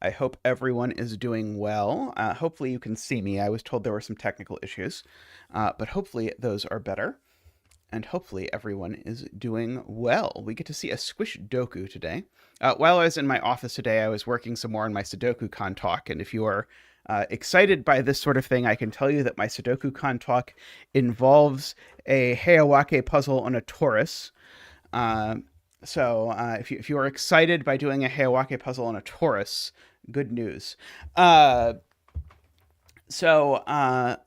I hope everyone is doing well. Hopefully you can see me. I was told there were some technical issues, but hopefully those are better. And hopefully everyone is doing well. We get to see a Squish Doku today. While I was in my office today, I was working some more on my SudokuCon talk. And if you are excited by this sort of thing, I can tell you that my SudokuCon talk involves a Heiawake puzzle on a torus. So if you are excited by doing a Heiawake puzzle on a torus, good news. So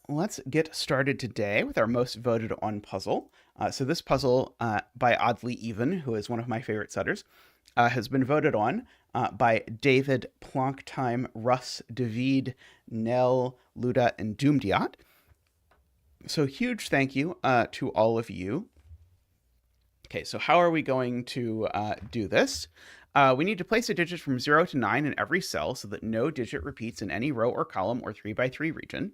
let's get started today with our most voted on puzzle. So this puzzle by Oddlyeven, who is one of my favorite setters, has been voted on by David, Plonktime, Russ, David, Nell, Luda, and Doomdiat. So huge thank you to all of you. Okay, so how are we going to do this? We need to place a digit from 0 to 9 in every cell so that no digit repeats in any row or column or 3x3 region.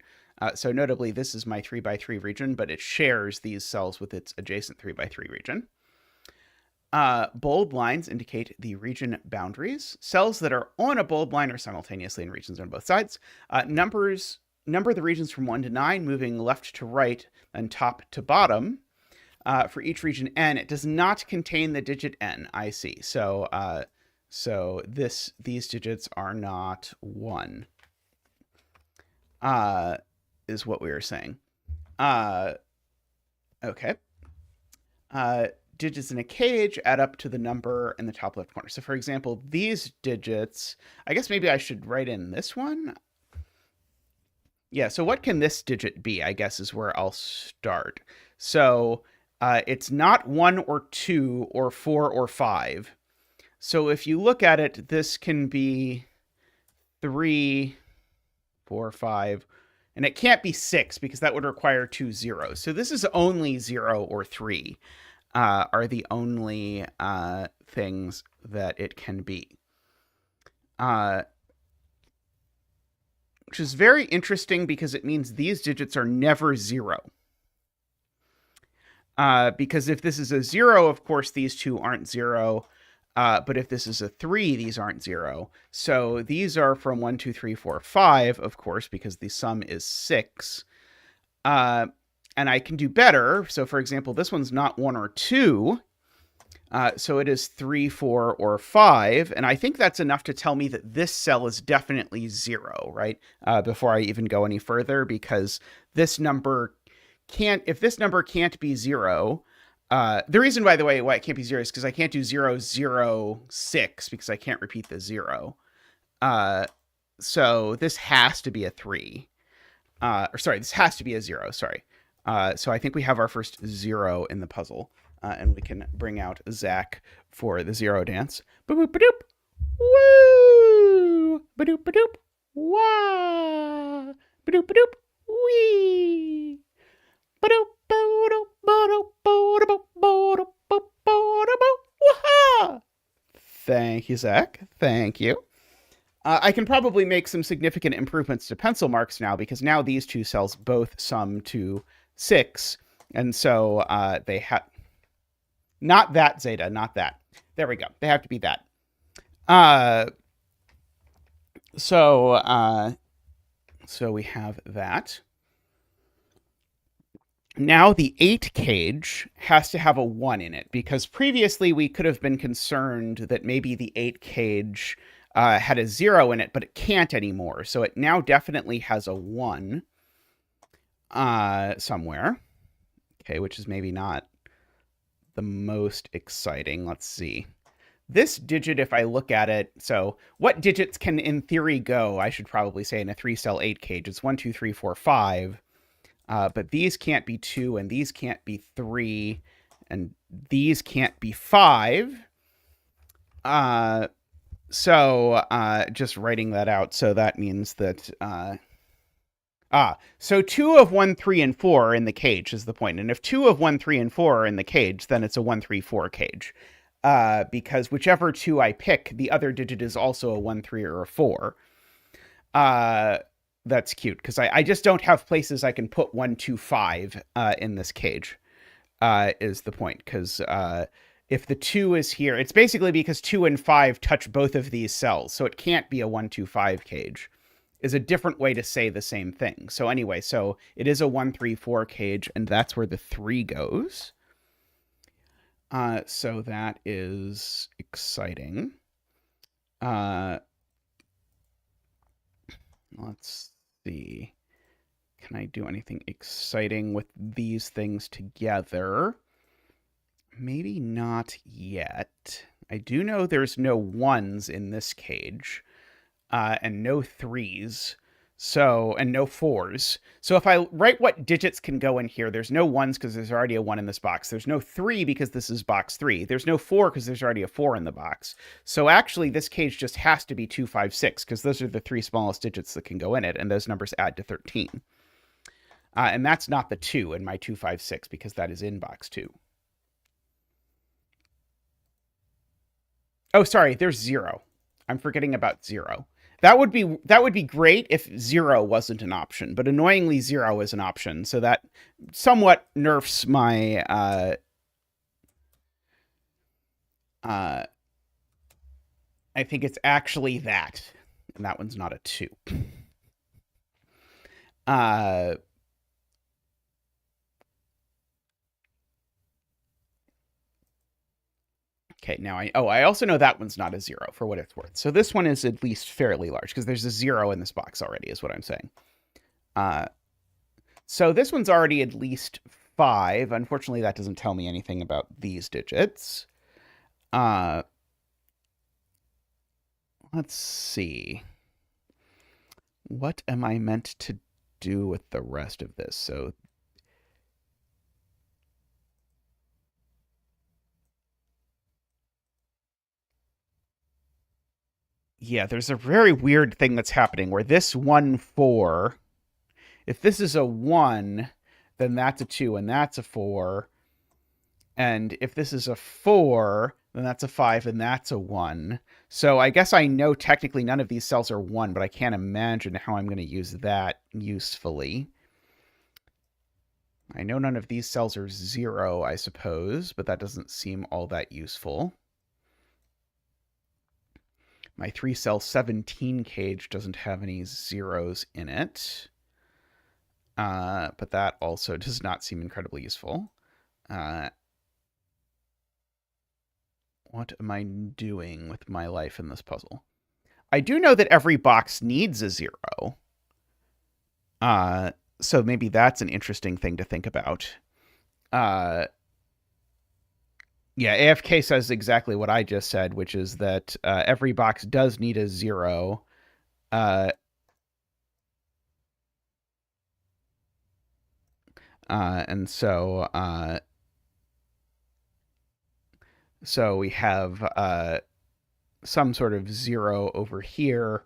So notably, this is my 3x3 region, but it shares these cells with its adjacent 3x3 region. Bold lines indicate the region boundaries. Cells that are on a bold line are simultaneously in regions on both sides. Number the regions from 1 to 9, moving left to right and top to bottom. For each region n, it does not contain the digit n. I see. So these digits are not 1. Is what we are saying. Okay. Digits in a cage add up to the number in the top left corner. So for example, these digits, I guess maybe I should write in this one. Yeah, so what can this digit be, I guess, is where I'll start. So it's not 1 or 2 or 4 or 5. So if you look at it, this can be 3, 4, 5, and it can't be 6 because that would require 2 zeros. So this is only 0 or 3 are the only things that it can be. Which is very interesting because it means these digits are never 0. Because if this is a 0, of course, these two aren't 0. But if this is a 3, these aren't 0. So these are from 1, 2, 3, 4, 5, of course, because the sum is 6. And I can do better. So for example, this one's not 1 or 2. So it is 3, 4, or 5. And I think that's enough to tell me that this cell is definitely 0, right? Before I even go any further, because this number if this number can't be 0, the reason, by the way, why it can't be 0 is because I can't do 0, 0, 6 because I can't repeat the 0. So this has to be a 3. This has to be a 0, sorry. So I think we have our first 0 in the puzzle, and we can bring out Zach for the 0 dance. Ba-boop, ba-doop, woo! Ba-doop, ba-doop, wah! Ba-doop, ba-doop, wee! Thank you, Zach. Thank you. I can probably make some significant improvements to pencil marks now because now these two cells both sum to 6. And so they have... Not that, Zeta, not that. There we go. They have to be that. So we have that. Now the 8 cage has to have a 1 in it because previously we could have been concerned that maybe the 8 cage had a 0 in it, but it can't anymore. So it now definitely has a 1 somewhere. Okay, which is maybe not the most exciting. Let's see. This digit, if I look at it, so what digits can in theory go, I should probably say, in a 3-cell 8 cage? It's 1, 2, 3, 4, 5. But these can't be 2, and these can't be 3, and these can't be 5. So just writing that out, so that means that... so 2 of 1, 3, and 4 are in the cage is the point. And if 2 of 1, 3, and 4 are in the cage, then it's a 1, 3, 4 cage. Because whichever 2 I pick, the other digit is also a 1, 3, or a 4. That's cute, because I just don't have places I can put 1, 2, 5 in this cage, is the point. Because if the 2 is here, it's basically because 2 and 5 touch both of these cells, so it can't be a 1, 2, 5 cage, is a different way to say the same thing. So anyway, so it is a 1, 3, 4 cage, and that's where the 3 goes. So that is exciting. Let's see. Can I do anything exciting with these things together? Maybe not yet. I do know there's no 1s in this cage, and no 3s. So, and no 4s. So if I write what digits can go in here, there's no 1s because there's already a 1 in this box. There's no 3 because this is box 3. There's no 4 because there's already a 4 in the box. So actually, this cage just has to be 2, 5, 6 because those are the 3 smallest digits that can go in it, and those numbers add to 13. And that's not the 2 in my 2, 5, 6 because that is in box 2. Oh, sorry, there's 0. I'm forgetting about 0. That would be great if 0 wasn't an option, but annoyingly 0 is an option, so that somewhat nerfs my I think it's actually that, and that one's not a 2. Okay, now I also know that one's not a 0 for what it's worth. So this one is at least fairly large because there's a 0 in this box already is what I'm saying. So this one's already at least 5. Unfortunately, that doesn't tell me anything about these digits. Let's see. What am I meant to do with the rest of this? So yeah, there's a very weird thing that's happening where this 1, 4, if this is a 1, then that's a 2 and that's a 4. And if this is a 4, then that's a 5 and that's a 1. So I guess I know technically none of these cells are 1, but I can't imagine how I'm going to use that usefully. I know none of these cells are 0, I suppose, but that doesn't seem all that useful. My 3-cell 17 cage doesn't have any 0s in it. But that also does not seem incredibly useful. What am I doing with my life in this puzzle? I do know that every box needs a 0. So maybe that's an interesting thing to think about. Yeah, AFK says exactly what I just said, which is that every box does need a 0. And so we have some sort of 0 over here.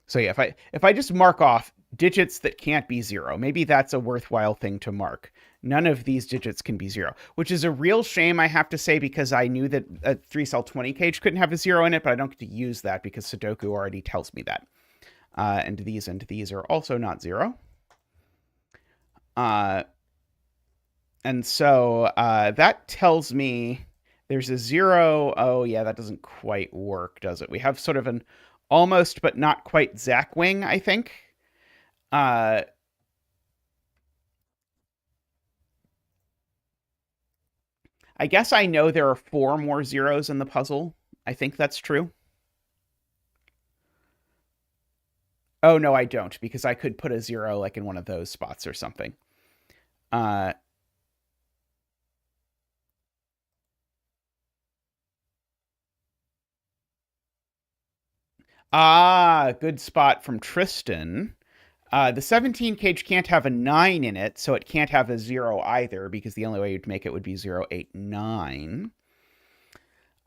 So yeah, if I just mark off digits that can't be 0, maybe that's a worthwhile thing to mark. None of these digits can be 0, which is a real shame, I have to say, because I knew that a 3-cell 20 cage couldn't have a 0 in it, but I don't get to use that because Sudoku already tells me that. And these are also not 0. And so that tells me there's a 0. Oh, yeah, that doesn't quite work, does it? We have sort of an almost but not quite Zackwing, I think. I guess I know there are 4 more 0s in the puzzle. I think that's true. Oh, no, I don't, because I could put a 0 like in one of those spots or something. Good spot from Tristan. The 17 cage can't have a 9 in it, so it can't have a 0 either, because the only way you'd make it would be 0, 8, 9.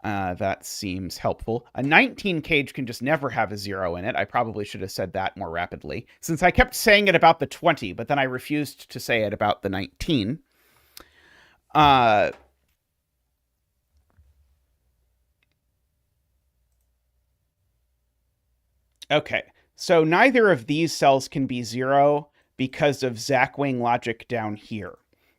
That seems helpful. A 19 cage can just never have a 0 in it. I probably should have said that more rapidly, since I kept saying it about the 20, but then I refused to say it about the 19. Okay, so neither of these cells can be 0 because of Zackwing logic down here.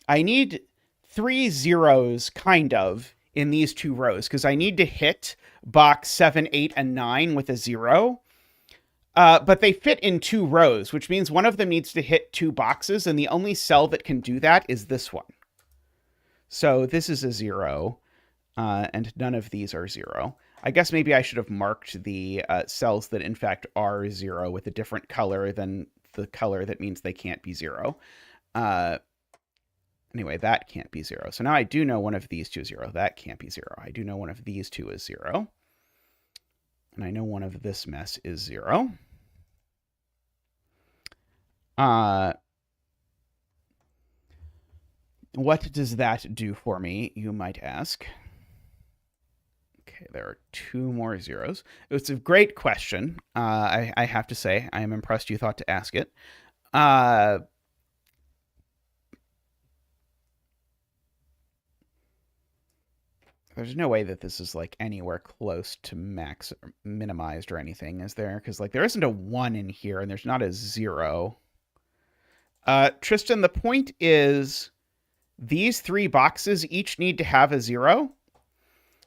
I need 3 zeros, kind of, in these two rows because I need to hit box 7, 8, and 9 with a 0. But they fit in two rows, which means one of them needs to hit two boxes, and the only cell that can do that is this one. So this is a 0, and none of these are 0. I guess maybe I should have marked the cells that in fact are 0 with a different color than the color that means they can't be 0. Anyway, that can't be 0. So now I do know one of these two is 0. That can't be 0. I do know one of these two is 0. And I know one of this mess is 0. What does that do for me, you might ask? Okay, there are two more zeros. It's a great question. I have to say, I am impressed you thought to ask it. There's no way that this is like anywhere close to max or minimized or anything, is there? Because like there isn't a 1 in here and there's not a 0. Tristan, the point is these three boxes each need to have a 0.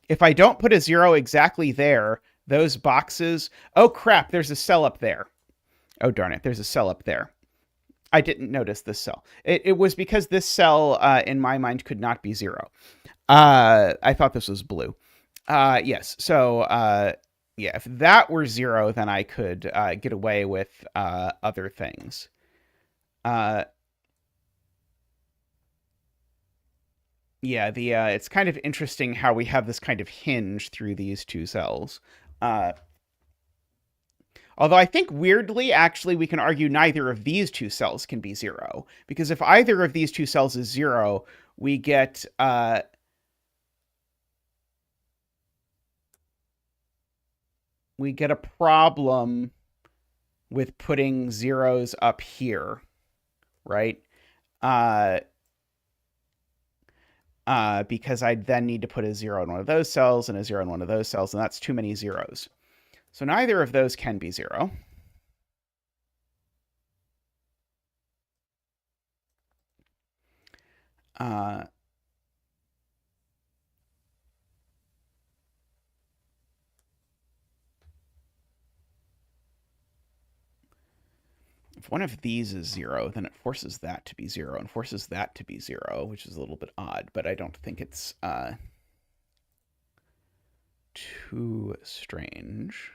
If I don't put a 0 exactly there, those boxes... Oh, crap, there's a cell up there. Oh, darn it, there's a cell up there. I didn't notice this cell. It was because this cell, in my mind, could not be 0. I thought this was blue. Yes, so, yeah, if that were 0, then I could get away with other things. Yeah, it's kind of interesting how we have this kind of hinge through these two cells. Although I think weirdly, actually, we can argue neither of these two cells can be 0. Because if either of these two cells is 0, we get... we get a problem with putting zeros up here, right? Because I'd then need to put a 0 in one of those cells and a 0 in one of those cells, and that's too many zeros. So neither of those can be 0. If one of these is 0, then it forces that to be 0 and forces that to be 0, which is a little bit odd, but I don't think it's too strange.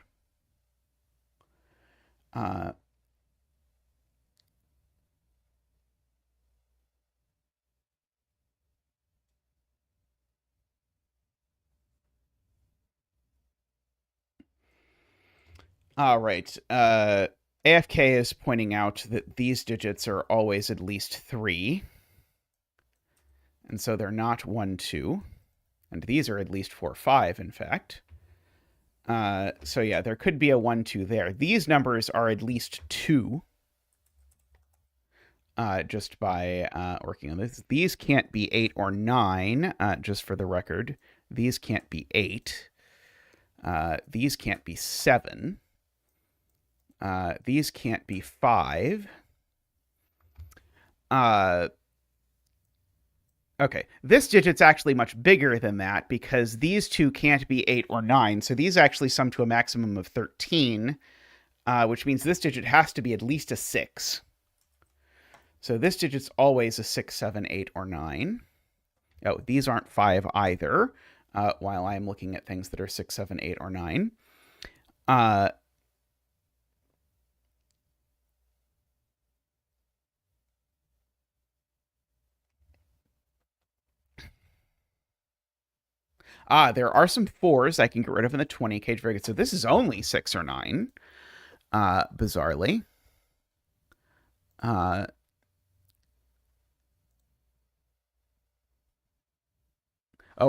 All right. AFK is pointing out that these digits are always at least 3. And so they're not 1, 2. And these are at least 4, 5, in fact. So yeah, there could be a 1, 2 there. These numbers are at least 2. Just by working on this. These can't be 8 or 9, just for the record. These can't be 8. These can't be 7. These can't be 5. Okay, this digit's actually much bigger than that because these two can't be 8 or 9. So these actually sum to a maximum of 13, which means this digit has to be at least a 6. So this digit's always a 6, 7, 8, or 9. Oh, these aren't 5 either, while I'm looking at things that are 6, 7, 8, or 9. There are some 4s I can get rid of in the 20 cage. Very good. So this is only 6 or 9, bizarrely. Oh,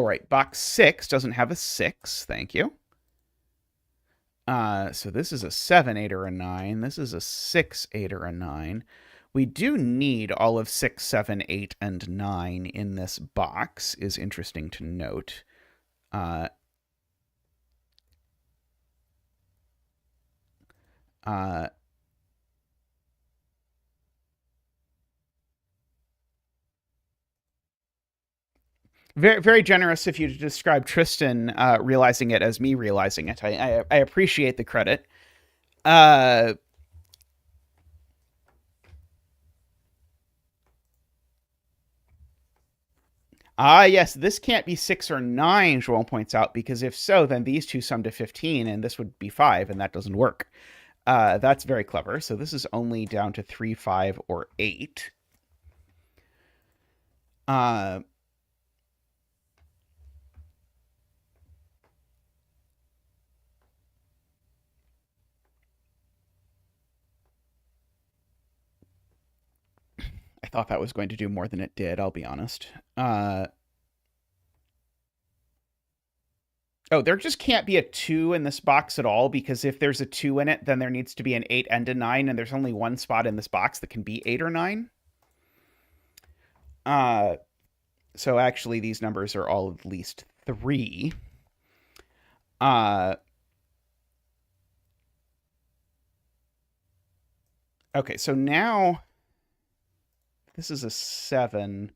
right. Box 6 doesn't have a 6. Thank you. So this is a 7, 8, or a 9. This is a 6, 8, or a 9. We do need all of 6, 7, 8, and 9 in this box, is interesting to note. Very, very generous if you describe Tristan realizing it as me realizing it. I appreciate the credit. Uh, yes, this can't be 6 or 9, Joel points out, because if so, then these two sum to 15, and this would be 5, and that doesn't work. That's very clever. So this is only down to 3, 5, or 8. Uh, I thought that was going to do more than it did, I'll be honest. Oh, there just can't be a 2 in this box at all, because if there's a 2 in it, then there needs to be an 8 and a 9, and there's only one spot in this box that can be 8 or 9. So actually, these numbers are all at least 3. Okay, so now this is a 7.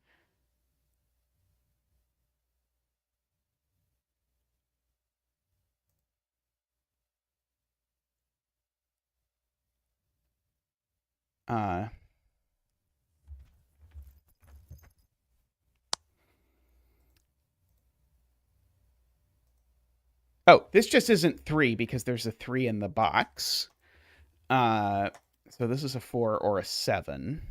Oh, this just isn't 3 because there's a 3 in the box. So this is a 4 or a 7.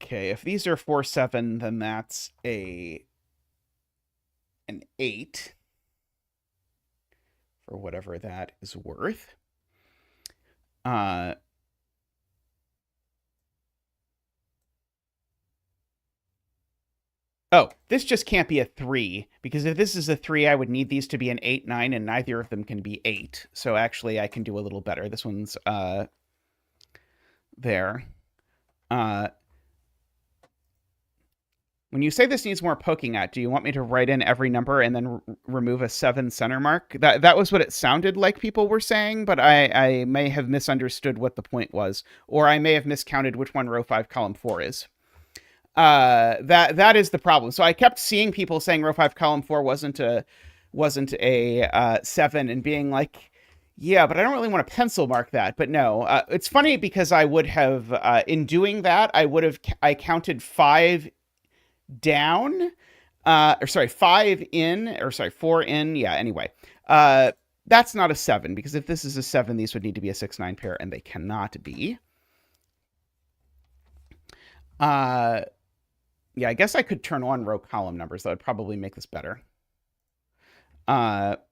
Okay, if these are 4, 7, then that's an 8 for whatever that is worth. Oh, this just can't be a 3, because if this is a 3, I would need these to be an 8, 9, and neither of them can be 8. So actually, I can do a little better. This one's there. When you say this needs more poking at, do you want me to write in every number and then remove a 7 center mark? That was what it sounded like people were saying, but I may have misunderstood what the point was, or I may have miscounted which one row 5, column 4 is. That is the problem. So I kept seeing people saying row 5, column 4 wasn't a 7, and being like, yeah, but I don't really want to pencil mark that. But no, it's funny because I would have, in doing that, I counted 5 down, or sorry, 5 in, or sorry, 4 in. Yeah, anyway. That's not a 7, because if this is a 7, these would need to be a 6, 9 pair, and they cannot be. Yeah, I guess I could turn on row column numbers. That would probably make this better. Let's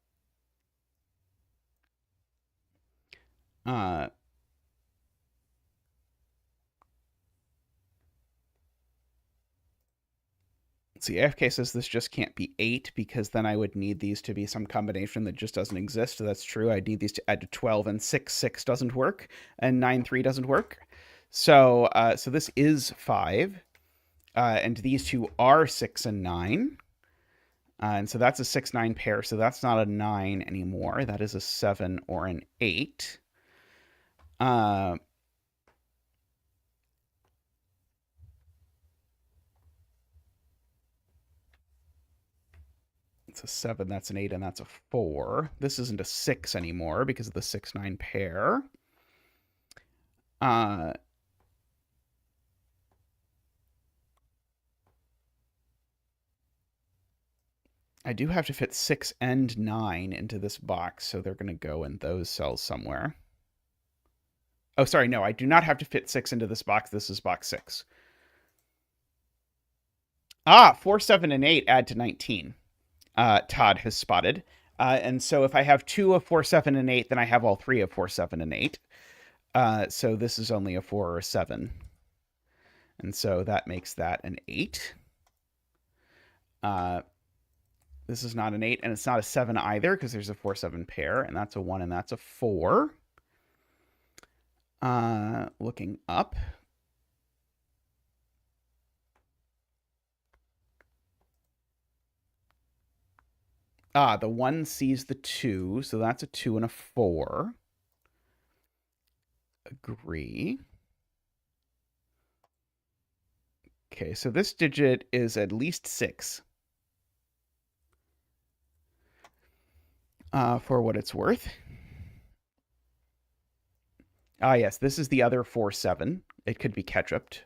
see, AFK says this just can't be 8, because then I would need these to be some combination that just doesn't exist. So that's true. I need these to add to 12, and 6, 6 doesn't work, and 9, 3 doesn't work. So so this is 5, and these two are 6 and 9. And so that's a 6, 9 pair. So that's not a 9 anymore. That is a 7 or an 8. It's a 7, that's an 8, and that's a 4. This isn't a 6 anymore because of the 6, 9 pair. I do have to fit 6 and 9 into this box, so they're going to go in those cells somewhere. Oh, sorry, no, I do not have to fit 6 into this box. This is box 6. 4, 7, and 8 add to 19. Todd has spotted. And so if I have 2 of 4, 7, and 8, then I have all 3 of 4, 7, and 8. So this is only a 4 or a 7. And so that makes that an 8. This is not an 8, and it's not a 7 either, because there's a 4, 7 pair, and that's a 1, and that's a 4. Looking up. Ah, the 1 sees the 2, so that's a 2 and a 4. Agree. Okay, so this digit is at least 6, for what it's worth. Ah, yes, this is the other 4-7. It could be ketchuped.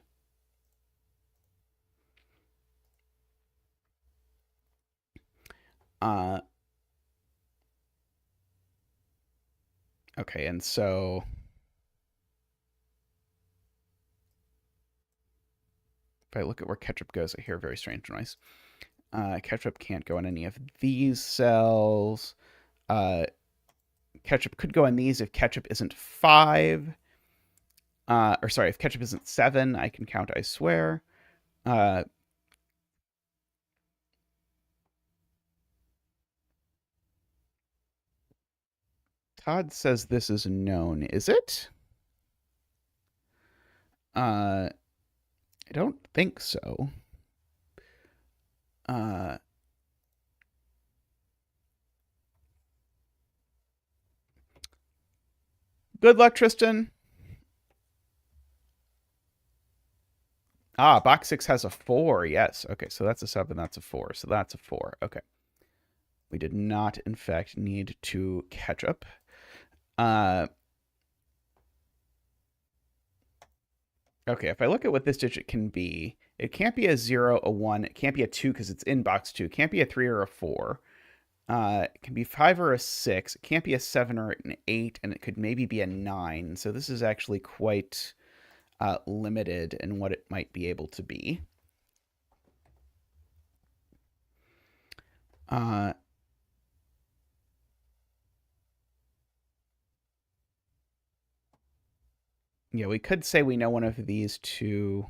Okay, and so if I look at where ketchup goes, I hear a very strange noise. Ketchup can't go in any of these cells. Ketchup could go in these if ketchup isn't 5. Or sorry, if ketchup isn't 7, I can count, I swear. Todd says this is known. Is it? I don't think so. Good luck, Tristan. Ah, box 6 has a 4. Yes. Okay, so that's a 7. That's a 4. So that's a 4. Okay. We did not, in fact, need to catch up. Okay, if I look at what this digit can be, it can't be a 0, a 1. It can't be a 2 because it's in box 2. It can't be a 3 or a 4. It can be 5 or a 6. It can't be a 7 or an 8, and it could maybe be a 9. So this is actually quite limited in what it might be able to be. Yeah, we could say we know one of these two.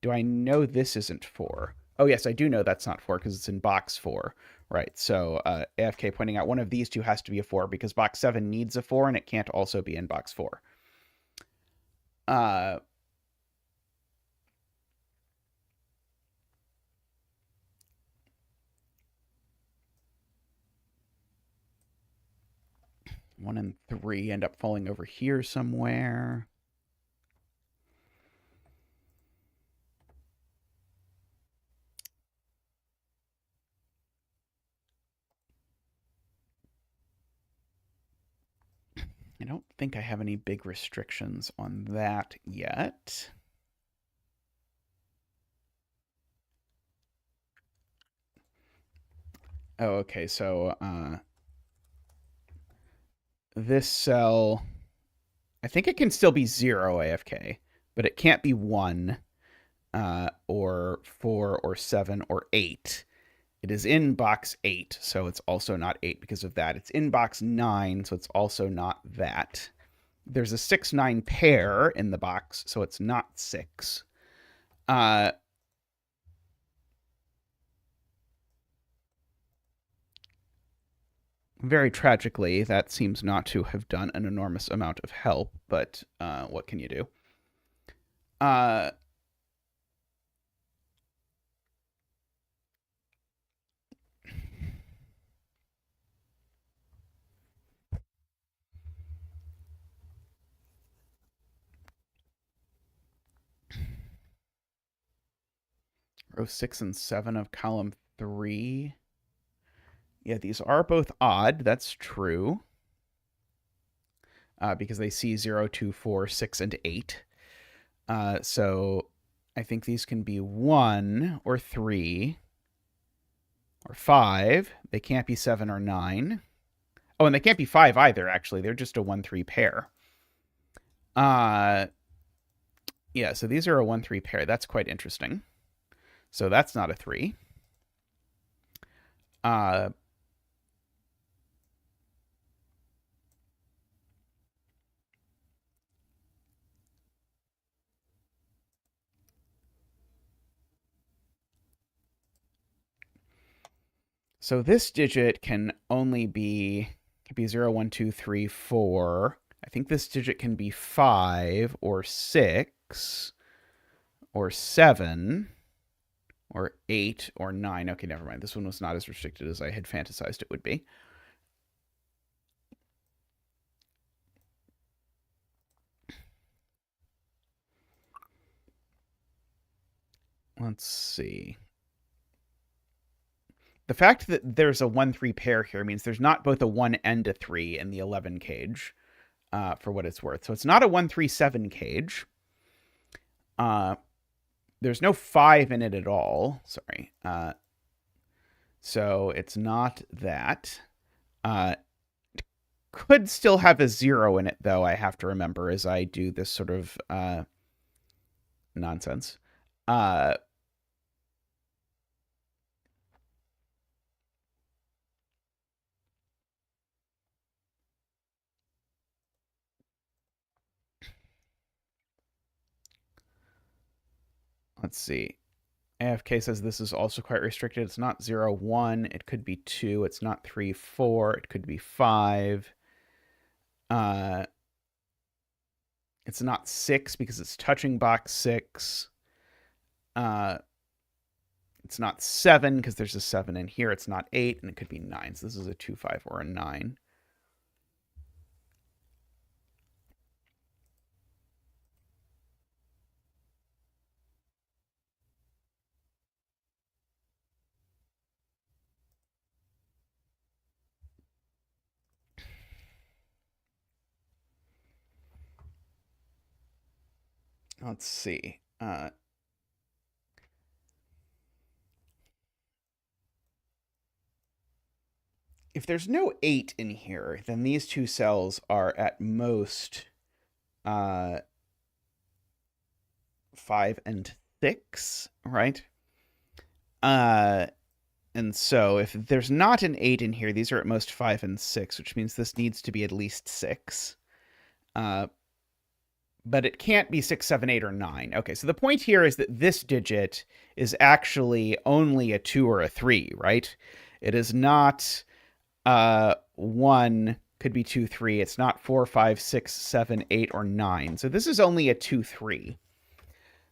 Do I know this isn't 4? Oh, yes, I do know that's not 4 because it's in box 4. Right, so AFK pointing out one of these two has to be a 4 because box 7 needs a 4 and it can't also be in box 4. One and 3 end up falling over here somewhere. I don't think I have any big restrictions on that yet. Oh, okay, so this cell, I think it can still be 0 AFK, but it can't be 1 or 4 or 7 or 8. It is in box 8, so it's also not 8 because of that. It's in box 9, so it's also not that. There's a 6-9 pair in the box, so it's not 6. Very tragically, that seems not to have done an enormous amount of help, but what can you do? Row 6 and 7 of column 3. Yeah, these are both odd. That's true. Because they see 0, 2, 4, 6, and 8. So I think these can be 1 or 3 or 5. They can't be 7 or 9. Oh, and they can't be 5 either, actually. They're just a 1-3 pair. Yeah, so these are a 1-3 pair. That's quite interesting. So that's not a 3. So this digit can only be, could be 0, 1, 2, 3, 4. I think this digit can be 5 or 6 or 7 or 8 or 9. Okay, never mind. This one was not as restricted as I had fantasized it would be. Let's see. The fact that there's a 1-3 pair here means there's not both a 1 and a 3 in the 11 cage, for what it's worth. So it's not a 1-3-7 cage. There's no 5 in it at all. Sorry. So it's not that. Could still have a 0 in it, though, I have to remember, as I do this sort of nonsense. Let's see. AFK says this is also quite restricted. It's not 0, 1. It could be 2. It's not 3, 4. It could be 5. It's not 6 because it's touching box 6. It's not 7 because there's a 7 in here. It's not 8, and it could be 9. So this is a 2, 5, or a 9. Let's see. If there's no 8 in here, then these two cells are at most 5 and 6, right? And so if there's not an 8 in here, these are at most 5 and 6, which means this needs to be at least 6. But it can't be 6, 7, 8, or 9. Okay, so the point here is that this digit is actually only a 2 or a 3, right? It is not 1, could be 2, 3. It's not 4, 5, 6, 7, 8, or 9. So this is only a 2, 3.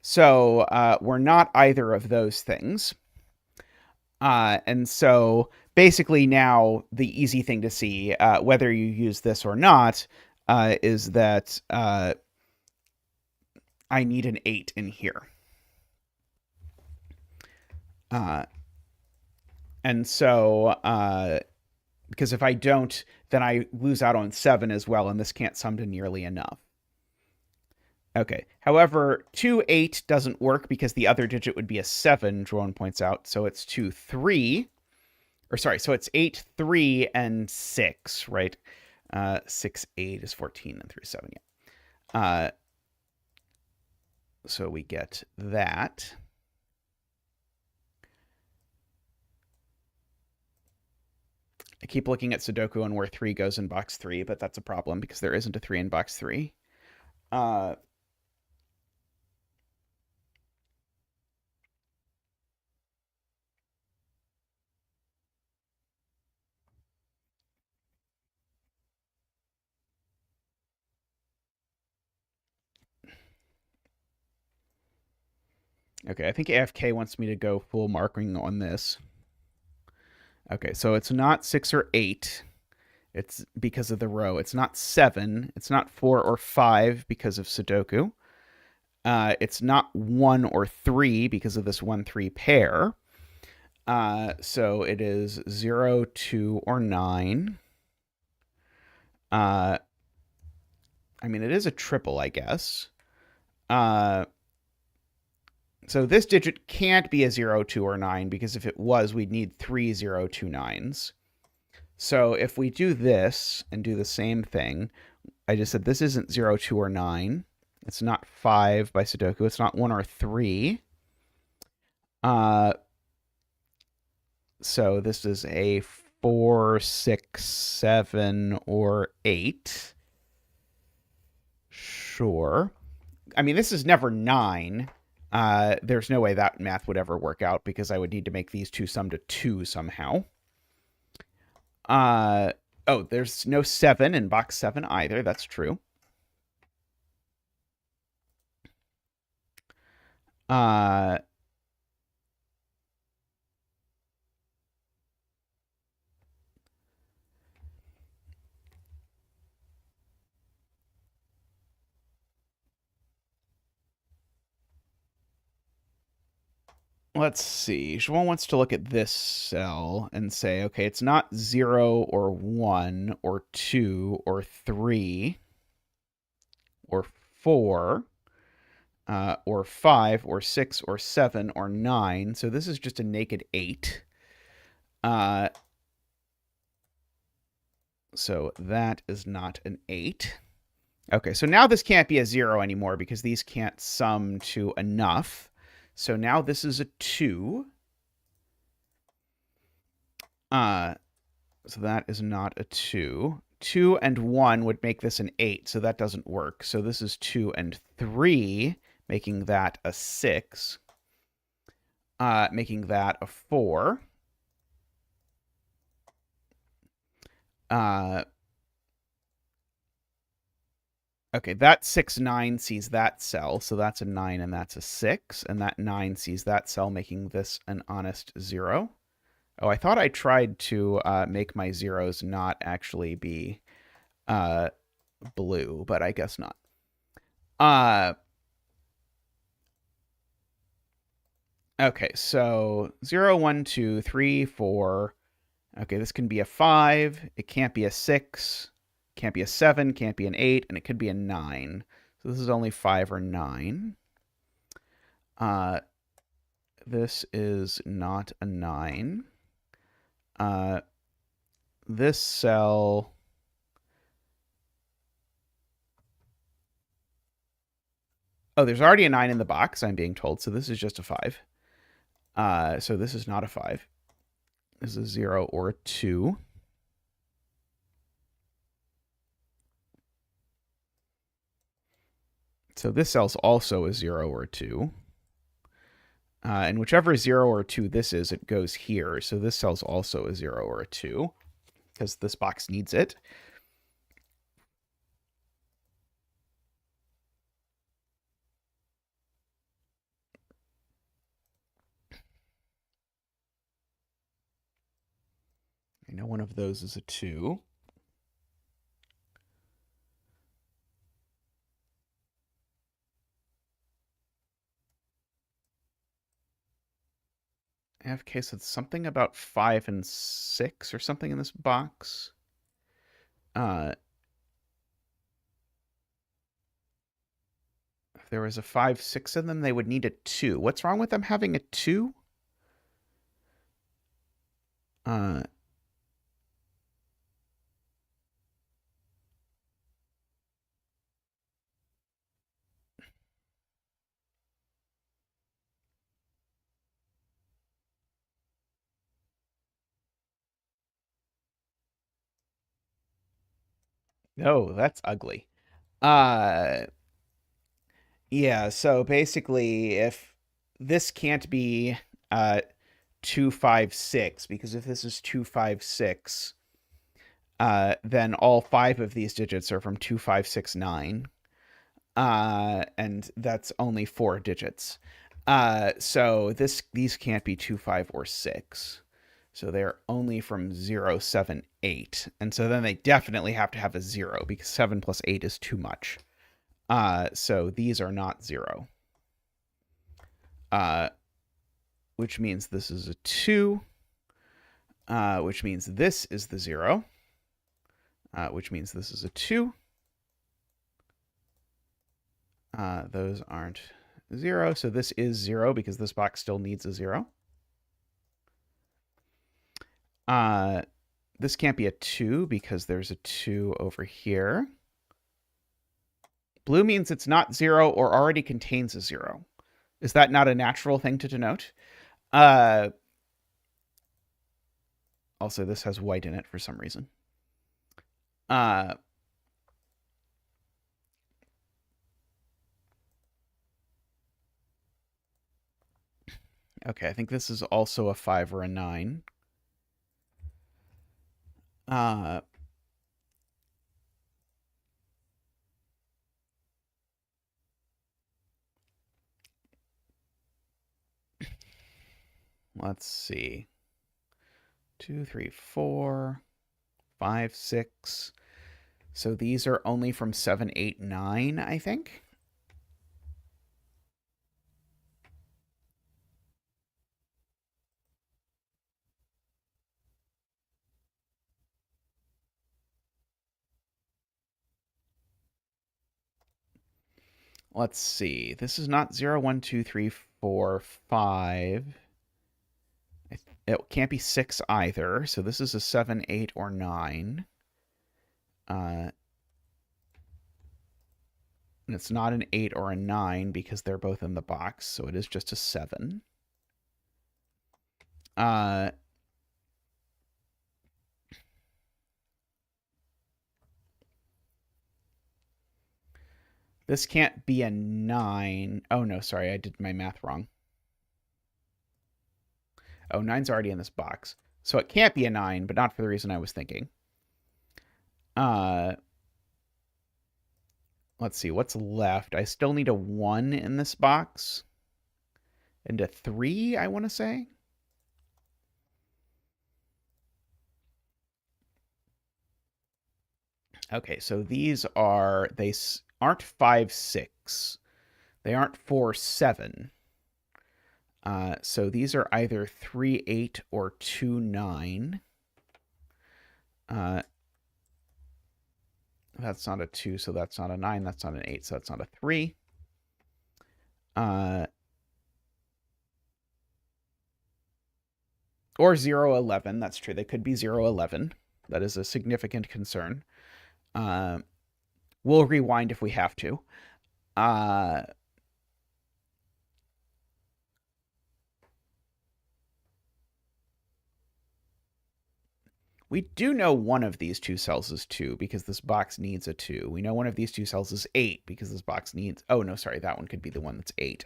So we're not either of those things. And so basically now the easy thing to see, whether you use this or not, is that I need an 8 in here. And so, because if I don't, then I lose out on 7 as well, and this can't sum to nearly enough. Okay. However, 2, 8 doesn't work because the other digit would be a 7, Jerome points out. So it's 2, 3. Or sorry, so it's 8, 3, and 6, right? 6, 8 is 14, and 3, 7, yeah. So we get that. I keep looking at Sudoku and where 3 goes in box 3, but that's a problem because there isn't a 3 in box 3. Okay, I think AFK wants me to go full marking on this. Okay, so it's not 6 or 8. It's because of the row. It's not 7. It's not 4 or 5 because of Sudoku. It's not 1 or 3 because of this 1-3 pair. So it is 0, 2, or 9. I mean, it is a triple, I guess. So this digit can't be a 0, 2, or 9 because if it was, we'd need 3 0, 2 9s. So if we do this and do the same thing, I just said this isn't 0, 2, or 9. It's not 5 by Sudoku. It's not 1 or 3. So this is a 4, 6, 7, or 8. Sure. I mean, this is never 9. There's no way that math would ever work out because I would need to make these two sum to 2 somehow. Oh, there's no 7 in box 7 either. That's true. let's see. João wants to look at this cell and say, okay, it's not 0 or 1 or 2 or 3 or 4 or 5 or 6 or 7 or 9. So this is just a naked 8. So that is not an 8. Okay, so now this can't be a 0 anymore because these can't sum to enough. So now this is a 2. So that is not a 2. 2 and 1 would make this an 8, so that doesn't work. So this is 2 and 3, making that a 6. Making that a 4. Okay, that 6, 9 sees that cell, so that's a 9 and that's a 6. And that 9 sees that cell, making this an honest 0. Oh, I thought I tried to make my zeros not actually be blue, but I guess not. Okay, so 0, 1, 2, 3, 4. Okay, this can be a 5. It can't be a 6. Can't be a 7. Can't be an 8. And it could be a 9. So this is only 5 or 9. This is not a 9. This cell... Oh, there's already a 9 in the box, I'm being told, so this is just a 5. So this is not a 5. This is a 0 or a 2. So this cell's also a 0 or a 2. And whichever 0 or 2 this is, it goes here. So this cell's also a 0 or a 2, because this box needs it. I know one of those is a 2. Okay, so it's something about 5 and 6 or something in this box. If there was a 5, 6 in them, they would need a 2. What's wrong with them having a 2? No, that's ugly. Yeah, so basically, if this can't be 2, 5, 6, because if this is 2, 5, 6, then all 5 of these digits are from 2, 5, 6, 9. And that's only 4 digits. So these can't be 2, 5, or 6. So they're only from 0, 7, 8. And so then they definitely have to have a 0, because 7 plus 8 is too much. So these are not 0. Which means this is a 2. Which means this is the 0. Which means this is a 2. Those aren't 0, so this is 0 because this box still needs a 0. This can't be a 2 because there's a 2 over here. Blue means it's not 0 or already contains a 0. Is that not a natural thing to denote? Also, this has white in it for some reason. Okay, I think this is also a 5 or a 9. Let's see. 2, 3, 4, 5, 6. So these are only from 7, 8, 9, I think. Let's see. This is not 0, 1, 2, 3, 4, 5. It can't be 6 either. So this is a 7, 8, or 9. And it's not an 8 or a 9 because they're both in the box. So it is just a 7. This can't be a 9. Oh, no, sorry. I did my math wrong. Oh, 9's already in this box. So it can't be a 9, but not for the reason I was thinking. Let's see. What's left? I still need a 1 in this box. And a 3, I want to say. Okay, so these are... They aren't 5, 6. They aren't 4, 7. So these are either 3, 8 or 2, 9. That's not a 2, so that's not a 9. That's not an 8, so that's not a 3. Or 0, 11. That's true. They could be 0, 11. That is a significant concern. We'll rewind if we have to. We do know one of these two cells is 2 because this box needs a 2. We know one of these two cells is 8 because this box needs... Oh, no, sorry. That one could be the one that's 8.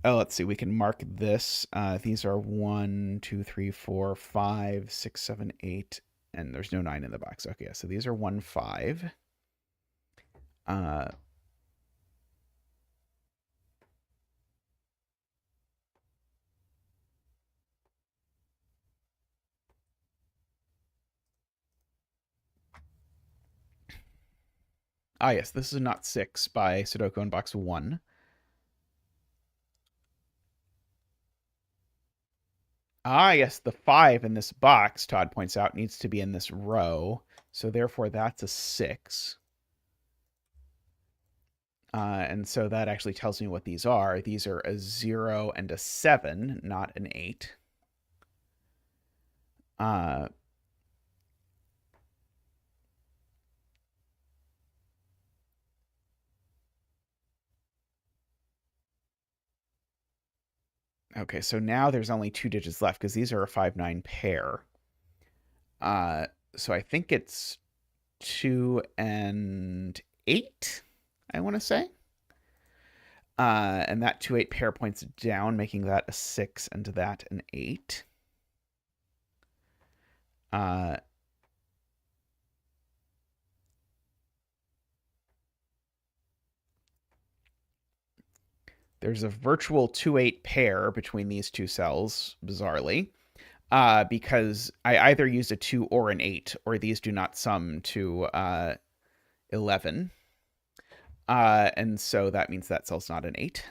Oh, let's see. We can mark this. These are 1, 2, 3, 4, 5, 6, 7, 8. And there's no 9 in the box. Okay, so these are 1, 5. Yes, this is not 6 by Sudoku in box 1. Yes, the 5 in this box, Todd points out, needs to be in this row. So therefore, that's a 6. And so that actually tells me what these are. These are a 0 and a 7, not an 8. Okay, so now there's only 2 digits left because these are a 5-9 pair. So I think it's 2 and 8, I want to say. And that 2-8 pair points down, making that a 6 and that an 8. There's a virtual 2-8 pair between these two cells, bizarrely, because I either used a 2 or an 8, or these do not sum to 11. And so that means that cell's not an 8.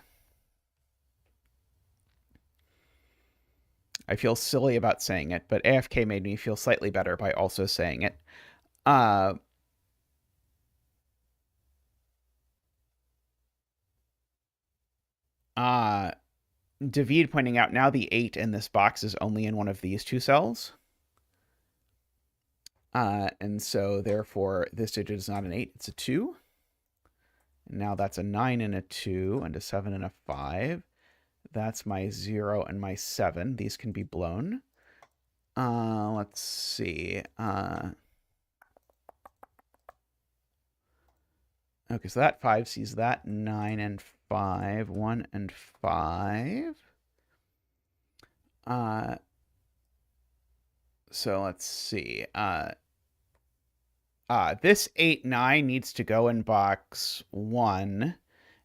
I feel silly about saying it, but AFK made me feel slightly better by also saying it. David pointing out now the 8 in this box is only in one of these two cells. And so therefore this digit is not an 8, it's a 2. And now that's a 9 and a 2 and a 7 and a 5. That's my 0 and my 7. These can be blown. Let's see. Okay, so that 5 sees that 9 and 5, 1 and 5. So let's see. This 8, 9 needs to go in box 1.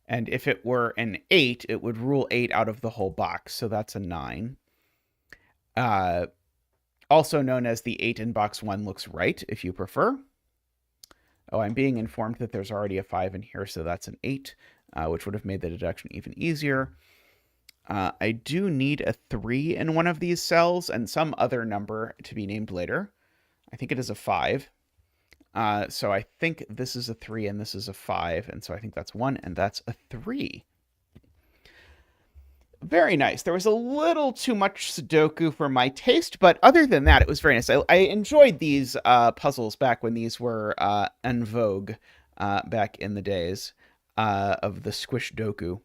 And if it were an 8, it would rule 8 out of the whole box. So that's a 9. Also known as the 8 in box 1 looks right, if you prefer. Oh, I'm being informed that there's already a 5 in here, so that's an 8, which would have made the deduction even easier. I do need a 3 in one of these cells and some other number to be named later. I think it is a 5. So I think this is a 3 and this is a 5, and so I think that's 1 and that's a 3. Very nice. There was a little too much Sudoku for my taste, but other than that, it was very nice. I enjoyed these puzzles back when these were en vogue, back in the days of the Squish Doku.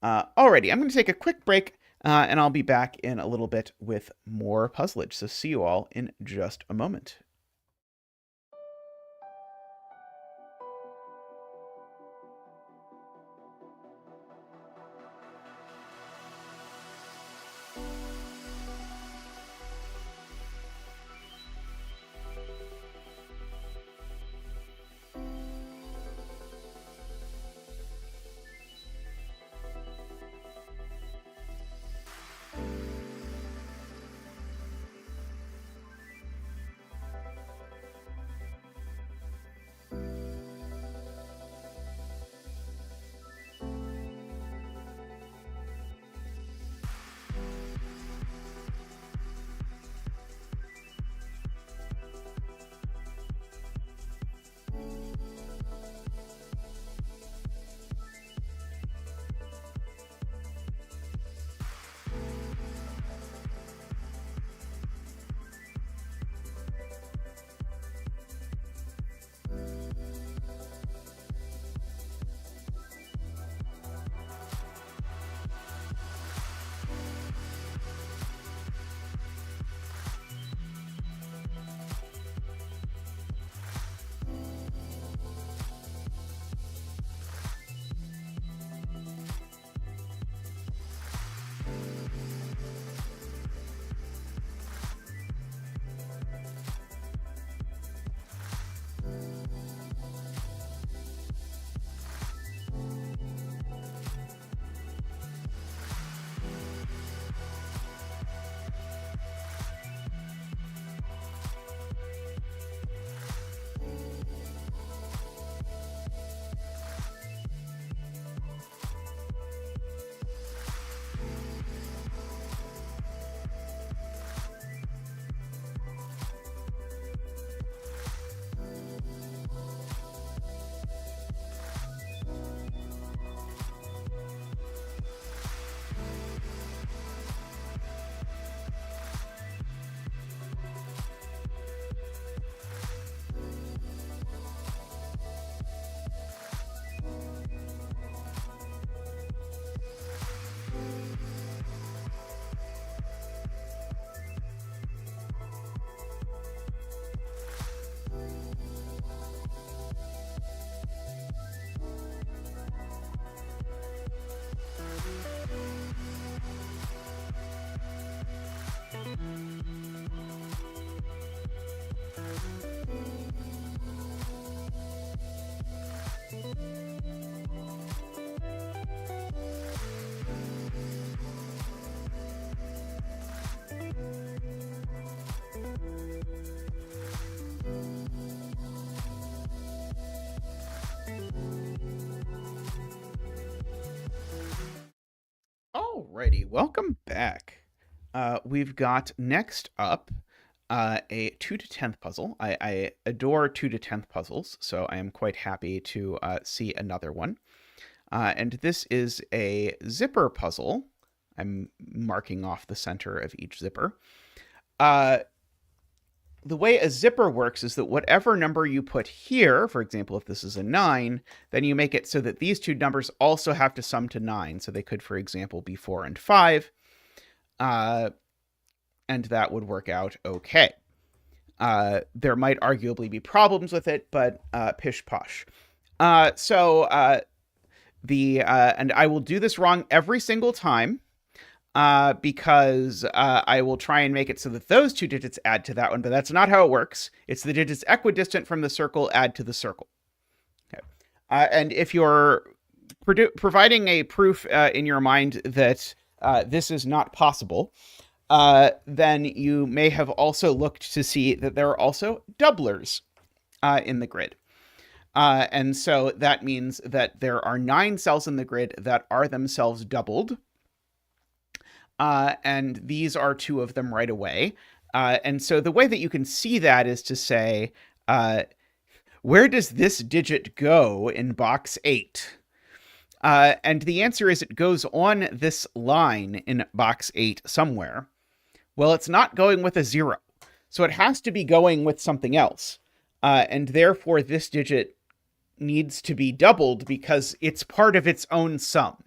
Alrighty, I'm going to take a quick break, and I'll be back in a little bit with more puzzleage. So see you all in just a moment. Alrighty, welcome back. We've got next up a 2 to 10th puzzle. I adore 2 to 10th puzzles, so I am quite happy to see another one. And this is a zipper puzzle. I'm marking off the center of each zipper. The way a zipper works is that whatever number you put here, for example, if this is a 9, then you make it so that these two numbers also have to sum to 9. So they could, for example, be 4 and 5. And that would work out okay. There might arguably be problems with it, but pish posh. And I will do this wrong every single time. Because I will try and make it so that those two digits add to that one, but that's not how it works. It's the digits equidistant from the circle add to the circle. Okay. And if you're providing a proof in your mind that this is not possible, then you may have also looked to see that there are also doublers in the grid. And so that means that there are 9 cells in the grid that are themselves doubled. And these are 2 of them right away. And so the way that you can see that is to say where does this digit go in box 8? And the answer is it goes on this line in box 8 somewhere. Well, it's not going with a 0. So it has to be going with something else. And therefore, this digit needs to be doubled because it's part of its own sum.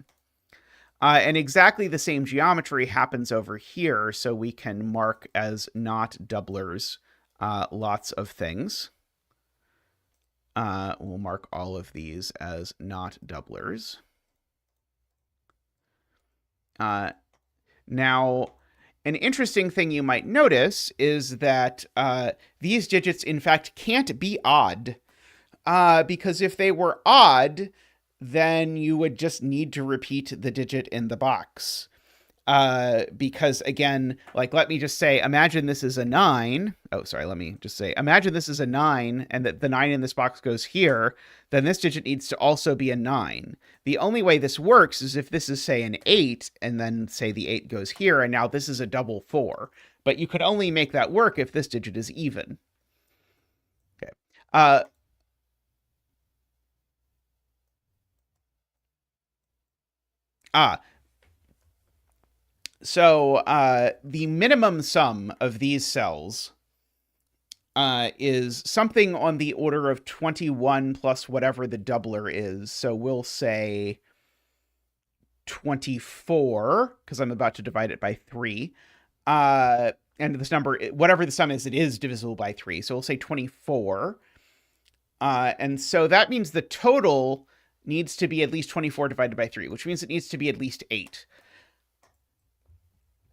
And exactly the same geometry happens over here, so we can mark as not doublers lots of things. We'll mark all of these as not doublers. Now, an interesting thing you might notice is that these digits, in fact, can't be odd. Because if they were odd, then you would just need to repeat the digit in the box. Because again, like, let me just say, imagine this is a 9. Oh, sorry, let me just say, imagine this is a 9 and that the 9 in this box goes here, then this digit needs to also be a 9. The only way this works is if this is, say, an 8, and then, say, the 8 goes here, and now this is a double 4. But you could only make that work if this digit is even. Okay. So the minimum sum of these cells is something on the order of 21 plus whatever the doubler is. So we'll say 24, because I'm about to divide it by 3. And this number, whatever the sum is, it is divisible by 3. So we'll say 24. And so that means the total needs to be at least 24 divided by 3, which means it needs to be at least 8.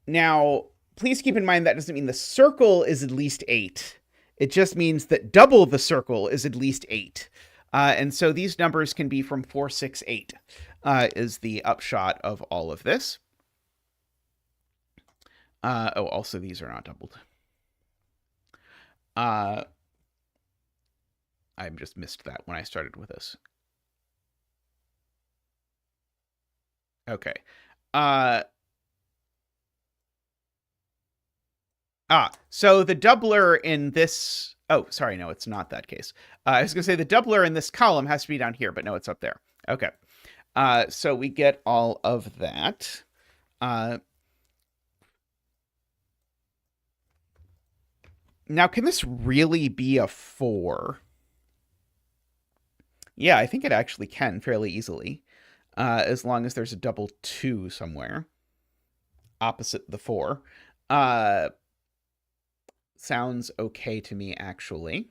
Now, please keep in mind that doesn't mean the circle is at least 8. It just means that double the circle is at least 8. And so these numbers can be from 4, 6, 8 is the upshot of all of this. Oh, also these are not doubled. I just missed that when I started with this. Okay. So the doubler in this... Oh, sorry, no, it's not that case. I was going to say the doubler in this column has to be down here, but no, it's up there. Okay. So we get all of that. Now, can this really be a 4? Yeah, I think it actually can fairly easily, as long as there's a double 2 somewhere opposite the 4. Sounds okay to me, actually.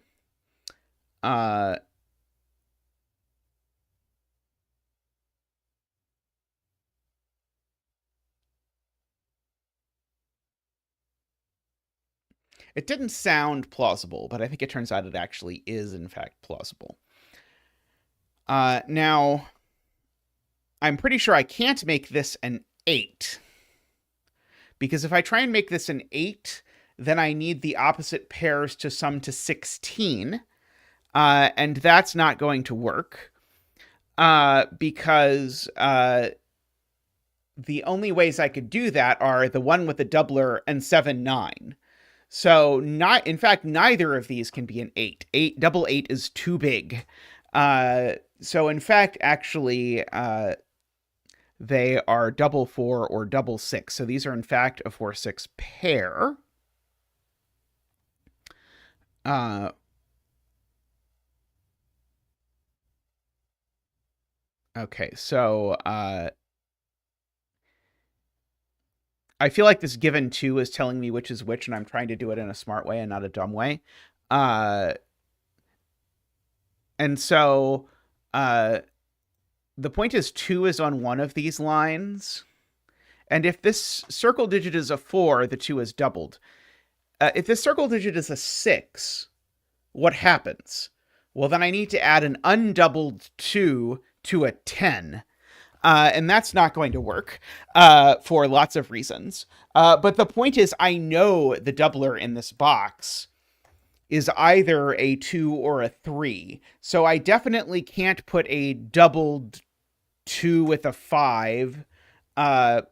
It didn't sound plausible, but I think it turns out it actually is, in fact, plausible. Now, I'm pretty sure I can't make this an 8. Because if I try and make this an 8, then I need the opposite pairs to sum to 16. And that's not going to work. Because the only ways I could do that are the one with the doubler and 7, 9. So in fact, neither of these can be an 8. Double 8 is too big. So in fact, actually, they are double 4 or double 6. So these are in fact a 4, 6 pair. Okay, so I feel like this given 2 is telling me which is which, and I'm trying to do it in a smart way and not a dumb way. And so the point is 2 is on one of these lines. And if this circle digit is a 4, the 2 is doubled. If this circle digit is a 6, what happens? Well, then I need to add an undoubled 2 to a 10. And that's not going to work for lots of reasons. But the point is, I know the doubler in this box is either a 2 or a 3. So I definitely can't put a doubled 2 with a 5 to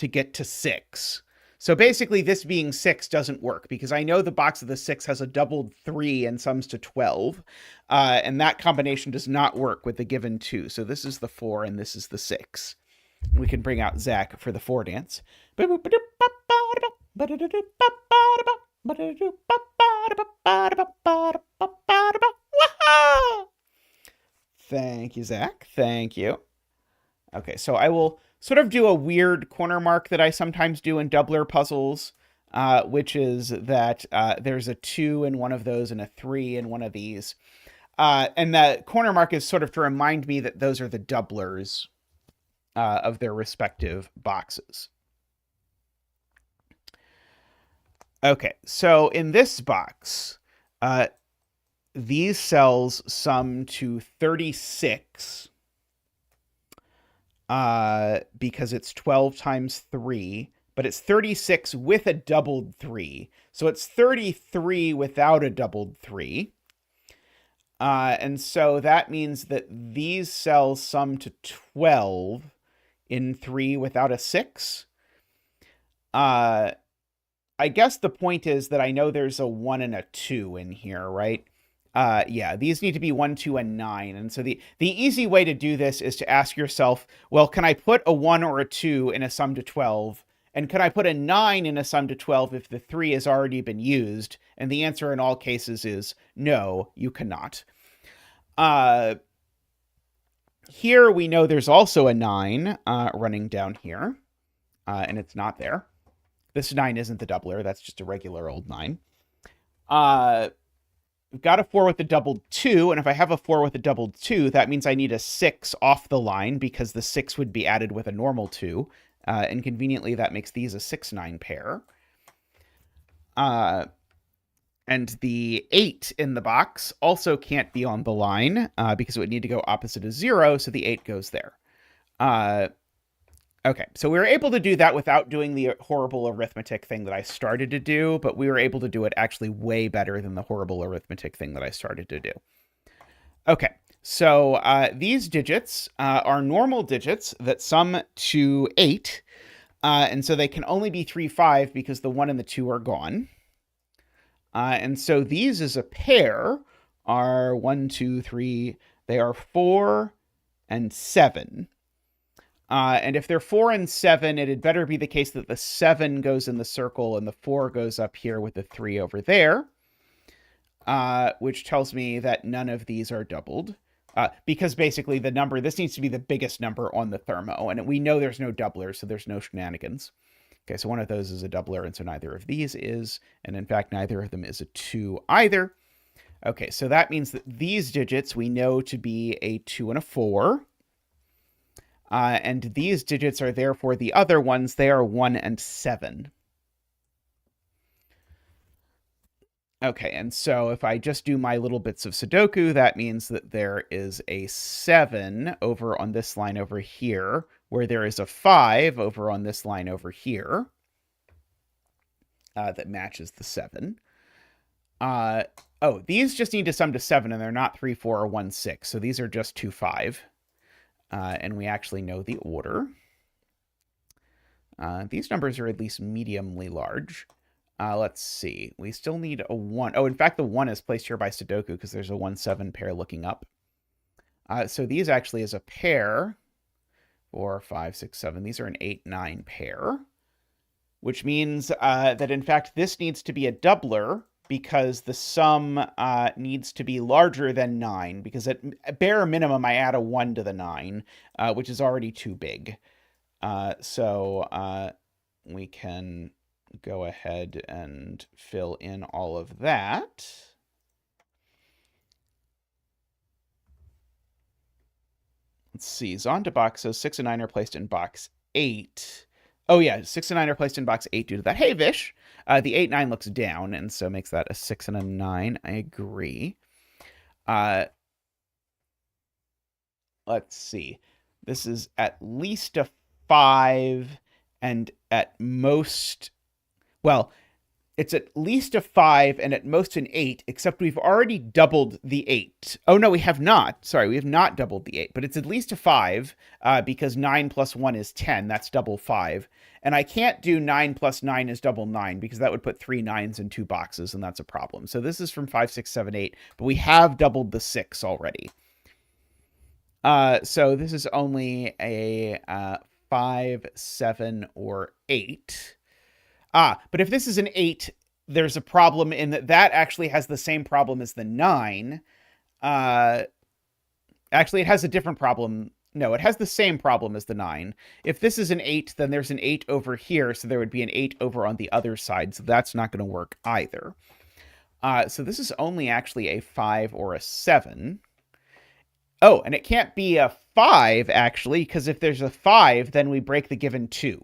get to 6. So basically, this being 6 doesn't work because I know the box of the 6 has a doubled 3 and sums to 12. And that combination does not work with the given 2. So this is the 4 and this is the 6. We can bring out Zach for the 4 dance. Thank you, Zach. Thank you. Okay, so I will sort of do a weird corner mark that I sometimes do in doubler puzzles, which is that there's a 2 in one of those and a 3 in one of these. And the corner mark is sort of to remind me that those are the doublers of their respective boxes. Okay, so in this box, these cells sum to 36 because it's 12 times 3, but it's 36 with a doubled 3. So it's 33 without a doubled 3. And so that means that these cells sum to 12 in 3 without a 6. I guess the point is that I know there's a 1 and a 2 in here, right? Yeah, these need to be 1, 2, and 9. And so the easy way to do this is to ask yourself, well, can I put a 1 or a 2 in a sum to 12? And can I put a 9 in a sum to 12 if the 3 has already been used? And the answer in all cases is no, you cannot. Here we know there's also a 9 running down here, and it's not there. This 9 isn't the doubler. That's just a regular old 9. We've got a 4 with a doubled 2, and if I have a 4 with a doubled 2, that means I need a 6 off the line because the 6 would be added with a normal 2. And conveniently, that makes these a 6-9 pair. And the 8 in the box also can't be on the line because it would need to go opposite of 0, so the 8 goes there. Okay, so we were able to do that without doing the horrible arithmetic thing that I started to do, but we were able to do it actually way better than the horrible arithmetic thing that I started to do. Okay, so these digits are normal digits that sum to 8, and so they can only be 3, 5 because the 1 and the 2 are gone. And so these as a pair are 1, 2, 3, they are 4 and 7. And if they're 4 and 7, it had better be the case that the 7 goes in the circle and the 4 goes up here with the 3 over there, which tells me that none of these are doubled. Because basically the number, this needs to be the biggest number on the thermo, and we know there's no doubler, so there's no shenanigans. Okay, so one of those is a doubler, and so neither of these is, and in fact, neither of them is a 2 either. Okay, so that means that these digits we know to be a 2 and a 4. And these digits are therefore the other ones. They are 1 and 7. Okay, and so if I just do my little bits of Sudoku, that means that there is a 7 over on this line over here, where there is a 5 over on this line over here that matches the 7. Oh, these just need to sum to 7, and they're not 3, 4, or 1, 6. So these are just 2, 5. And we actually know the order. These numbers are at least mediumly large. Let's see. We still need a 1. Oh, in fact, the 1 is placed here by Sudoku because there's a 1, 7 pair looking up. So these actually is a pair. 4, 5, 6, 7. These are an 8, 9 pair. Which means that, in fact, this needs to be a doubler because the sum needs to be larger than 9, because at bare minimum, I add a 1 to the 9, which is already too big. So we can go ahead and fill in all of that. Let's see. Zonda box, so 6 and 9 are placed in box 8. Oh, yeah, 6 and 9 are placed in box 8 due to that. Hey, Vish. The 8, 9 looks down, and so makes that a 6 and a 9. I agree. Let's see. This is at least a 5, and at most... Well, it's at least a 5 and at most an 8, except we've already doubled the 8. Oh, no, we have not. Sorry, we have not doubled the 8, but it's at least a 5 because 9 plus 1 is 10. That's double 5. And I can't do 9 plus 9 is double 9 because that would put 3 9s in 2 boxes, and that's a problem. So this is from 5, 6, 7, 8, but we have doubled the 6 already. So this is only a 5, 7, or 8. But if this is an 8, there's a problem in that actually has the same problem as the 9. Actually, it has a different problem. No, it has the same problem as the 9. If this is an 8, then there's an 8 over here, so there would be an 8 over on the other side, so that's not going to work either. So this is only actually a 5 or a 7. Oh, and it can't be a 5, actually, because if there's a 5, then we break the given 2.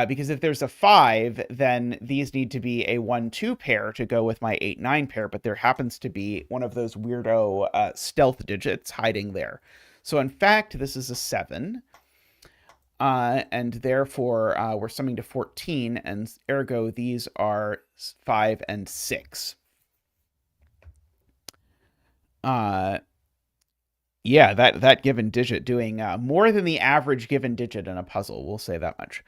Because if there's a 5, then these need to be a 1-2 pair to go with my 8-9 pair, but there happens to be one of those weirdo stealth digits hiding there. So in fact, this is a 7, and therefore we're summing to 14, and ergo these are 5 and 6. Yeah, that given digit doing more than the average given digit in a puzzle, we'll say that much.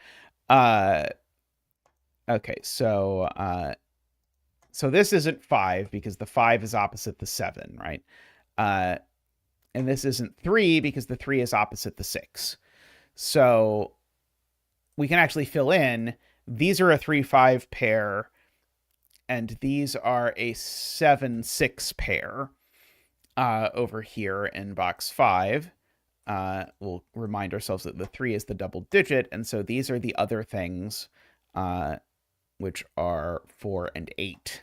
Okay, so this isn't 5 because the 5 is opposite the 7, right? And this isn't 3 because the 3 is opposite the 6. So we can actually fill in. These are a 3-5 pair, and these are a 7-6 pair over here in box 5. We'll remind ourselves that the 3 is the double digit, and so these are the other things, which are 4 and 8.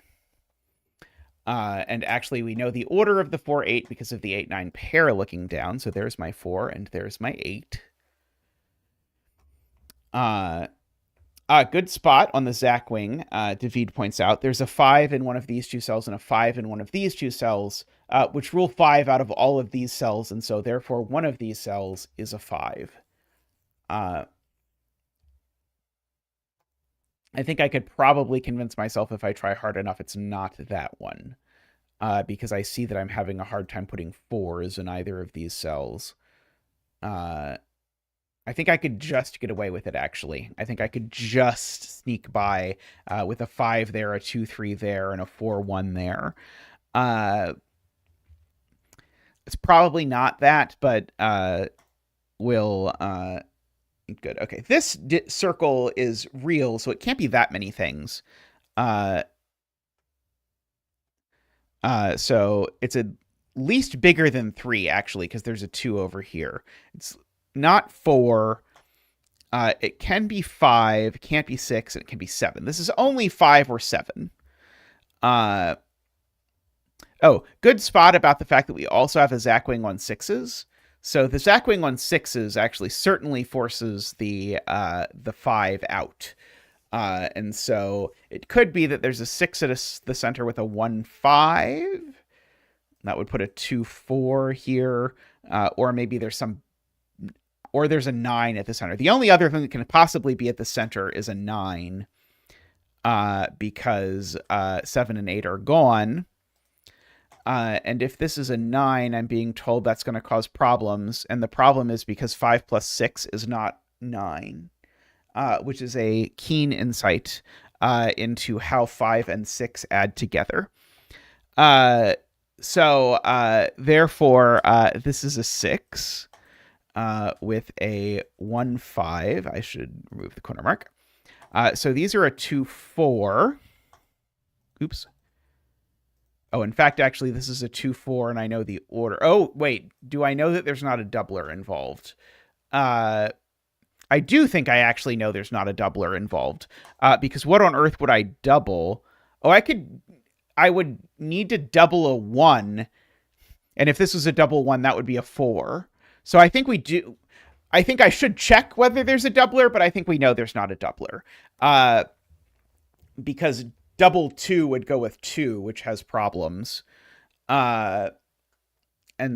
And actually, we know the order of the 4, 8 because of the 8, 9 pair looking down. So there's my 4 and there's my 8. Good spot on the Zackwing, David points out. There's a 5 in one of these 2 cells and a 5 in one of these 2 cells, which rule 5 out of all of these cells, and so therefore one of these cells is a 5. I think I could probably convince myself if I try hard enough it's not that one, because I see that I'm having a hard time putting 4s in either of these cells. I think I could just get away with it, actually. I think I could just sneak by with a 5 there, a 2, 3 there, and a 4, 1 there. It's probably not that, but we'll... Good. Okay. This circle is real, so it can't be that many things. So it's at least bigger than 3, actually, because there's a 2 over here. It's not 4. It can be 5, it can't be 6, and it can be 7. This is only 5 or 7. Oh, good spot about the fact that we also have a Zackwing on 6s. So the Zackwing on 6s actually certainly forces the 5 out. And so it could be that there's a 6 at the center with a 1, 5. That would put a 2, 4 here. Or maybe there's some... Or there's a 9 at the center. The only other thing that can possibly be at the center is a 9. Because 7 and 8 are gone. And if this is a 9, I'm being told that's going to cause problems. And the problem is because 5 plus 6 is not 9, which is a keen insight into how 5 and 6 add together. So therefore, this is a 6 with a 1, 5. I should remove the corner mark. So these are a 2, 4. Oops. Oh, in fact, actually, this is a 2, 4, and I know the order. Oh, wait. Do I know that there's not a doubler involved? I do think I actually know there's not a doubler involved. Because what on earth would I double? Oh, I would need to double a 1. And if this was a double 1, that would be a 4. So I think we do... I think I should check whether there's a doubler, but I think we know there's not a doubler. Because... double 2 would go with 2, which has problems. And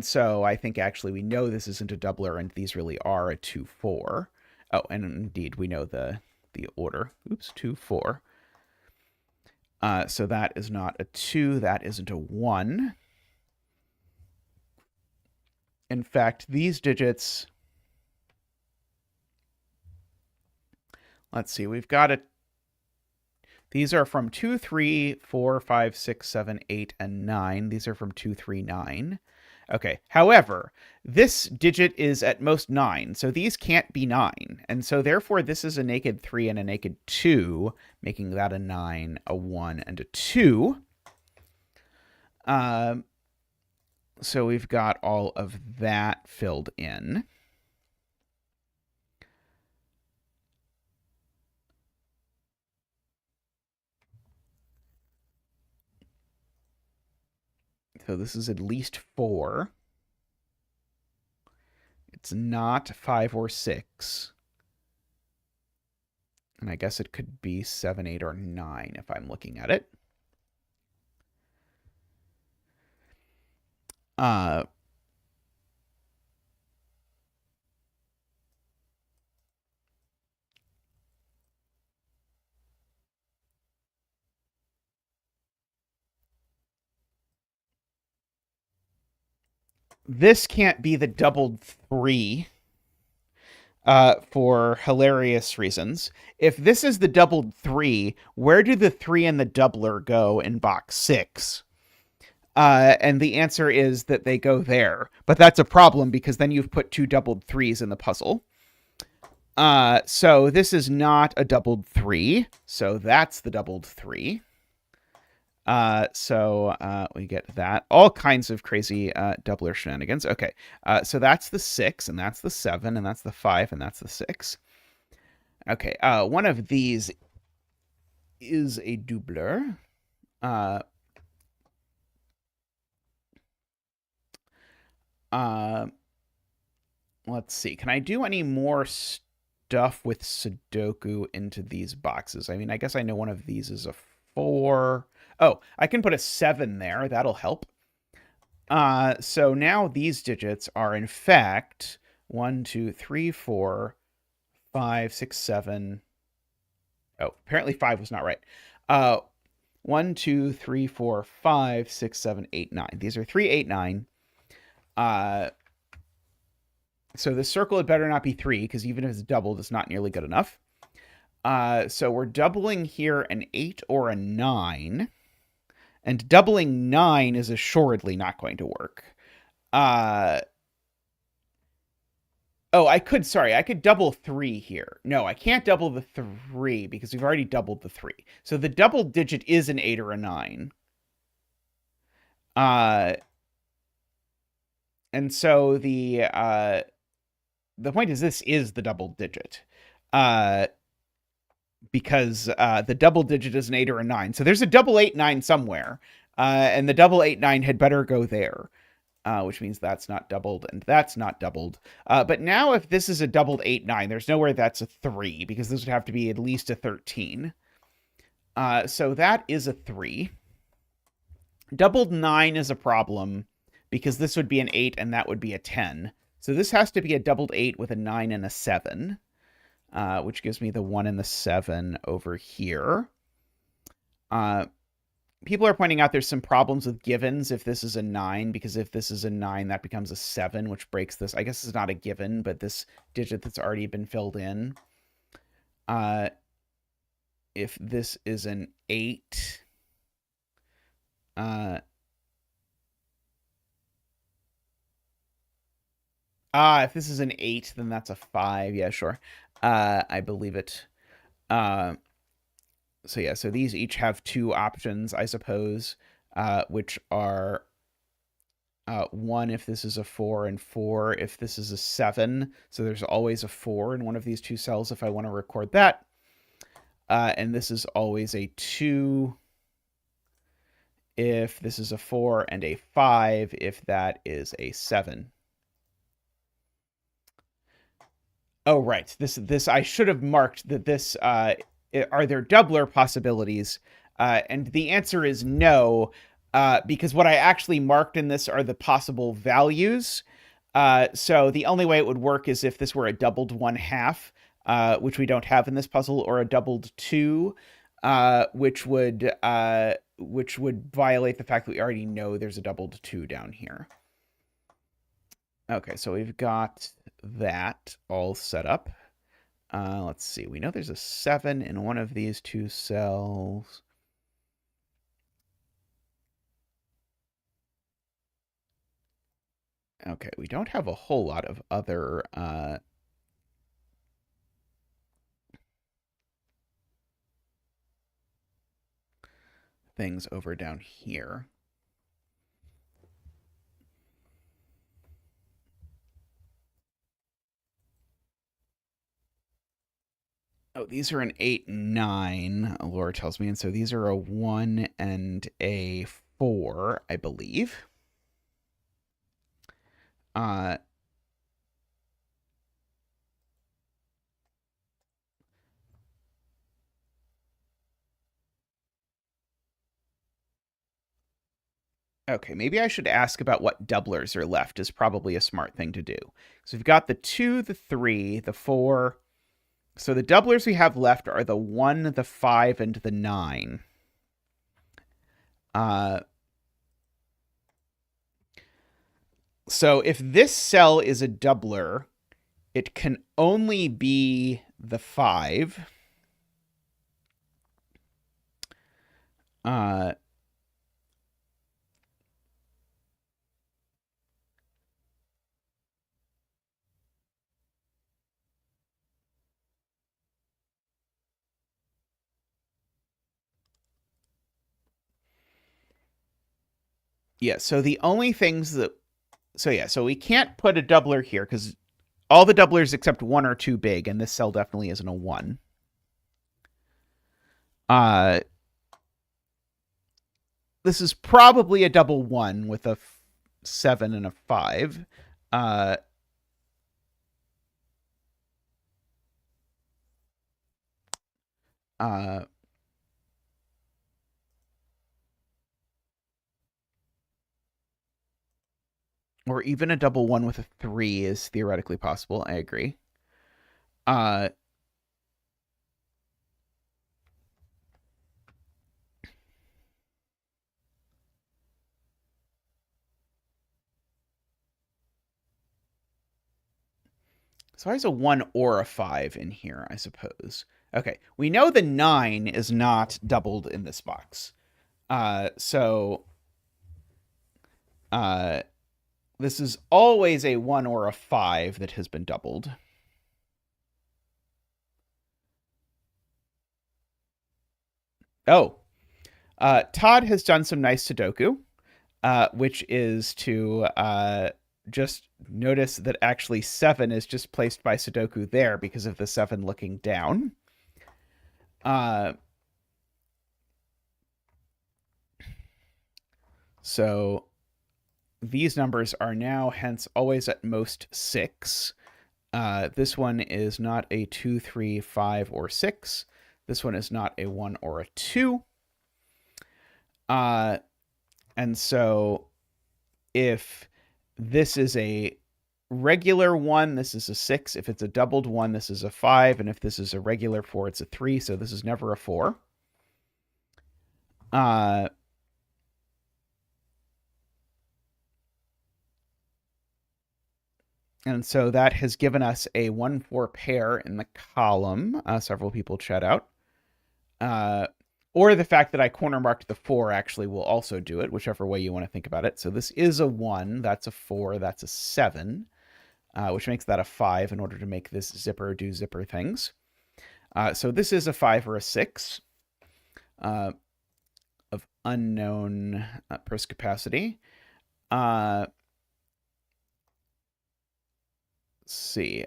so I think actually we know this isn't a doubler, and these really are a 2, 4. Oh, and indeed we know the order. Oops, 2, 4. So that is not a 2. That isn't a 1. In fact, these digits... Let's see. We've got a... These are from 2, 3, 4, 5, 6, 7, 8, and 9. These are from 2, 3, 9. Okay. However, this digit is at most 9, so these can't be 9. And so therefore, this is a naked 3 and a naked 2, making that a 9, a 1, and a 2. So we've got all of that filled in. So this is at least 4. It's not 5 or 6. And I guess it could be 7, 8, or 9 if I'm looking at it. This can't be the doubled 3 for hilarious reasons. If this is the doubled 3, where do the 3 and the doubler go in box 6? And the answer is that they go there. But that's a problem because then you've put 2 doubled 3s in the puzzle. So this is not a doubled 3. So that's the doubled 3. So we get that. All kinds of crazy doubler shenanigans. Okay, so that's the 6, and that's the 7, and that's the 5, and that's the 6. Okay, one of these is a doubler. Let's see. Can I do any more stuff with Sudoku into these boxes? I mean, I guess I know one of these is a 4. Oh, I can put a 7 there. That'll help. So now these digits are, in fact, 1, 2, 3, 4, 5, 6, 7. Oh, apparently 5 was not right. 1, 2, 3, 4, 5, 6, 7, 8, 9. These are 3, 8, 9. So the circle had better not be 3, because even if it's doubled, it's not nearly good enough. So we're doubling here an 8 or a 9. And doubling 9 is assuredly not going to work. Oh, I could double 3 here. No, I can't double the 3 because we've already doubled the 3. So the double digit is an 8 or a 9. And so the point is this is the double digit. Because the double digit is an 8 or a 9. So there's a double 8, 9 somewhere. And the double 8, 9 had better go there. Which means that's not doubled, and that's not doubled. But now if this is a doubled 8, 9, there's nowhere that's a 3, because this would have to be at least a 13. So that is a 3. Doubled 9 is a problem, because this would be an 8, and that would be a 10. So this has to be a doubled 8 with a 9 and a 7. Which gives me the 1 and the 7 over here. People are pointing out there's some problems with givens if this is a 9, because if this is a 9, that becomes a 7, which breaks this. I guess it's not a given, but this digit that's already been filled in. If this is an 8... if this is an 8, then that's a 5. Yeah, sure. I believe it. So yeah, so these each have 2 options, I suppose, which are 1 if this is a 4 and 4 if this is a 7. So there's always a 4 in one of these 2 cells if I want to record that. And this is always a 2 if this is a 4 and a 5 if that is a 7. Oh, right. This I should have marked that this, are there doubler possibilities? And the answer is no, because what I actually marked in this are the possible values. So the only way it would work is if this were a doubled 1/2, which we don't have in this puzzle, or a doubled 2. which would violate the fact that we already know there's a doubled 2 down here. Okay, so we've got that all set up. Let's see. We know there's a 7 in one of these two cells. Okay, we don't have a whole lot of other things over down here. Oh, these are an 8 and 9, Laura tells me, and so these are a 1 and a 4, I believe. Okay, maybe I should ask about what doublers are left is probably a smart thing to do. So we've got the 2, the 3, the 4. So the doublers we have left are the 1, the 5, and the 9. So if this cell is a doubler, it can only be the 5. Yeah, so the only things that... So we can't put a doubler here because all the doublers except 1 are too big, and this cell definitely isn't a 1. This is probably a double 1 with a 7 and a 5. Or even a double 1 with a 3 is theoretically possible. I agree. So there's a 1 or a 5 in here, I suppose. Okay, we know the 9 is not doubled in this box. This is always a 1 or a 5 that has been doubled. Oh, Todd has done some nice Sudoku, which is to just notice that actually 7 is just placed by Sudoku there because of the 7 looking down. So these numbers are now hence always at most 6. This one is not a 2, 3, 5, or 6. This one is not a 1 or a 2. And so if this is a regular 1, this is a 6. If it's a doubled 1, this is a 5. And if this is a regular 4, it's a 3. So this is never a 4. And so that has given us a 1-4 pair in the column. Several people chat out. Or the fact that I corner marked the 4 actually will also do it, whichever way you want to think about it. So this is a 1, that's a 4, that's a 7, which makes that a 5 in order to make this zipper do zipper things. So this is a 5 or a 6 of unknown purse capacity. Let's see.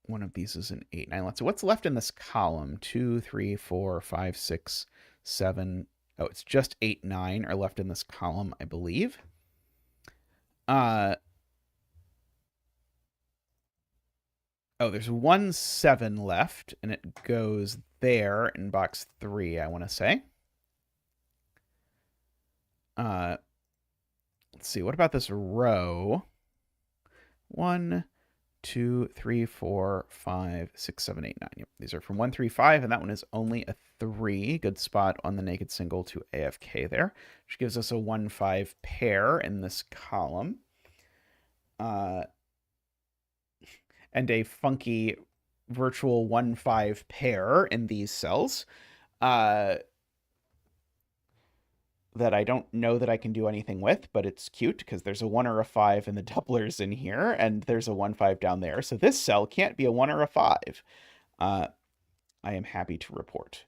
One of these is an 8, 9. So what's left in this column? 2, 3, 4, 5, 6, 7. Oh, it's just 8, 9 are left in this column, I believe. Oh, there's 1 7 left, and it goes there in box 3, I want to say. Let's see. What about this row? 1, 2, 3, 4, 5, 6, 7, 8, 9. Yep. These are from 1, 3, 5, and that one is only a 3. Good spot on the naked single to AFK there, which gives us a 1, 5 pair in this column. And a funky virtual 1, 5 pair in these cells. That I don't know that I can do anything with, but it's cute because there's a 1 or a 5 in the doublers in here, and there's a 1, 5 down there. So this cell can't be a 1 or a 5. I am happy to report.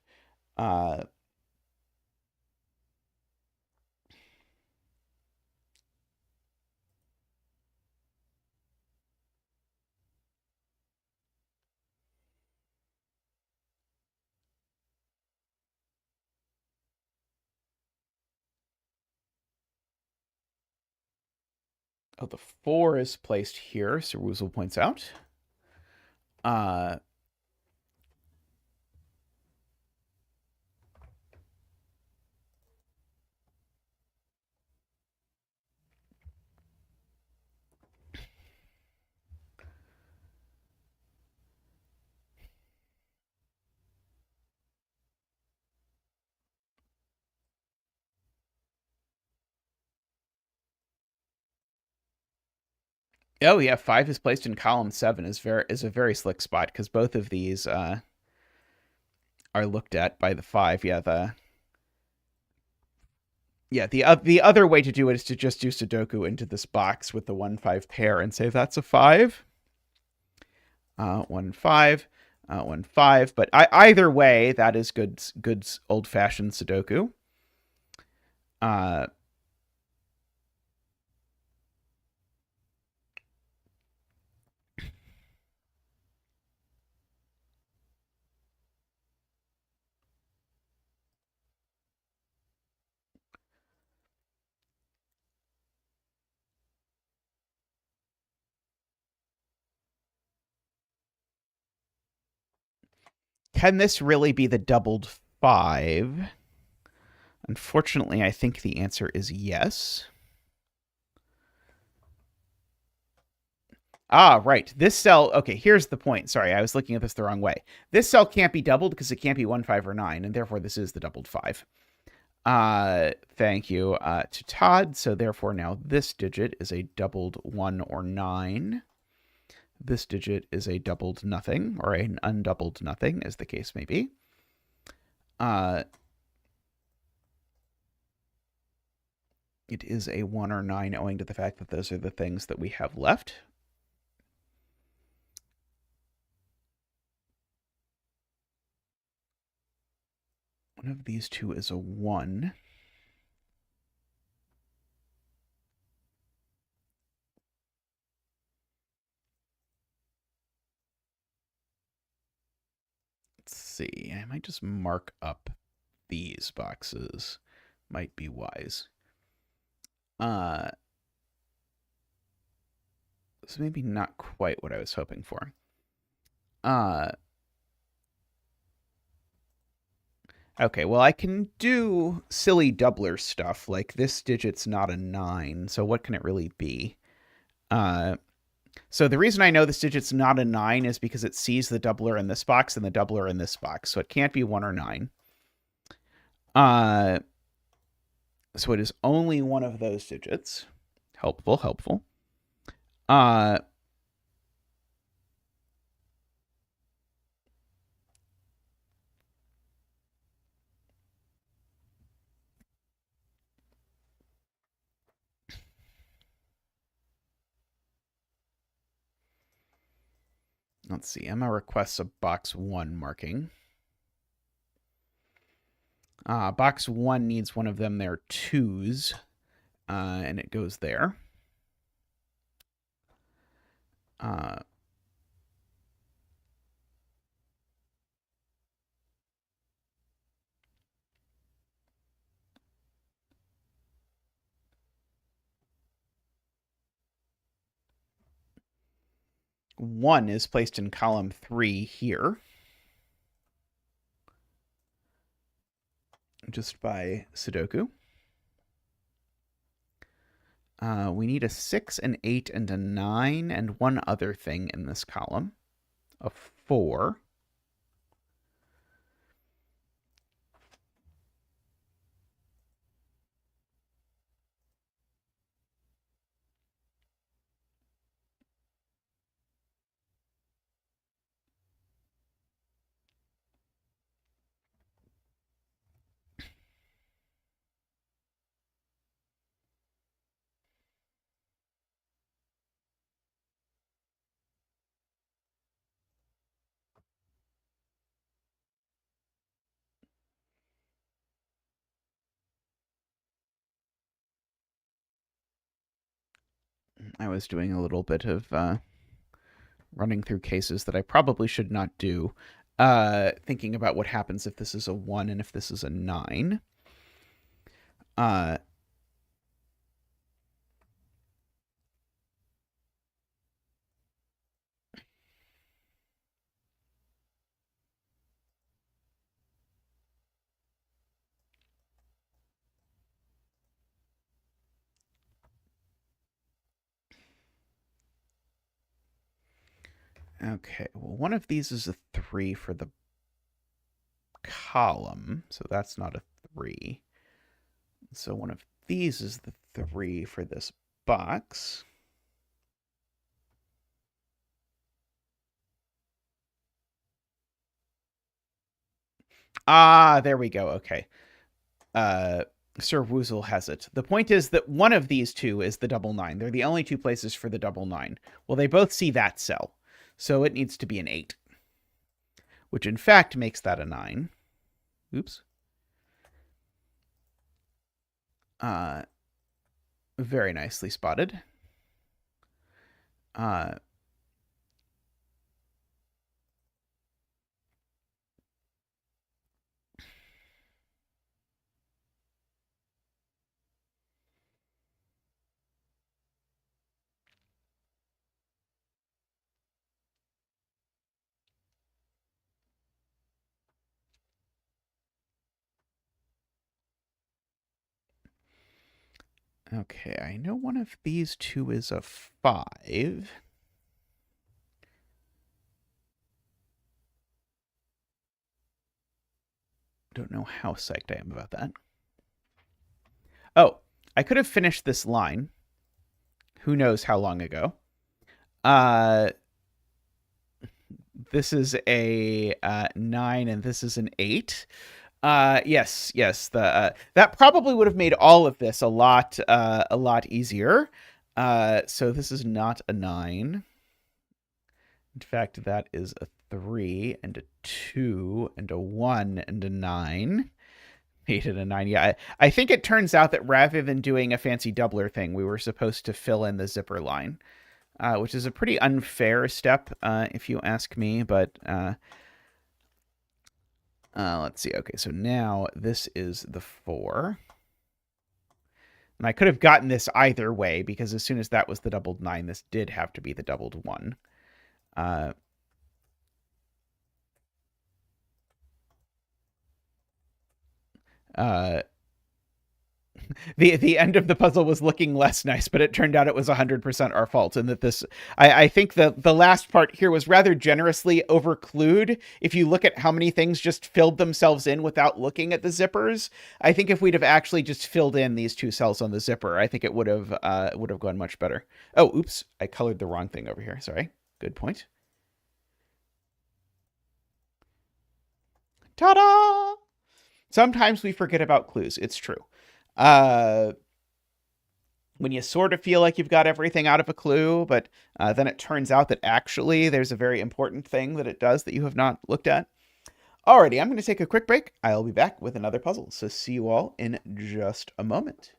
Oh, the 4 is placed here, so Woozle points out. Oh yeah, 5 is placed in column 7 is a very slick spot because both of these are looked at by the 5. The other way to do it is to just do Sudoku into this box with the 1, 5 pair and say that's a 5. 1, 5, 1, 5. But either way, that is good old-fashioned Sudoku. Can this really be the doubled 5? Unfortunately, I think the answer is yes. Ah, right. This cell, okay, here's the point. Sorry, I was looking at this the wrong way. This cell can't be doubled because it can't be 1, 5, or 9, and therefore this is the doubled 5. Thank you to Todd. So therefore now this digit is a doubled 1 or 9. This digit is a doubled nothing, or an undoubled nothing, as the case may be. It is a 1 or 9 owing to the fact that those are the things that we have left. One of these two is a 1. Let's see. I might just mark up these boxes. Might be wise. So maybe not quite what I was hoping for. Okay, well, I can do silly doubler stuff, like this digit's not a 9, so what can it really be? So the reason I know this digit's not a 9 is because it sees the doubler in this box and the doubler in this box, so it can't be 1 or 9. So it is only one of those digits. Helpful, helpful. Let's see. Emma requests a box 1 marking. Box 1 needs one of them there 2s, and it goes there. 1 is placed in column 3 here. Just by Sudoku. We need a 6, an 8, and a 9, and one other thing in this column. A 4. I was doing a little bit of running through cases that I probably should not do, thinking about what happens if this is a 1 and if this is a 9. Okay, well, one of these is a 3 for the column, so that's not a 3. So one of these is the 3 for this box. Ah, there we go. Okay. Sir Woozle has it. The point is that one of these two is the double 9. They're the only two places for the double 9. Well, they both see that cell, so it needs to be an 8, which in fact makes that a 9. Oops. Very nicely spotted. Okay, I know one of these two is a 5. Don't know how psyched I am about that. Oh, I could have finished this line. Who knows how long ago. This is a 9 and this is an 8. Yes. That probably would have made all of this a lot easier. So this is not a 9. In fact, that is a 3 and a 2 and a 1 and a 9. Made it a 9. Yeah, I think it turns out that rather than doing a fancy doubler thing, we were supposed to fill in the zipper line, which is a pretty unfair step, if you ask me. But let's see. Okay, so now this is the 4. And I could have gotten this either way, because as soon as that was the doubled 9, this did have to be the doubled 1. The end of the puzzle was looking less nice, but it turned out it was 100% our fault, and that this I think the last part here was rather generously overclued. If you look at how many things just filled themselves in without looking at the zippers, I think if we'd have actually just filled in these two cells on the zipper, I think it would have gone much better. Oh, oops, I colored the wrong thing over here. Sorry. Good point. Ta-da! Sometimes we forget about clues. It's true. When you sort of feel like you've got everything out of a clue, but then it turns out that actually there's a very important thing that it does that you have not looked at. Alrighty, I'm going to take a quick break. I'll be back with another puzzle, so see you all in just a moment.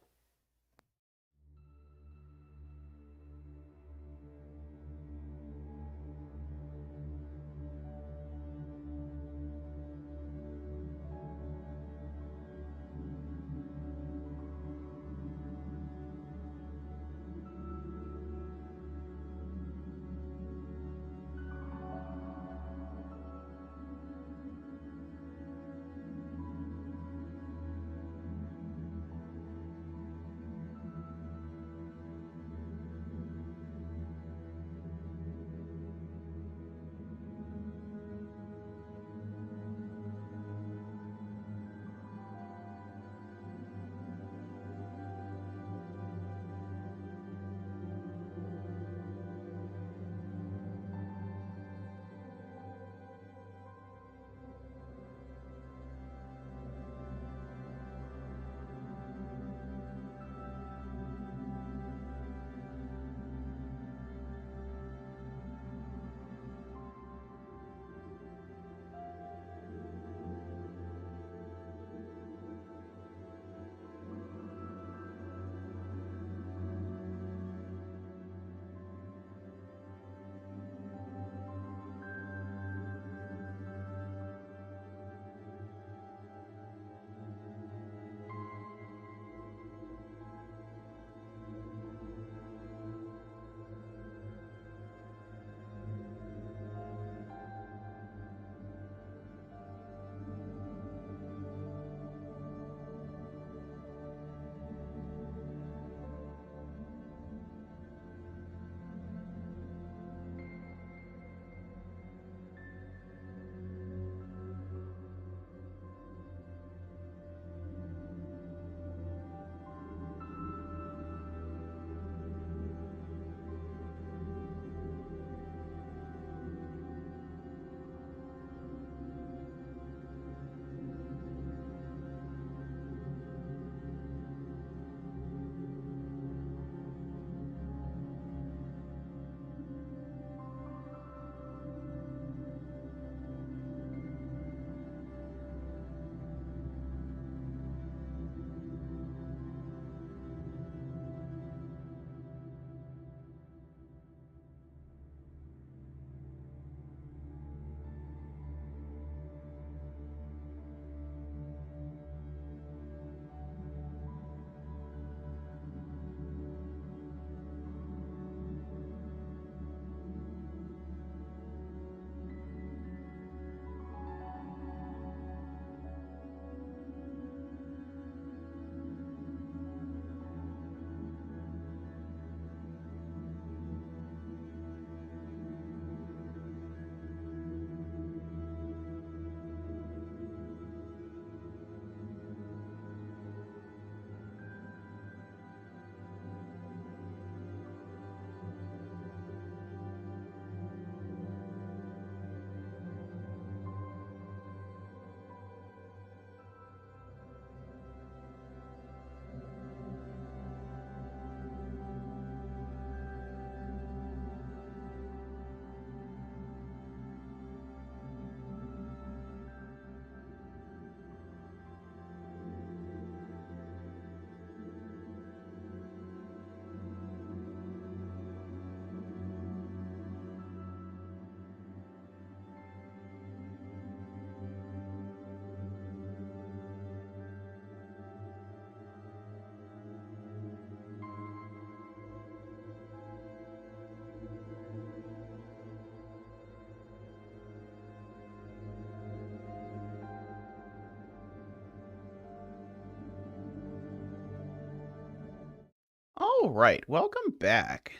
All right, welcome back.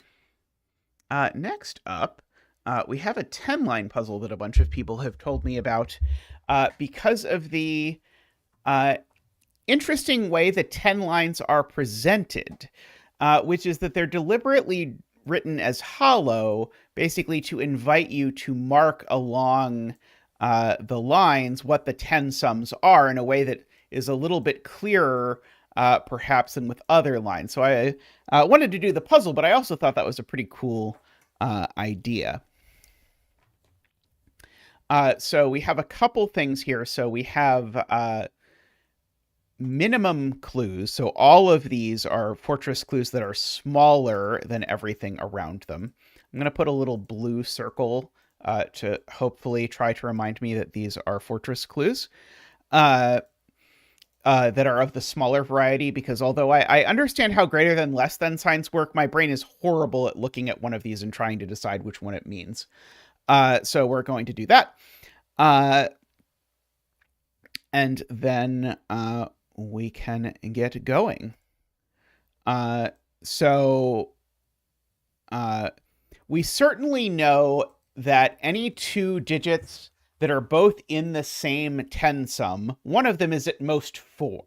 Next up, we have a 10-line puzzle that a bunch of people have told me about because of the interesting way the 10 lines are presented, which is that they're deliberately written as hollow, basically to invite you to mark along the lines what the 10 sums are in a way that is a little bit clearer, perhaps, than with other lines. So I wanted to do the puzzle, but I also thought that was a pretty cool idea. So we have a couple things here. So we have minimum clues. So all of these are fortress clues that are smaller than everything around them. I'm going to put a little blue circle to hopefully try to remind me that these are fortress clues that are of the smaller variety, because although I understand how greater than less than signs work, my brain is horrible at looking at one of these and trying to decide which one it means. So we're going to do that. And then we can get going. So we certainly know that any two digits that are both in the same 10 sum, one of them is at most 4.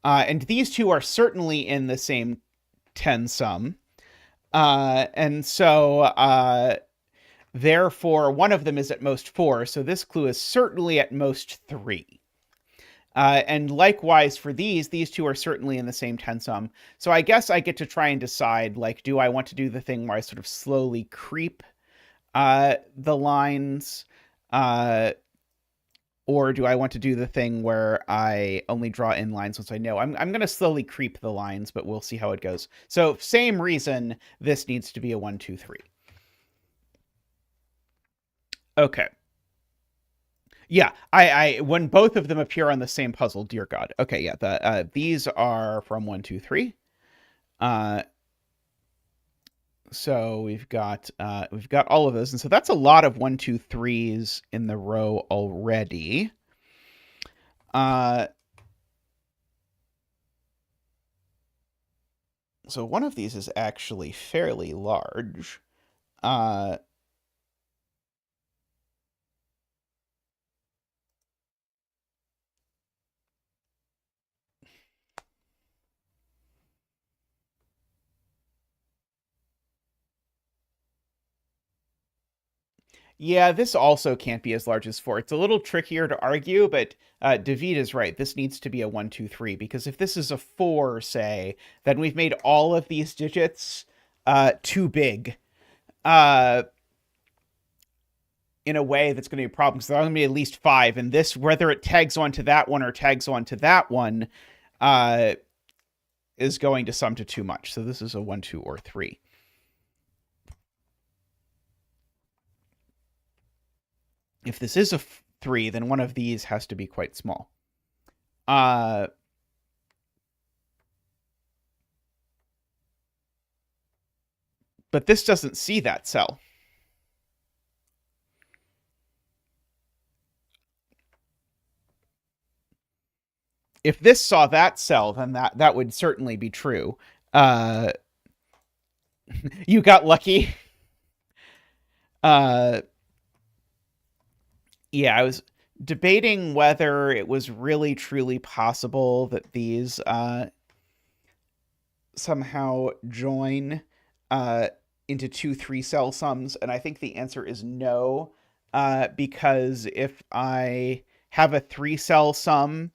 And these two are certainly in the same 10 sum. And so therefore, one of them is at most 4. So this clue is certainly at most 3. And likewise for these two are certainly in the same 10 sum. So I guess I get to try and decide, like, do I want to do the thing where I sort of slowly creep the lines, or do I want to do the thing where I only draw in lines once I know? I'm going to slowly creep the lines, but we'll see how it goes. So same reason this needs to be a 1, 2, 3. Okay. Yeah, I when both of them appear on the same puzzle, dear God. Okay, yeah, these are from 1, 2, 3. So we've got all of those, and so that's a lot of 1, 2, 3s in the row already. So one of these is actually fairly large. Yeah, this also can't be as large as 4. It's a little trickier to argue, but David is right. This needs to be a 1, 2, 3, because if this is a 4, say, then we've made all of these digits too big in a way that's going to be a problem, because there's going to be at least 5, and this, whether it tags onto that one or tags onto that one, is going to sum to too much. So this is a 1, 2, or 3. If this is a 3, then one of these has to be quite small. But this doesn't see that cell. If this saw that cell, then that would certainly be true. You got lucky. Yeah, I was debating whether it was really truly possible that these somehow join into 2 3-cell sums, and I think the answer is no, because if I have a 3-cell sum,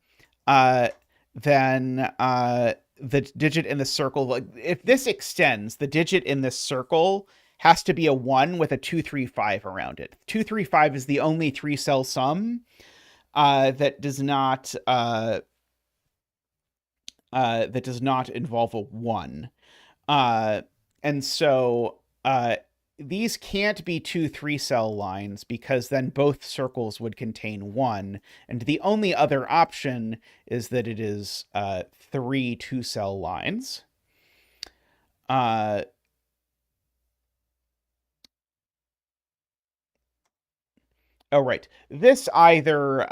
then the digit in the circle, like, if this extends, the digit in this circle has to be a 1 with a 2, 3, 5 around it. 2, 3, 5 is the only 3-cell sum that does not involve a 1. And so these can't be 2 3-cell lines, because then both circles would contain 1. And the only other option is that it is 3 2-cell lines. Oh, right. This either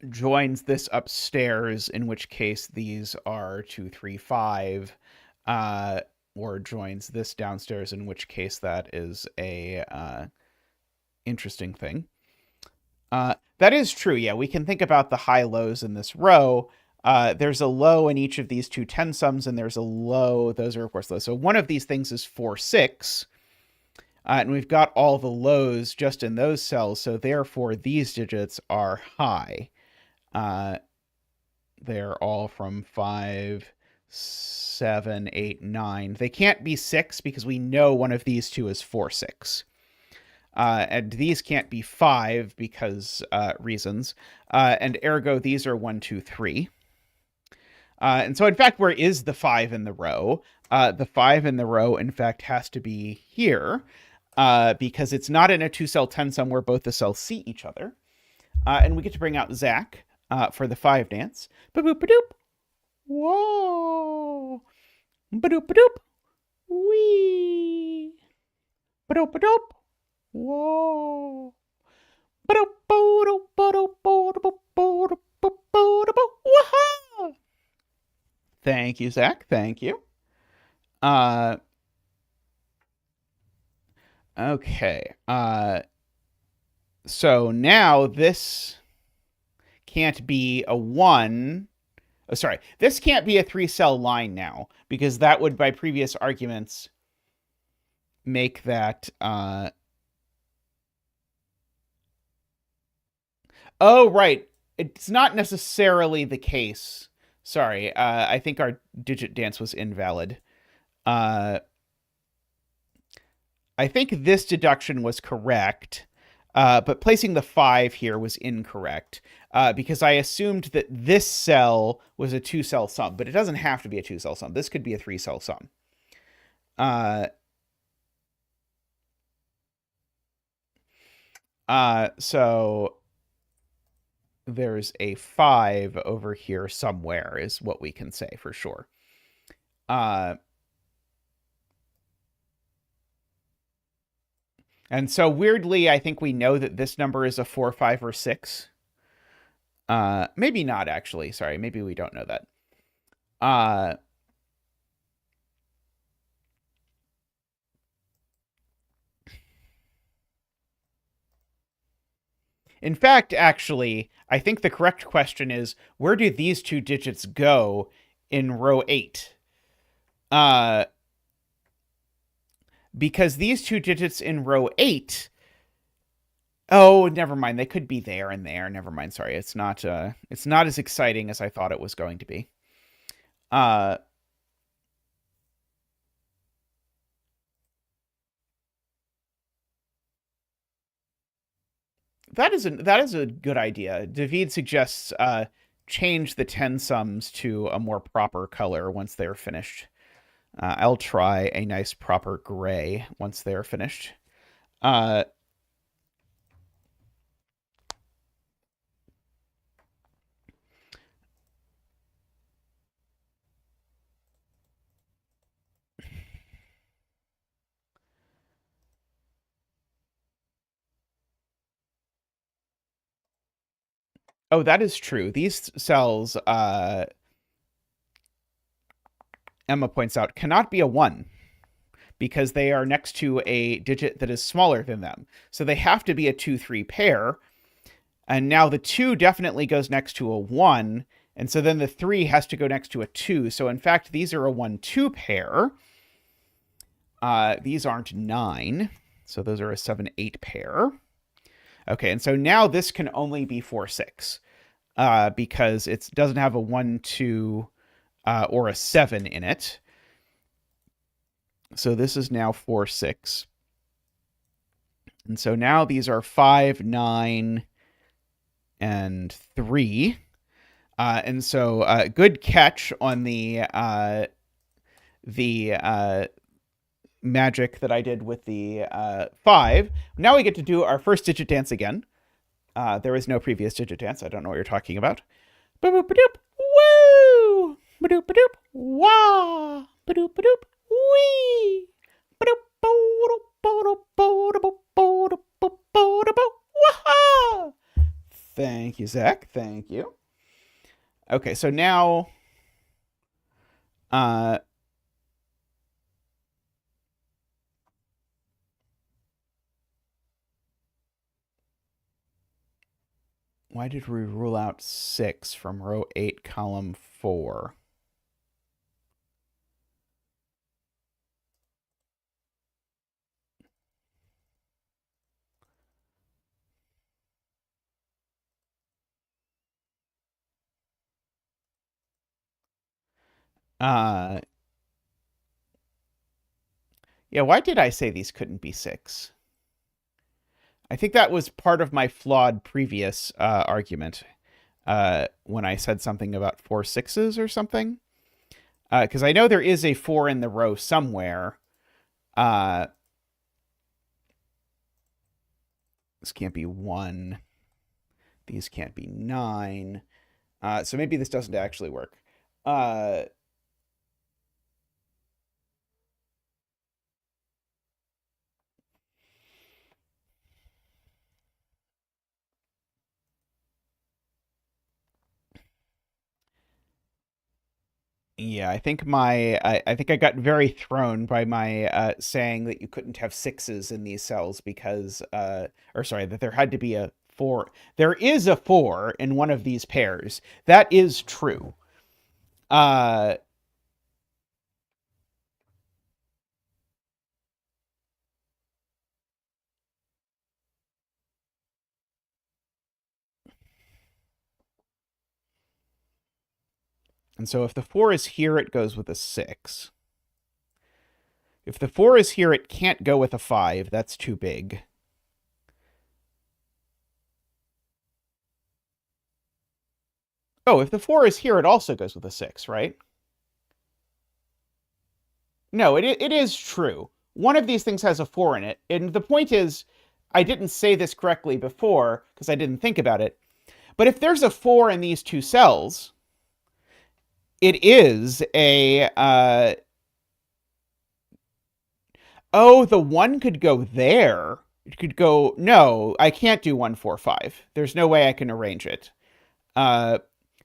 joins this upstairs, in which case these are 2, 3, 5, or joins this downstairs, in which case that is a interesting thing. That is true. Yeah, we can think about the high-lows in this row. There's a low in each of these two 10 sums, and there's a low. Those are, of course, lows. So one of these things is 4, 6. And we've got all the lows just in those cells, so therefore these digits are high. They're all from 5, 7, 8, 9. They can't be 6 because we know one of these two is 4, 6. And these can't be 5 because reasons. And ergo, these are 1, 2, 3. And so, in fact, where is the 5 in the row? The 5 in the row, in fact, has to be here because it's not in a 2-cell 10 sum where both the cells see each other. And we get to bring out Zach for the 5 dance. Ba-boop-ba-doop. Whoa. Ba-doop-ba-doop. Wee. Ba-doop-ba-doop. Whoa. Thank you, Zach. Thank you. Okay. So now this can't be a 1. Oh, sorry. This can't be a 3-cell line now, because that would, by previous arguments, make that... Oh, right. It's not necessarily the case. Sorry, I think our digit dance was invalid. I think this deduction was correct, but placing the 5 here was incorrect, because I assumed that this cell was a 2-cell sum, but it doesn't have to be a 2-cell sum. This could be a 3-cell sum. So there's a 5 over here somewhere is what we can say for sure. And so weirdly, I think we know that this number is a 4, 5, or 6. Maybe not, actually. Sorry, maybe we don't know that. In fact, actually, I think the correct question is, where do these two digits go in row 8? Because these two digits in row 8... Oh, never mind. They could be there and there. Never mind. Sorry. It's not as exciting as I thought it was going to be. That is a good idea. David suggests change the 10 sums to a more proper color once they're finished. I'll try a nice proper gray once they're finished. Oh, that is true. These cells, Emma points out, cannot be a 1 because they are next to a digit that is smaller than them. So they have to be a 2-3 pair. And now the 2 definitely goes next to a 1. And so then the 3 has to go next to a 2. So in fact, these are a 1-2 pair. These aren't 9. So those are a 7-8 pair. Okay, and so now this can only be 4, 6. Because it doesn't have a 1, 2, or a 7 in it. So this is now 4, 6. And so now these are 5, 9, and 3. And so good catch on the magic that I did with the 5. Now we get to do our first digit dance again. There is no previous digit dance. I don't know what you're talking about. Ba-boop-ba-doop. Woo! Ba-doop-ba-doop. Wah! Ba-doop-ba-doop. Wee! Ba-doop-ba-doop. Ba-doop-ba-doop. Ba-doop-ba-doop. Wah! Thank you, Zach. Thank you. Okay, so now, uh, why did we rule out 6 from row 8, column 4? Uh, yeah, why did I say these couldn't be 6? I think that was part of my flawed previous argument when I said something about 4 6s or something. Because I know there is a 4 in the row somewhere. This can't be 1. These can't be 9. So maybe this doesn't actually work. Yeah, I think I think I got very thrown by my saying that you couldn't have 6s in these cells because or sorry, that there had to be a 4. There is a 4 in one of these pairs. That is true. Uh and so if the 4 is here, it goes with a 6. If the 4 is here, it can't go with a 5. That's too big. Oh, if the 4 is here, it also goes with a 6, right? No, it is true. One of these things has a 4 in it. And the point is, I didn't say this correctly before because I didn't think about it. But if there's a 4 in these two cells, it is a... oh, the 1 could go there. It could go... No, I can't do 1, 4, 5. There's no way I can arrange it.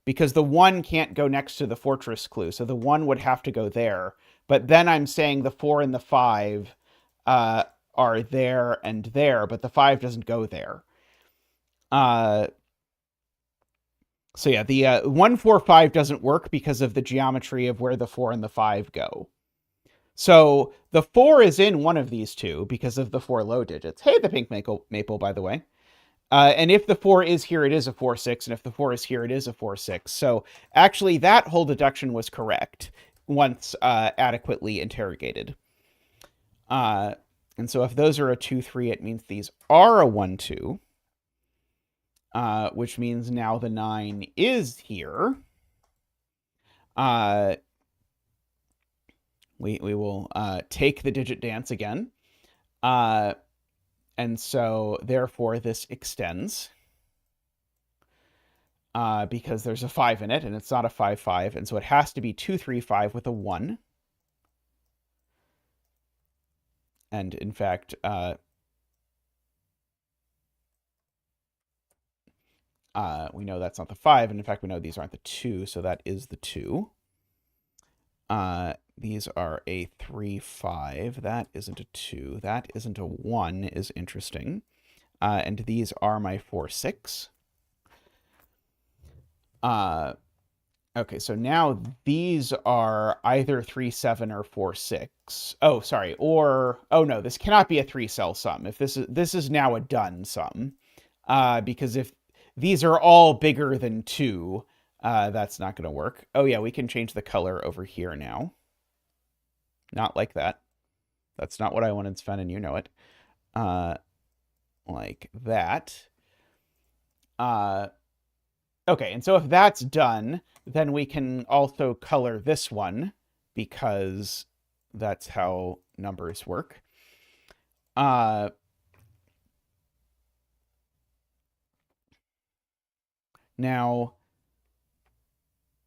Because the 1 can't go next to the fortress clue. So the 1 would have to go there. But then I'm saying the 4 and the 5 are there and there, but the 5 doesn't go there. So yeah, the 1, 4, 5 doesn't work because of the geometry of where the 4 and the 5 go. So the 4 is in one of these two because of the 4 low digits. Hey, the pink maple, by the way. And if the 4 is here, it is a 4, 6. And if the 4 is here, it is a 4, 6. So actually, that whole deduction was correct once adequately interrogated. And so if those are a 2, 3, it means these are a 1, 2. Which means now the 9 is here. We will take the digit dance again. And so, therefore, this extends. Because there's a 5 in it, and it's not a 5, 5. And so it has to be 2, 3, 5 with a 1. And in fact, we know that's not the 5. And in fact, we know these aren't the 2. So that is the 2. These are a 3, 5. That isn't a 2. That isn't a 1 is interesting. And these are my 4, 6. Okay, so now these are either 3, 7 or 4, 6. Oh, sorry. Or, oh no, this cannot be a 3-cell sum. If this is now a done sum. Because if these are all bigger than 2, that's not going to work. Oh yeah, we can change the color over here now. Not like that. That's not what I wanted, Sven, and you know it. Like that. Okay, and so if that's done, then we can also color this one because that's how numbers work. Now,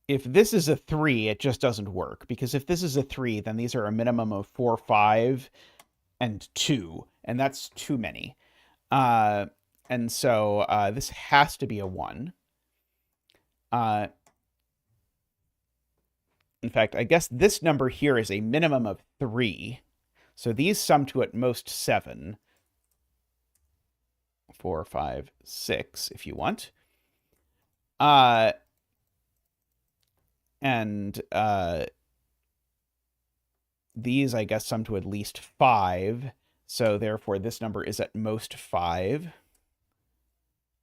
if this is a 3, it just doesn't work. Because if this is a 3, then these are a minimum of 4, 5, and 2. And that's too many. And so this has to be a 1. In fact, I guess this number here is a minimum of 3. So these sum to at most 7. 4, 5, 6, if you want. And these, I guess, sum to at least 5. So therefore, this number is at most 5.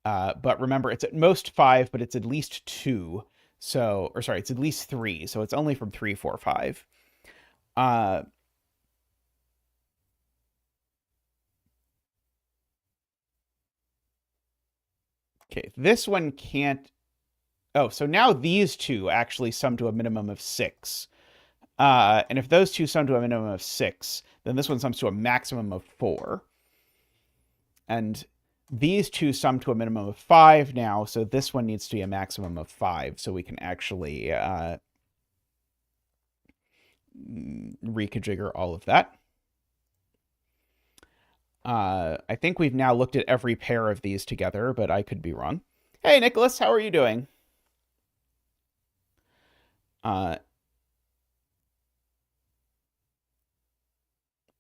But remember, it's at most 5, but it's at least 2. So, or sorry, it's at least 3. So it's only from 3, 4, 5. Okay, this one can't. Oh, so now these two actually sum to a minimum of 6. And if those two sum to a minimum of 6, then this one sums to a maximum of 4. And these two sum to a minimum of 5 now, so this one needs to be a maximum of 5, so we can actually reconfigure all of that. I think we've now looked at every pair of these together, but I could be wrong. Hey, Nicholas, how are you doing? That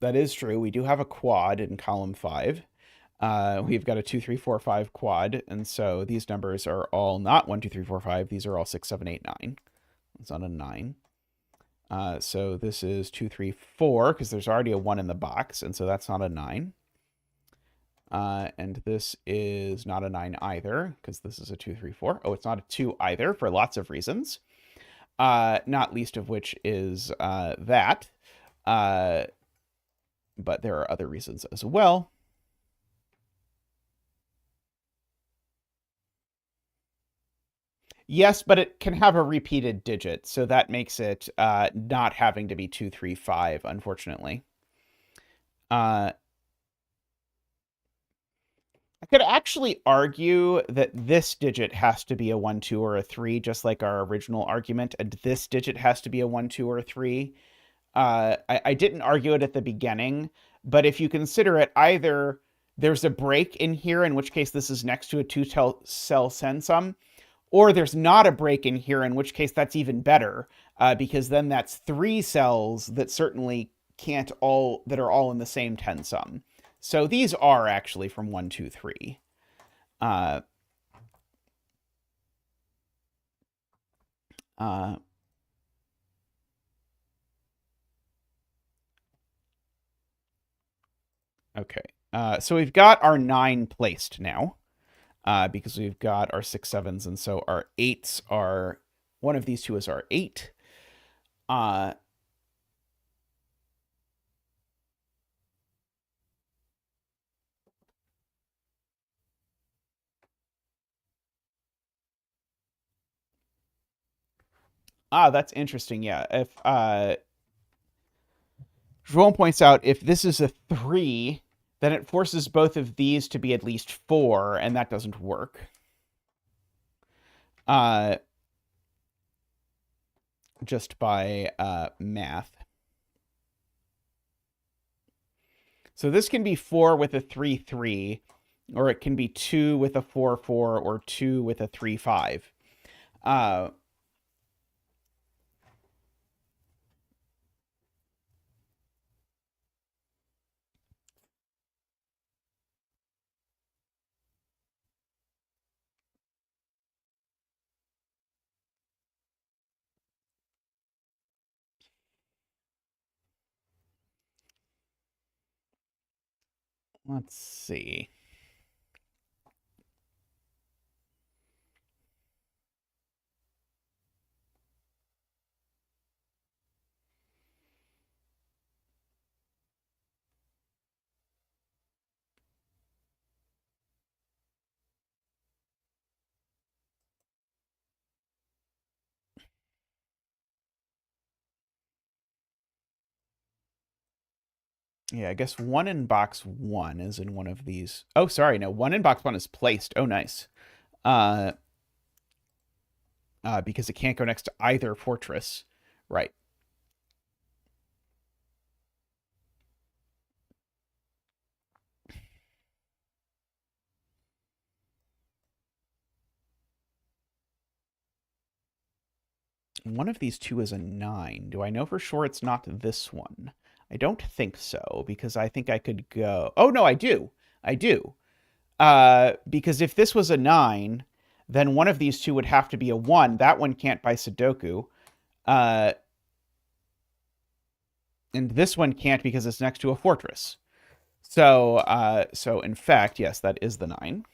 is true. We do have a quad in column 5. We've got a 2, 3, 4, 5 quad, and so these numbers are all not 1, 2, 3, 4, 5. These are all 6, 7, 8, 9. It's not a 9. So this is 2, 3, 4, because there's already a 1 in the box, and so that's not a 9. And this is not a 9 either, because this is a 2, 3, 4. Oh, it's not a 2 either, for lots of reasons. Not least of which is that. But there are other reasons as well. Yes, but it can have a repeated digit, so that makes it not having to be 2, 3, 5, unfortunately. I could actually argue that this digit has to be a 1, 2, or a 3, just like our original argument, and this digit has to be a 1, 2, or a 3. I didn't argue it at the beginning, but if you consider it, either there's a break in here, in which case this is next to a 2-cell sensum, or there's not a break in here, in which case that's even better, because then that's 3 cells that certainly can't all, that are all in the same tensum. So these are actually from 1, 2, 3. Okay, so we've got our 9 placed now, because we've got our 6, 7s, and so our 8s are, one of these two is our 8. That's interesting. Yeah, if Joel points out, if this is a 3, then it forces both of these to be at least 4, and that doesn't work. Just by math. So this can be 4 with a 3, 3, or it can be 2 with a 4, 4, or 2 with a 3, 5. Let's see. Yeah, I guess 1 in box 1 is in one of these. Oh, sorry, no, 1 in box 1 is placed. Oh, nice. Because it can't go next to either fortress. Right. One of these two is a 9. Do I know for sure it's not this one? I don't think so, because I think I could go... Oh, no, I do. I do. Because if this was a 9, then one of these two would have to be a 1. That one can't by Sudoku. And this one can't because it's next to a fortress. So in fact, yes, that is the 9.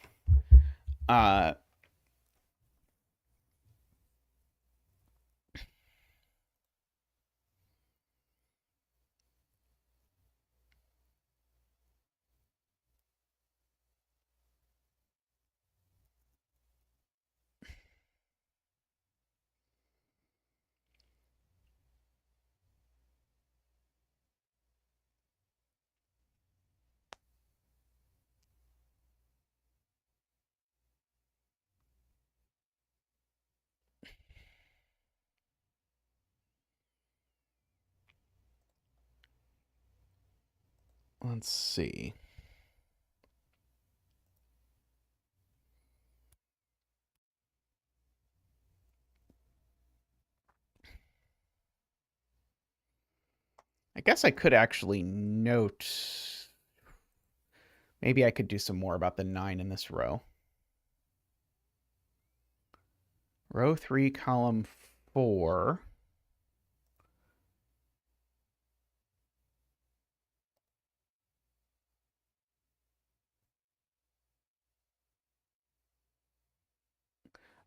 Let's see. I guess I could actually note... Maybe I could do some more about the 9 in this row. Row 3, column 4.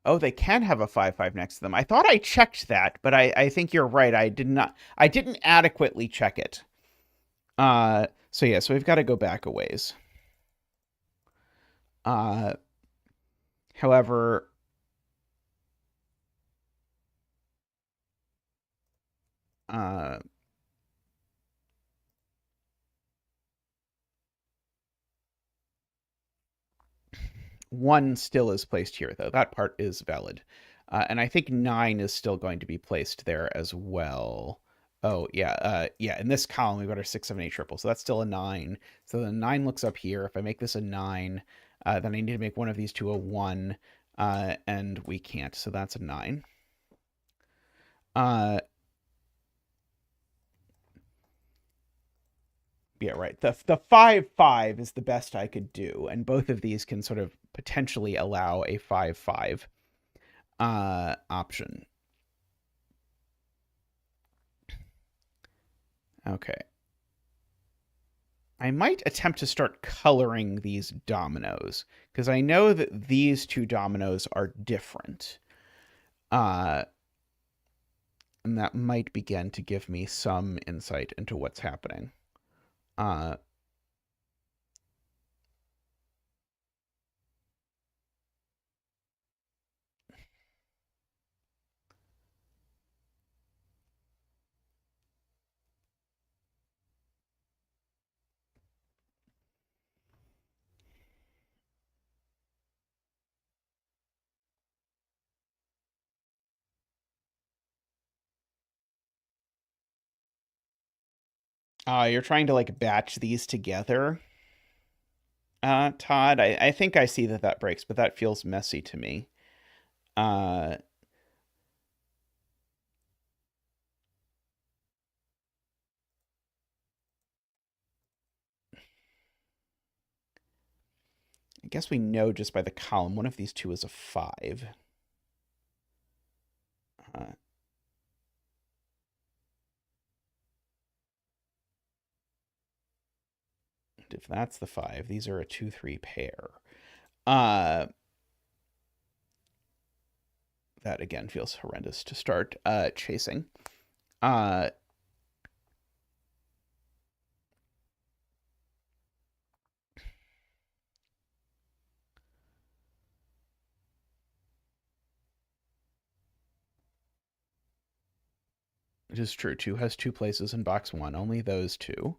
Oh, they can have a 5-5 next to them. I thought I checked that, but I think you're right. I didn't adequately check it. So yeah, so we've got to go back a ways. However, one still is placed here, though. That part is valid. And I think 9 is still going to be placed there as well. Oh, yeah. Yeah, in this column, we've got our 6, 7, 8 triple. So that's still a 9. So the 9 looks up here. If I make this a 9, then I need to make one of these two a 1. And we can't. So that's a 9. Yeah, right. The 5-5 is the best I could do. And both of these can sort of potentially allow a 5-5 option. Okay. I might attempt to start coloring these dominoes, because I know that these two dominoes are different. And that might begin to give me some insight into what's happening. You're trying to like batch these together, Todd. I think I see that breaks, but that feels messy to me. I guess we know just by the column one of these two is a 5. If that's the 5, these are a 2-3 pair. That again feels horrendous to start chasing. It is true. 2 has 2 places in box 1. Only those two.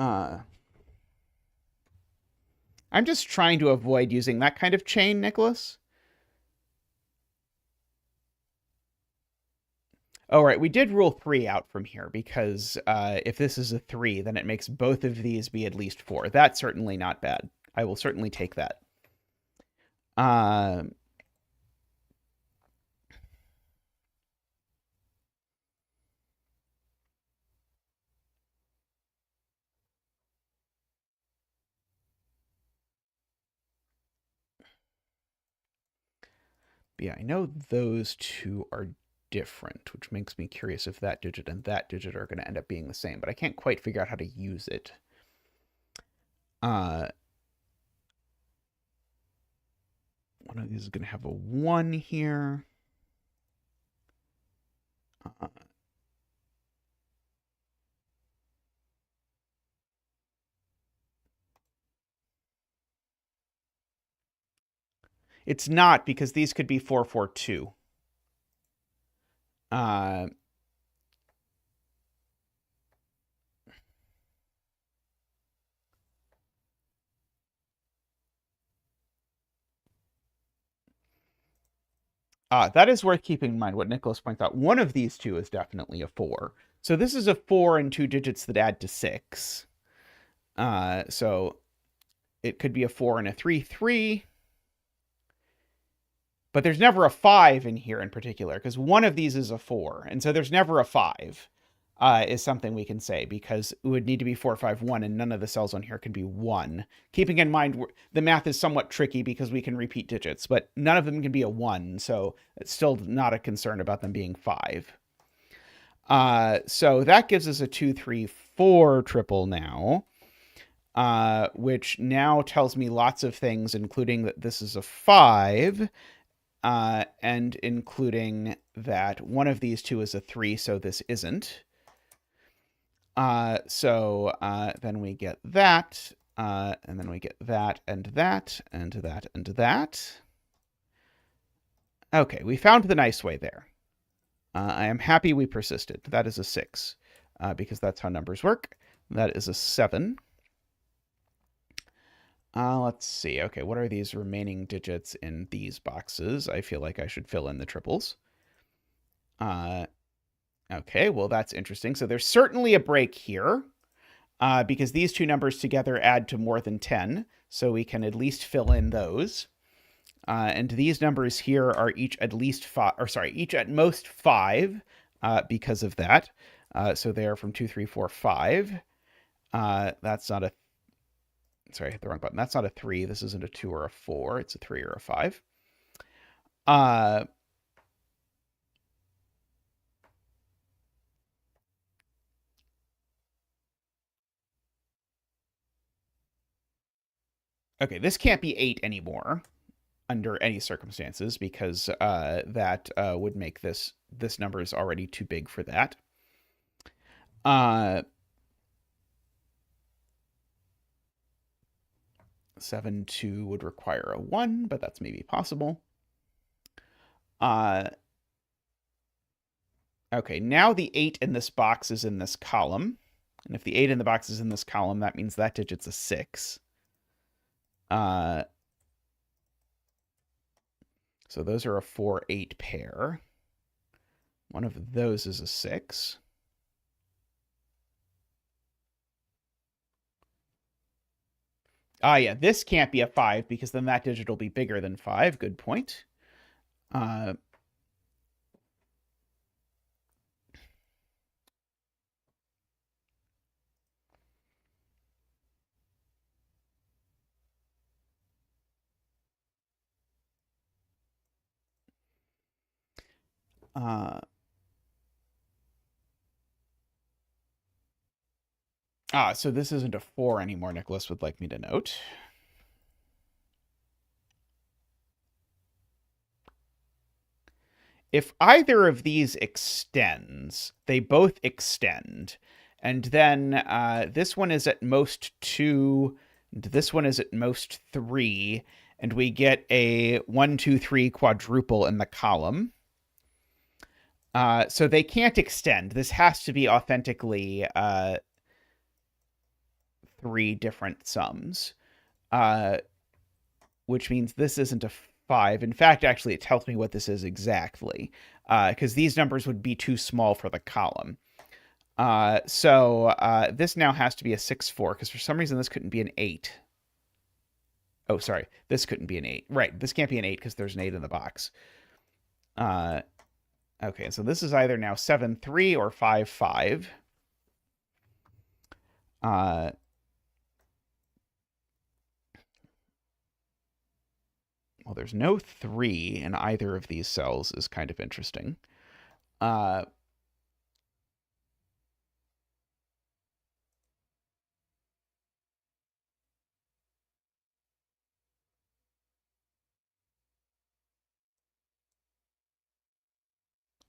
I'm just trying to avoid using that kind of chain, Nicholas. Oh, right. We did rule 3 out from here because if this is a 3, then it makes both of these be at least 4. That's certainly not bad. I will certainly take that. Yeah, I know those two are different, which makes me curious if that digit and that digit are going to end up being the same, but I can't quite figure out how to use it. One of these is going to have a 1 here. It's not, because these could be 4, 4, 2. That is worth keeping in mind what Nicholas points out. One of these two is definitely a 4. So this is a 4 and 2 digits that add to 6. So it could be a 4 and a 3, 3. But there's never a 5 in here in particular, because one of these is a 4. And so there's never a 5, is something we can say, because it would need to be 4, 5, 1, and none of the cells on here can be 1. Keeping in mind, the math is somewhat tricky because we can repeat digits, but none of them can be a 1, so it's still not a concern about them being 5. So that gives us a 2, 3, 4 triple now, which now tells me lots of things, including that this is a 5, and including that one of these two is a 3, so this isn't. So then we get that, and then we get that, and that, and that, and that. Okay, we found the nice way there. I am happy we persisted. That is a 6, because that's how numbers work. That is a 7. Let's see. Okay, what are these remaining digits in these boxes? I feel like I should fill in the triples. Okay, well, that's interesting. So there's certainly a break here, because these two numbers together add to more than 10, so we can at least fill in those. And these numbers here are each at least 5, or sorry, each at most 5, because of that. So they're from 2, 3, 4, 5. That's not a, sorry, I hit the wrong button. That's not a 3. This isn't a 2 or a 4. It's a 3 or a 5. Okay, this can't be 8 anymore under any circumstances, because that would make this number is already too big for that. 7, 2 would require a 1, but that's maybe possible. Okay, now the 8 in this box is in this column. And if the 8 in the box is in this column, that means that digit's a 6. So those are a 4, 8 pair. One of those is a 6. Yeah, this can't be a 5, because then that digit will be bigger than 5. Good point. So this isn't a 4 anymore, Nicholas would like me to note. If either of these extends, they both extend. And then this one is at most 2, and this one is at most 3, and we get a 1, 2, 3 quadruple in the column. So they can't extend. This has to be authentically 3 different sums, which means this isn't a 5. In fact, actually, it tells me what this is exactly, because these numbers would be too small for the column. So this now has to be a 6-4, because for some reason this couldn't be an 8. Oh, sorry. This couldn't be an 8. Right. This can't be an 8 because there's an 8 in the box. Okay, so this is either now 7-3 or 5-5. Well, there's no 3 in either of these cells is kind of interesting.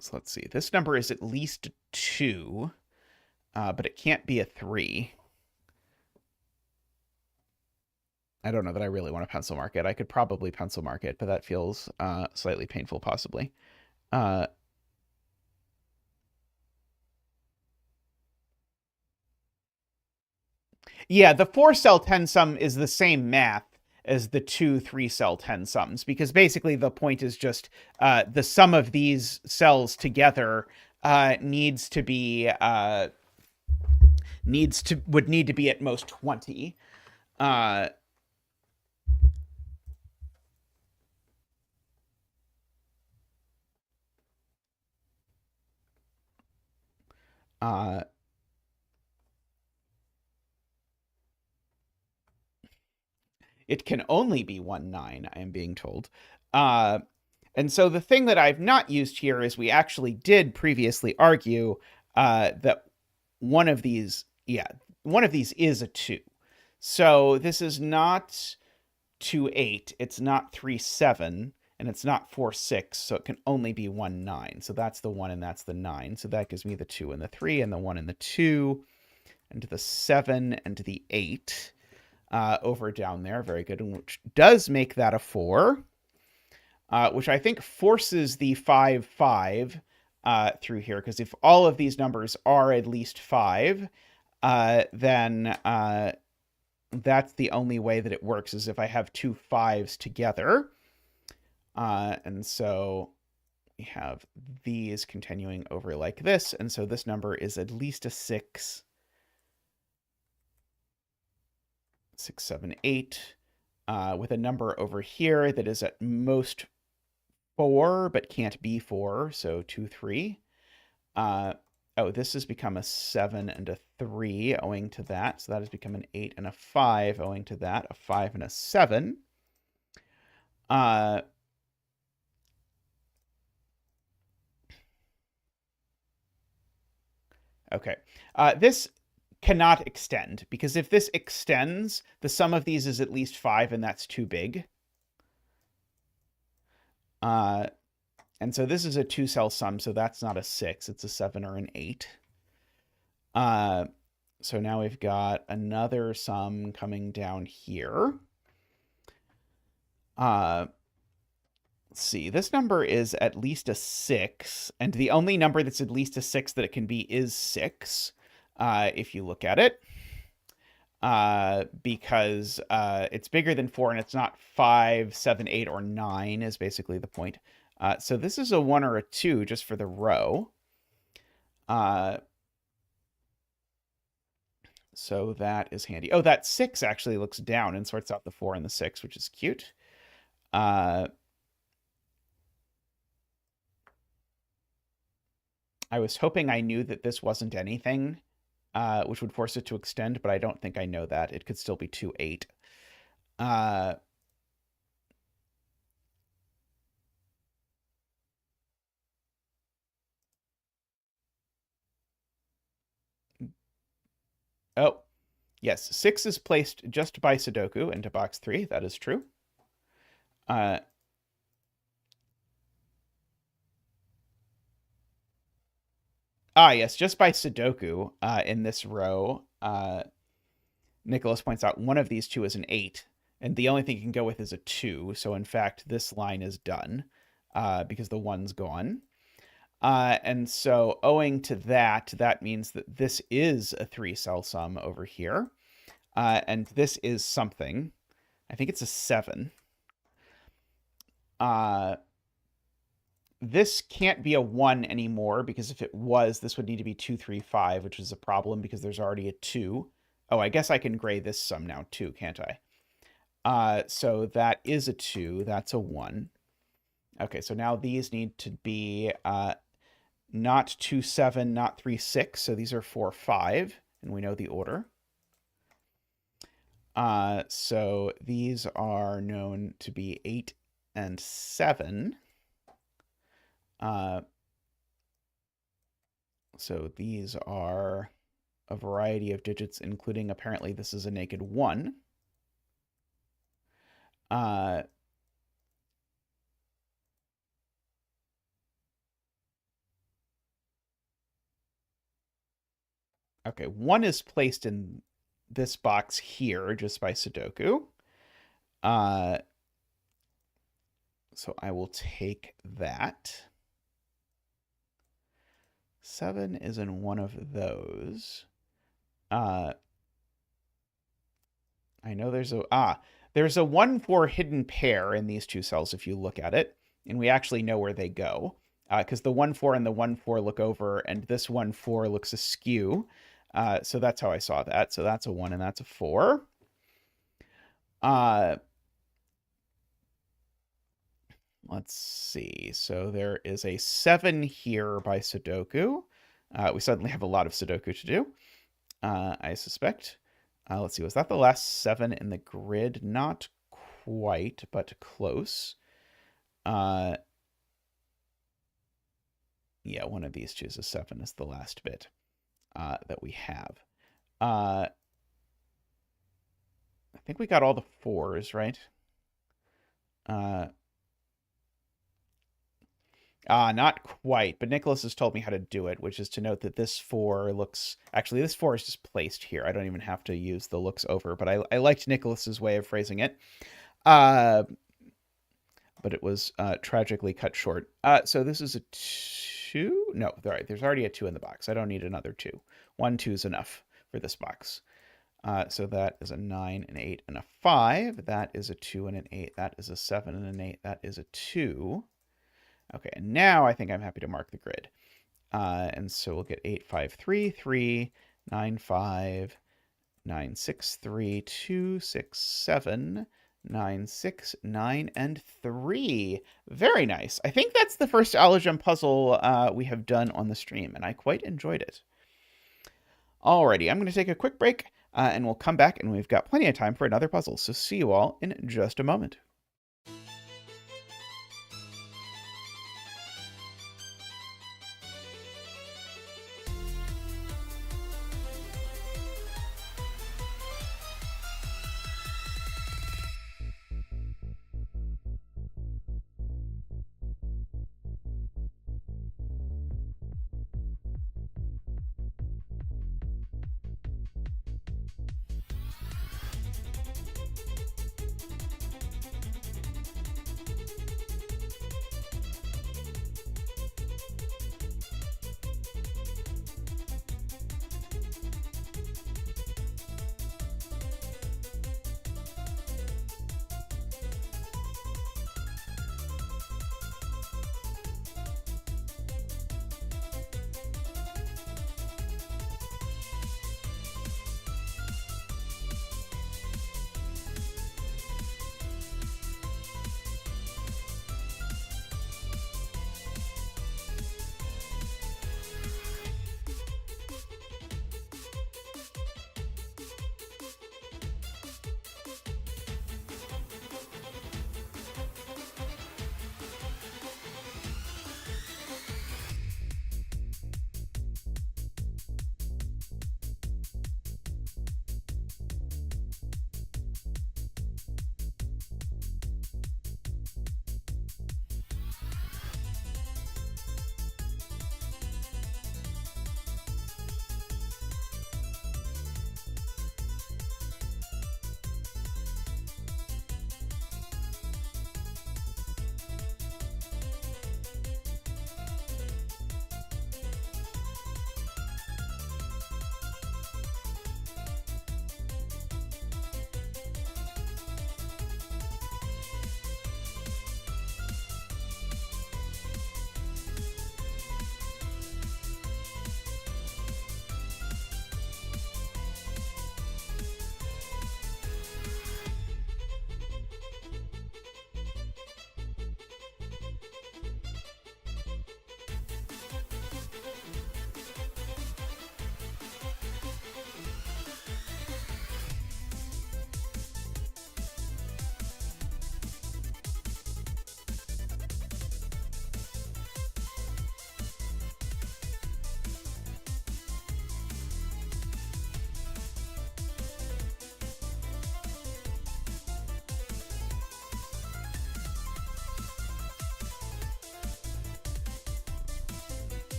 So let's see. This number is at least 2, but it can't be a 3. I don't know that I really want to pencil mark it. I could probably pencil mark it, but that feels slightly painful, possibly. Yeah, the 4-cell 10 sum is the same math as the 2 3-cell 10 sums, because basically the point is just the sum of these cells together needs to be would need to be at most 20. It can only be 1 9, I am being told. And so the thing that I've not used here is we actually did previously argue that one of these is a 2. So this is not 2 8, it's not 3 7, and it's not 4 6, so it can only be 1 9. So that's the 1 and that's the 9. So that gives me the 2 and the 3 and the 1 and the 2 and the 7 and the 8 over down there. Very good. Which does make that a 4, which I think forces the 5 5 through here, because if all of these numbers are at least 5, then that's the only way that it works, is if I have 2 5s together. And so we have these continuing over like this, and so this number is at least a 6. 6, 7, 8, with a number over here that is at most 4, but can't be 4, so 2, 3. Oh, this has become a 7 and a 3 owing to that, so that has become an 8 and a 5 owing to that, a 5 and a 7. Okay, this cannot extend, because if this extends, the sum of these is at least 5, and that's too big. And so this is a 2-cell sum, so that's not a 6, it's a 7 or an 8. So now we've got another sum coming down here. Let's see, this number is at least a 6, and the only number that's at least a 6 that it can be is 6. If you look at it, because it's bigger than 4 and it's not 5, 7, 8, or 9 is basically the point. So this is a 1 or a 2 just for the row. So that is handy. Oh, that 6 actually looks down and sorts out the 4 and the 6, which is cute. I was hoping I knew that this wasn't anything, which would force it to extend, but I don't think I know that. It could still be 2, 8. Oh, yes, 6 is placed just by Sudoku into box 3. That is true. Yes, just by Sudoku in this row, Nicholas points out one of these two is an 8, and the only thing you can go with is a 2. So in fact, this line is done because the 1's gone. And so owing to that, that means that this is a 3-cell sum over here. and this is something. I think it's a 7. This can't be a 1 anymore, because if it was, this would need to be 2, 3, 5, which is a problem because there's already a 2. Oh, I guess I can gray this sum now too, can't I? So that is a 2. That's a 1. Okay, so now these need to be not 2, 7, not 3, 6. So these are 4, 5, and we know the order. So these are known to be 8 and 7. So these are a variety of digits, including apparently this is a naked 1. Okay, 1 is placed in this box here just by Sudoku. So I will take that. 7 is in one of those. I know there's a 1, 4 hidden pair in these two cells if you look at it, and we actually know where they go, because the 1, 4 and the 1, 4 look over, and this 1, 4 looks askew. So that's how I saw that. So that's a 1 and that's a 4. Let's see. So there is a 7 here by Sudoku. We suddenly have a lot of Sudoku to do, I suspect. Let's see. Was that the last 7 in the grid? Not quite, but close. Yeah, one of these chooses 7 is the last bit that we have. I think we got all the 4s, right? Not quite, but Nicholas has told me how to do it, which is to note that this 4 looks... Actually, this 4 is just placed here. I don't even have to use the looks over, but I liked Nicholas's way of phrasing it. But it was tragically cut short. So this is a 2? No, all right, there's already a 2 in the box. I don't need another 2. 1, 2 is enough for this box. So that is a 9, an 8, and a 5. That is a 2 and an 8. That is a 7 and an 8. That is a 2. Okay, and now I think I'm happy to mark the grid. And so we'll get 8, 5, 3, 3, 9, 5, 9, 6, 3, 2, 6, 7, 9, 6, 9, and 3. Very nice. I think that's the first Oddlyeven puzzle we have done on the stream, and I quite enjoyed it. Alrighty, I'm going to take a quick break, and we'll come back, and we've got plenty of time for another puzzle. So see you all in just a moment.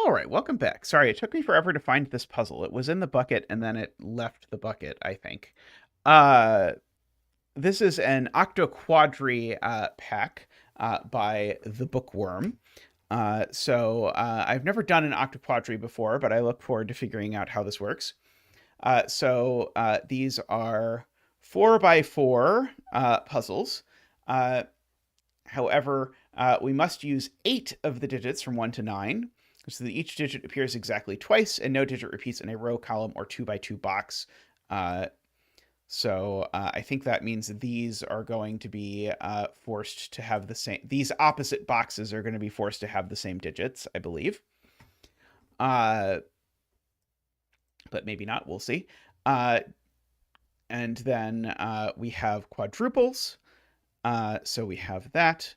All right, welcome back. Sorry, it took me forever to find this puzzle. It was in the bucket, and then it left the bucket, I think. This is an Octo-quadre pack by The Bookworm. I've never done an Octo-quadre before, but I look forward to figuring out how this works. These are 4x4 puzzles. However, we must use 8 of the digits from 1 to 9, so that each digit appears exactly twice, and no digit repeats in a row, column, or 2x2 box. I think that means these are going to be forced to have the same... These opposite boxes are going to be forced to have the same digits, I believe. But maybe not. We'll see. And then we have quadruples. So we have that.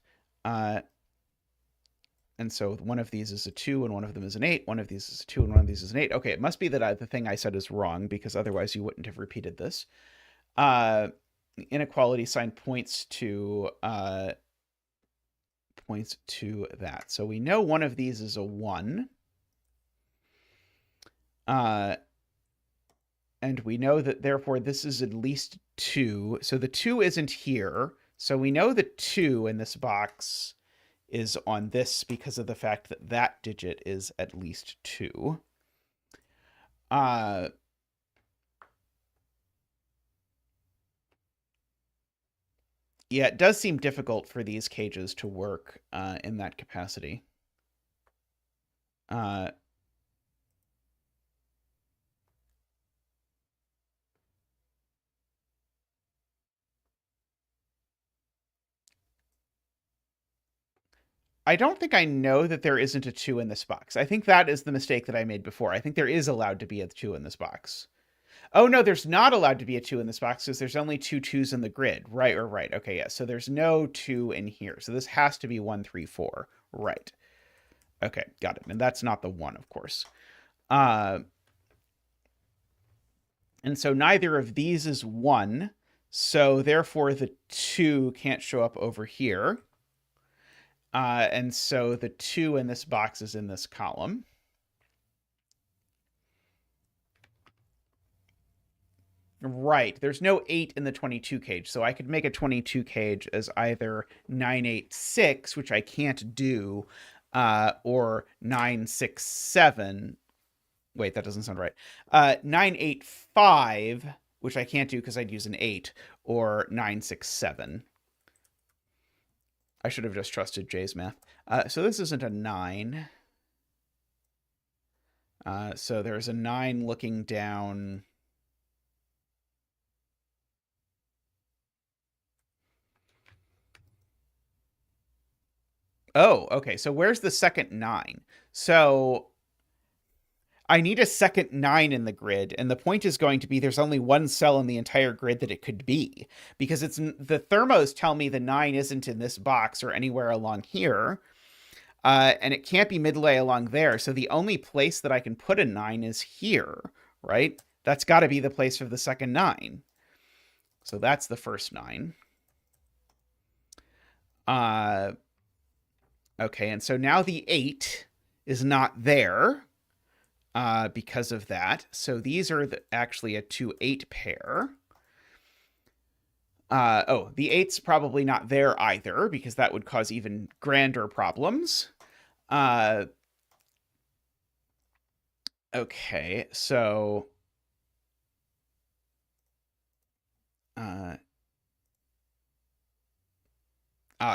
And so one of these is a 2 and one of them is an 8. One of these is a 2 and one of these is an 8. Okay, it must be that the thing I said is wrong, because otherwise you wouldn't have repeated this. Inequality sign points to that. So we know one of these is a 1. And we know that, therefore, this is at least 2. So the 2 isn't here. So we know the 2 in this box is on this because of the fact that that digit is at least 2. Yeah, it does seem difficult for these cages to work in that capacity. I don't think I know that there isn't a 2 in this box. I think that is the mistake that I made before. I think there is allowed to be a 2 in this box. Oh, no, there's not allowed to be a 2 in this box because there's only 2 2s in the grid. Right. Okay, yeah. So there's no 2 in here. So this has to be 1, 3, 4. Right. Okay, got it. And that's not the 1, of course. And so neither of these is 1. So therefore the 2 can't show up over here. And so the 2 in this box is in this column. Right. There's no 8 in the 22 cage. So I could make a 22 cage as either 9, 8, 6, which I can't do, or 9, 6, 7. Wait, that doesn't sound right. 9, 8, 5, which I can't do because I'd use an 8, or 9, 6, 7. I should have just trusted Jay's math. So this isn't a 9. So there's a 9 looking down. Oh, okay. So where's the second 9? So I need a second 9 in the grid, and the point is going to be there's only one cell in the entire grid that it could be, because it's the thermos tell me the 9 isn't in this box or anywhere along here, and it can't be midway along there, so the only place that I can put a 9 is here, right? That's got to be the place for the second 9. So that's the first 9. Okay, and so now the 8 is not there. Because of that. So these are actually a 2-8 pair. The 8's probably not there either, because that would cause even grander problems. Okay, so...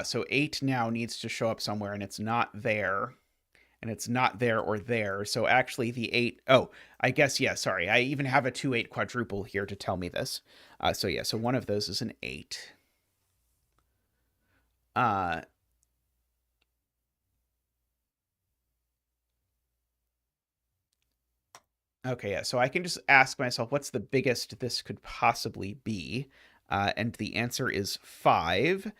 so 8 now needs to show up somewhere, and it's not there. And it's not there or there. So actually the 8... Oh, I guess, yeah, sorry. I even have a 2-8 quadruple here to tell me this. So yeah, so one of those is an 8. Okay, yeah, so I can just ask myself, what's the biggest this could possibly be? And the answer is 5.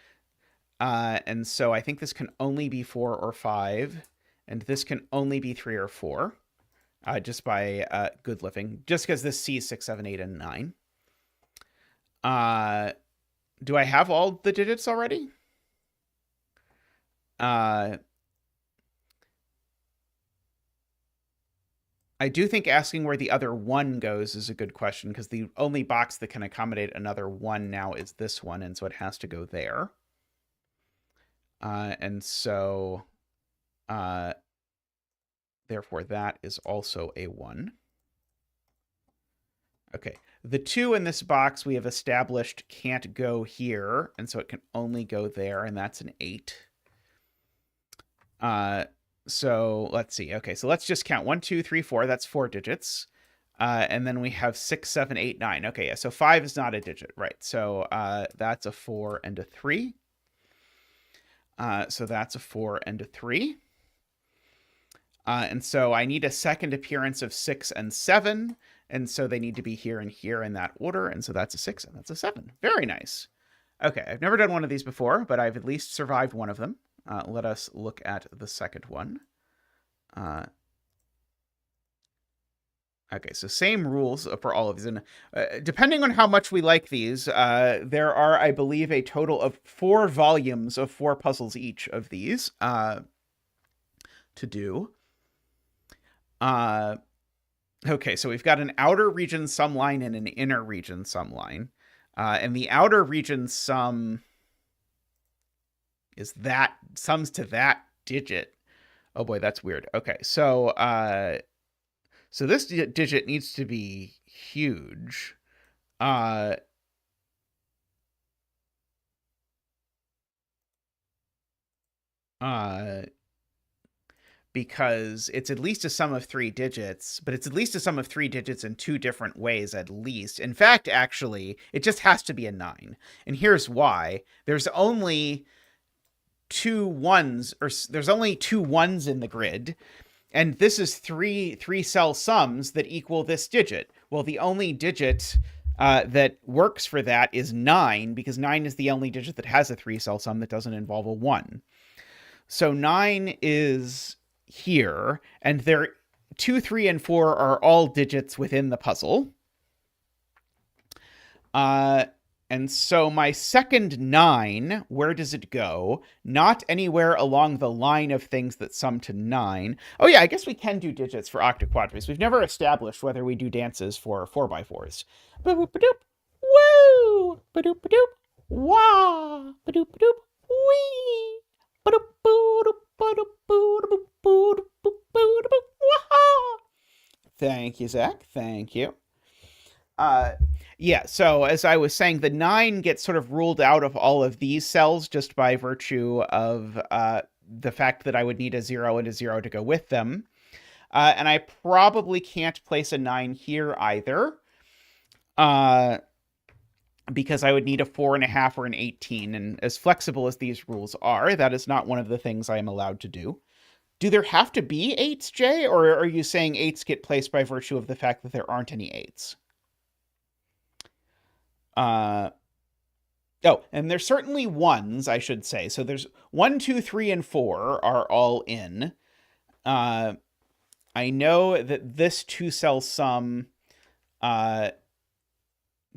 And so I think this can only be 4 or 5. And this can only be 3 or 4, just by good living, just because this sees 6, 7, 8, and 9. Do I have all the digits already? I do think asking where the other 1 goes is a good question, because the only box that can accommodate another 1 now is this one, and so it has to go there. And so, therefore, that is also a 1. Okay, the 2 in this box we have established can't go here, and so it can only go there, and that's an 8. So let's see. Okay, so let's just count 1, 2, 3, 4. That's 4 digits. And then we have 6, 7, 8, 9. Okay, yeah, so 5 is not a digit, right? So that's a 4 and a 3. So that's a 4 and a 3. And so I need a second appearance of 6 and 7. And so they need to be here and here in that order. And so that's a 6 and that's a 7. Very nice. Okay, I've never done one of these before, but I've at least survived one of them. Let us look at the second one. Okay, so same rules for all of these. And depending on how much we like these, there are, I believe, a total of 4 volumes of 4 puzzles each of these to do. Okay, so we've got an outer region sum line and an inner region sum line. And the outer region sum is that, sums to that digit. Oh boy, that's weird. Okay, so so this digit needs to be huge. Because it's at least a sum of 3 digits, but it's at least a sum of 3 digits in 2 different ways at least. In fact, actually, it just has to be a 9. And here's why. There's only 2 1s, or there's only 2 1s in the grid. And this is 3 cell sums that equal this digit. Well, the only digit that works for that is 9, because 9 is the only digit that has a 3 cell sum that doesn't involve a 1. So 9 is here, and there 2, 3, and 4 are all digits within the puzzle. And so my second 9, where does it go? Not anywhere along the line of things that sum to 9. Oh yeah, I guess we can do digits for octo-quadres. We've never established whether we do dances for 4x4s. Ba-doop-ba-doop. Woo! Ba-doop-ba-doop. Wah! Ba-doop-ba-doop. Wee! Thank you, Zach. Thank you. Yeah, so as I was saying, the 9 gets sort of ruled out of all of these cells just by virtue of the fact that I would need a 0 and a 0 to go with them. And I probably can't place a 9 here either. Because I would need a 4.5 or an 18. And as flexible as these rules are, that is not one of the things I am allowed to do. Do there have to be 8s, Jay? Or are you saying 8s get placed by virtue of the fact that there aren't any 8s? Oh, and there's certainly 1s, I should say. So there's 1, 2, 3, and 4 are all in. I know that this 2-cell sum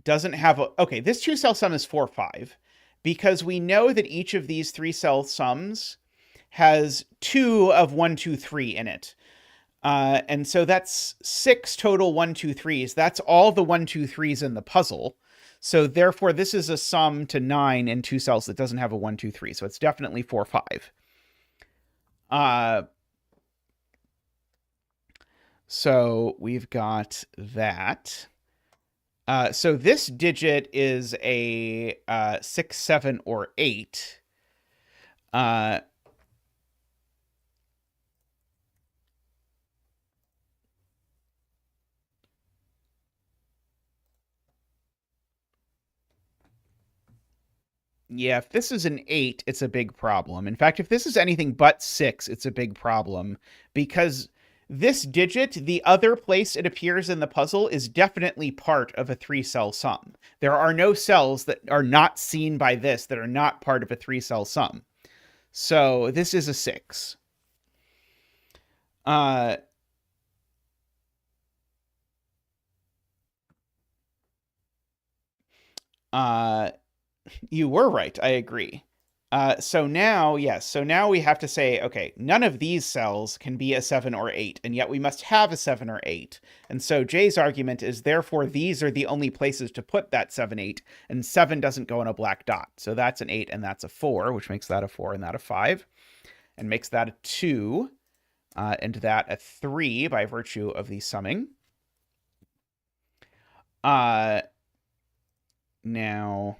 doesn't have a... Okay, this 2-cell sum is 4, 5. Because we know that each of these 3-cell sums has 2 of 1, 2, 3 in it. And so that's 6 total 1, 2, 3s. That's all the 1, 2, 3s in the puzzle. So therefore, this is a sum to 9 in 2 cells that doesn't have a 1, 2, 3. So it's definitely 4, 5. So we've got that. So this digit is a 6, 7, or 8. Yeah, if this is an 8, it's a big problem. In fact, if this is anything but 6, it's a big problem. Because this digit, the other place it appears in the puzzle, is definitely part of a 3-cell sum. There are no cells that are not seen by this that are not part of a 3-cell sum. So this is a 6. You were right. I agree. So now, yes, so now we have to say, okay, none of these cells can be a 7 or 8, and yet we must have a 7 or 8. And so J's argument is, therefore, these are the only places to put that 7, 8, and 7 doesn't go in a black dot. So that's an 8 and that's a 4, which makes that a 4 and that a 5, and makes that a 2, and that a 3 by virtue of the summing. Now,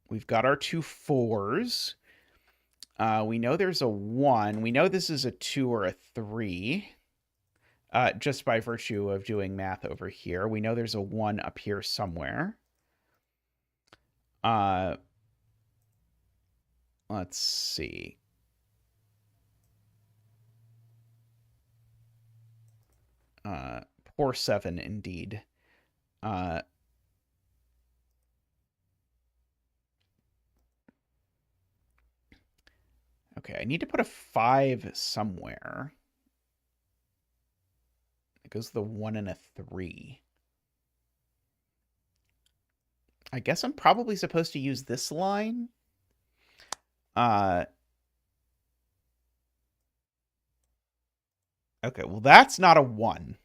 we've got our two 4s. We know there's a 1. We know this is a 2 or a 3, just by virtue of doing math over here. We know there's a 1 up here somewhere. Let's see. Poor 7, indeed. Okay, I need to put a 5 somewhere. It goes the 1 and a 3. I guess I'm probably supposed to use this line. Okay, well, that's not a 1.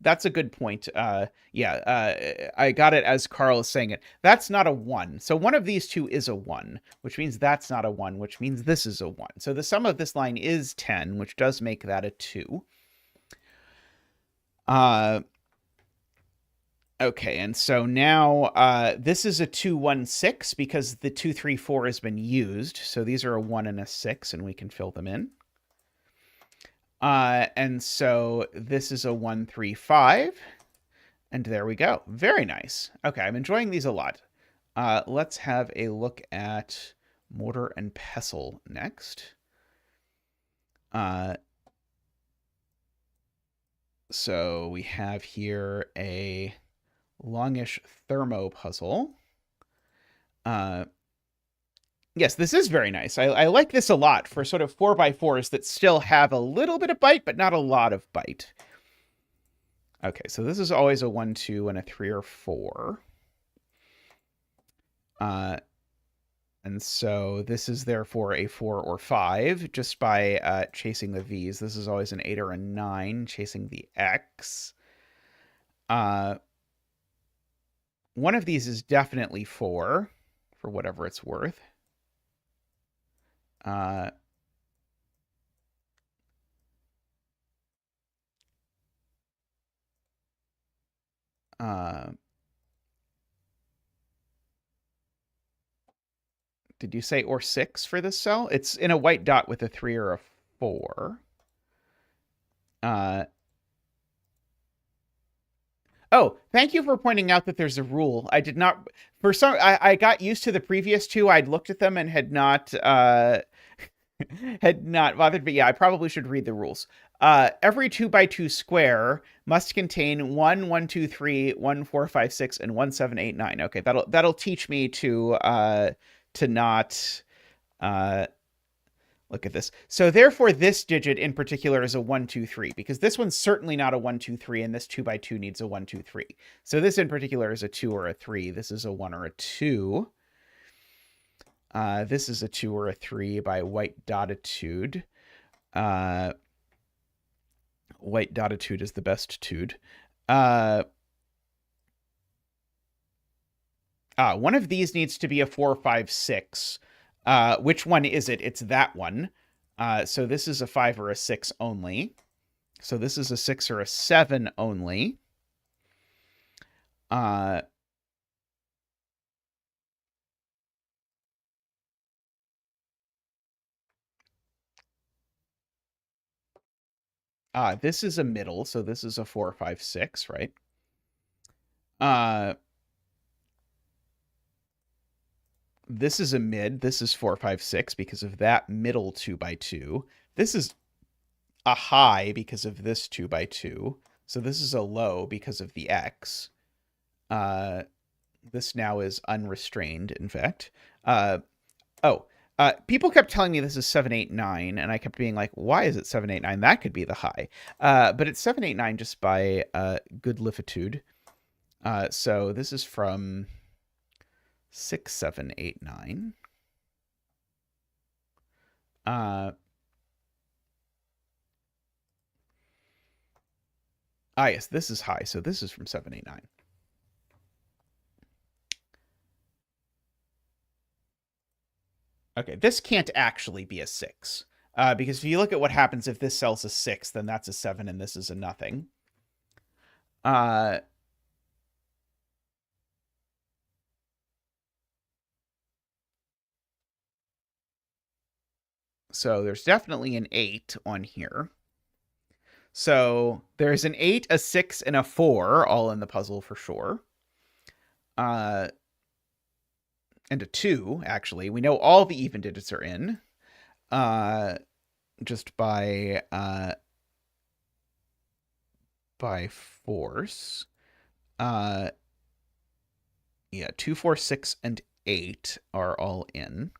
That's a good point. I got it as Carl is saying it. That's not a 1. So one of these two is a 1, which means that's not a 1, which means this is a 1. So the sum of this line is 10, which does make that a 2. Okay, and so now this is a 2, 1, 6 because the 2, 3, 4 has been used. So these are a 1 and a 6, and we can fill them in. And so this is a 1, 3, 5. And there we go. Very nice. Okay, I'm enjoying these a lot. Let's have a look at mortar and pestle next. So we have here a longish thermo puzzle. Yes, this is very nice. I like this a lot for sort of 4x4s that still have a little bit of bite, but not a lot of bite. Okay, so this is always a 1, 2, and a 3 or 4. And so this is therefore a 4 or 5, just by chasing the V's. This is always an 8 or a 9, chasing the X. One of these is definitely 4, for whatever it's worth. Did you say or 6 for this cell? It's in a white dot with a 3 or a 4. Oh, thank you for pointing out that there's a rule. I did not, for some, I got used to the previous two. I'd looked at them and had not bothered, but yeah, I probably should read the rules. Every 2x2 square must contain 1, 1, 2, 3, 1, 4, 5, 6, and 1, 7, 8, 9. Okay, that'll teach me to not look at this. So therefore, this digit in particular is a 1, 2, 3, because this one's certainly not a 1, 2, 3, and this 2x2 needs a 1, 2, 3. So this in particular is a 2 or a 3. This is a 1 or a 2. This is a 2 or a 3 by white dotitude. White dotitude is the best tude. One of these needs to be a 4, 5, 6. Which one is it? It's that one. So this is a 5 or a 6 only. So this is a 6 or a 7 only. This is a middle, so this is a 4, 5, 6, right? This is a mid. This is 4, 5, 6 because of that middle 2x2. This is a high because of this 2x2. So this is a low because of the X. This now is unrestrained, in fact. People kept telling me this is 7, 8, 9, and I kept being like, why is it 7, 8, 9? That could be the high. But it's 7, 8, 9 just by good lifitude. So this is from 6, 7, 8, 9. Yes, this is high, so this is from 789. Okay, this can't actually be a 6. Because if you look at what happens if this cell's a 6, then that's a 7 and this is a nothing. So there's definitely an 8 on here. So there's an 8, a 6, and a 4 all in the puzzle for sure. And a 2, actually. We know all the even digits are in. Just by force. Yeah, 2, 4, 6, and 8 are all in.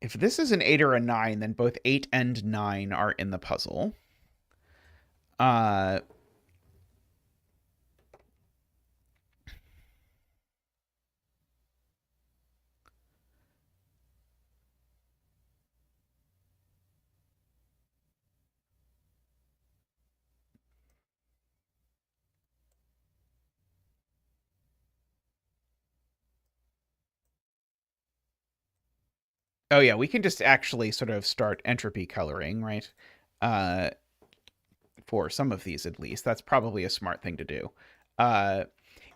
If this is an 8 or a 9, then both 8 and 9 are in the puzzle. Oh, yeah, we can just actually sort of start entropy coloring, right? For some of these, at least. That's probably a smart thing to do.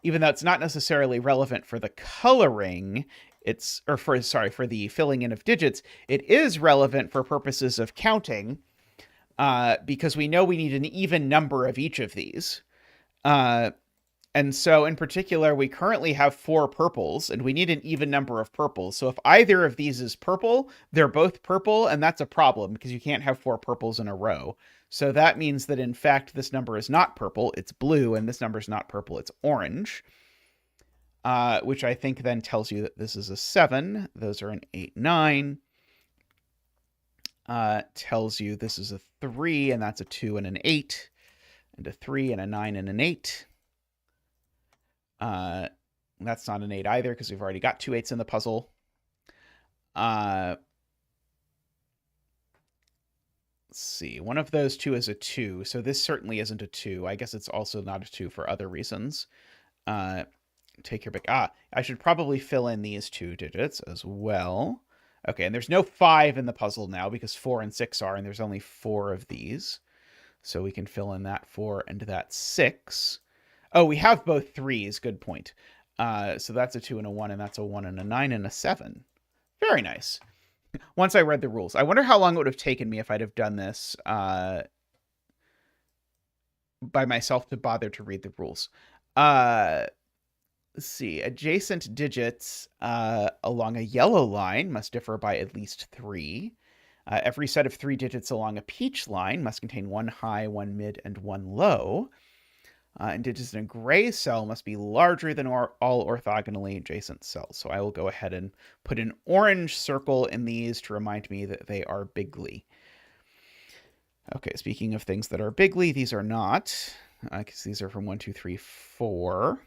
Even though it's not necessarily relevant for the coloring, for the filling in of digits, it is relevant for purposes of counting, because we know we need an even number of each of these. And so, in particular, we currently have 4 purples, and we need an even number of purples. So if either of these is purple, they're both purple, and that's a problem, because you can't have 4 purples in a row. So that means that, in fact, this number is not purple, it's blue, and this number is not purple, it's orange. Which I think then tells you that this is a 7. Those are an 8, 9. Tells you this is a 3, and that's a 2 and an 8. And a 3 and a 9 and an 8. That's not an 8 either, because we've already got 2 8s in the puzzle. Let's see. One of those 2 is a 2, so this certainly isn't a 2. I guess it's also not a 2 for other reasons. Take your pick. I should probably fill in these 2 digits as well. Okay, and there's no 5 in the puzzle now, because 4 and 6 are, and there's only 4 of these. So we can fill in that 4 and that 6. Oh, we have both 3s. Good point. So that's a 2 and a 1, and that's a 1 and a 9 and a 7. Very nice. Once I read the rules. I wonder how long it would have taken me if I'd have done this by myself to bother to read the rules. Let's see. Adjacent digits along a yellow line must differ by at least 3. Every set of 3 digits along a peach line must contain 1 high, 1 mid, and 1 low. And digits in a gray cell must be larger than all orthogonally adjacent cells. So I will go ahead and put an orange circle in these to remind me that they are bigly. Okay, speaking of things that are bigly, these are not, because these are from 1, 2, 3, 4.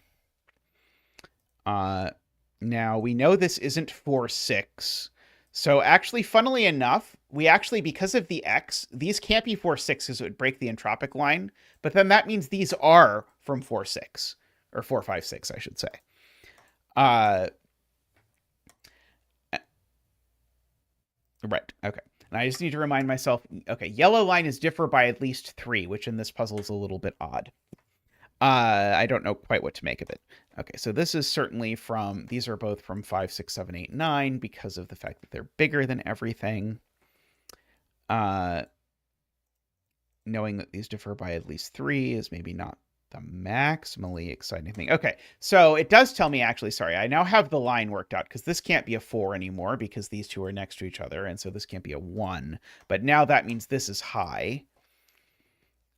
Now, we know this isn't 4, 6. So actually, funnily enough, because of the X, these can't be 4, 6 because it would break the entropic line. But then that means these are from 4, 6. Or 4, 5, 6, I should say. Right, okay. And I just need to remind myself, okay, yellow line is differ by at least 3, which in this puzzle is a little bit odd. I don't know quite what to make of it. Okay, so this is certainly these are both from 5, 6, 7, 8, 9 because of the fact that they're bigger than everything. Knowing that these differ by at least 3 is maybe not the maximally exciting thing. Okay, so it does tell me, actually, sorry, I now have the line worked out, because this can't be a 4 anymore, because these 2 are next to each other, and so this can't be a 1. But now that means this is high.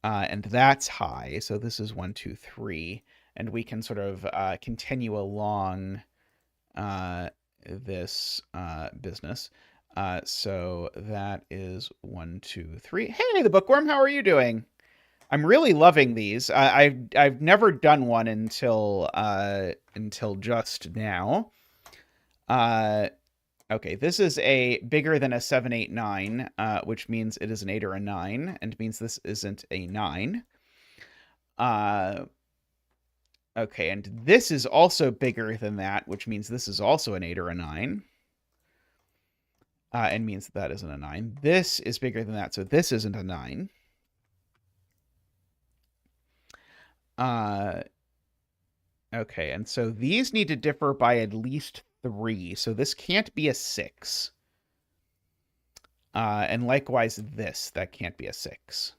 And that's high, so this is 1, 2, 3. And we can sort of continue along this business. So that is 1, 2, 3. Hey, the bookworm, how are you doing? I'm really loving these. I've never done one until just now. Okay, this is a bigger than a 7, 8, 9, which means it is an 8 or a 9, and means this isn't a 9. Okay, and this is also bigger than that, which means this is also an 8 or a 9. And means that isn't a 9. This is bigger than that, so this isn't a 9. Okay, and so these need to differ by at least 3, so this can't be a 6. And likewise this, that can't be a 6.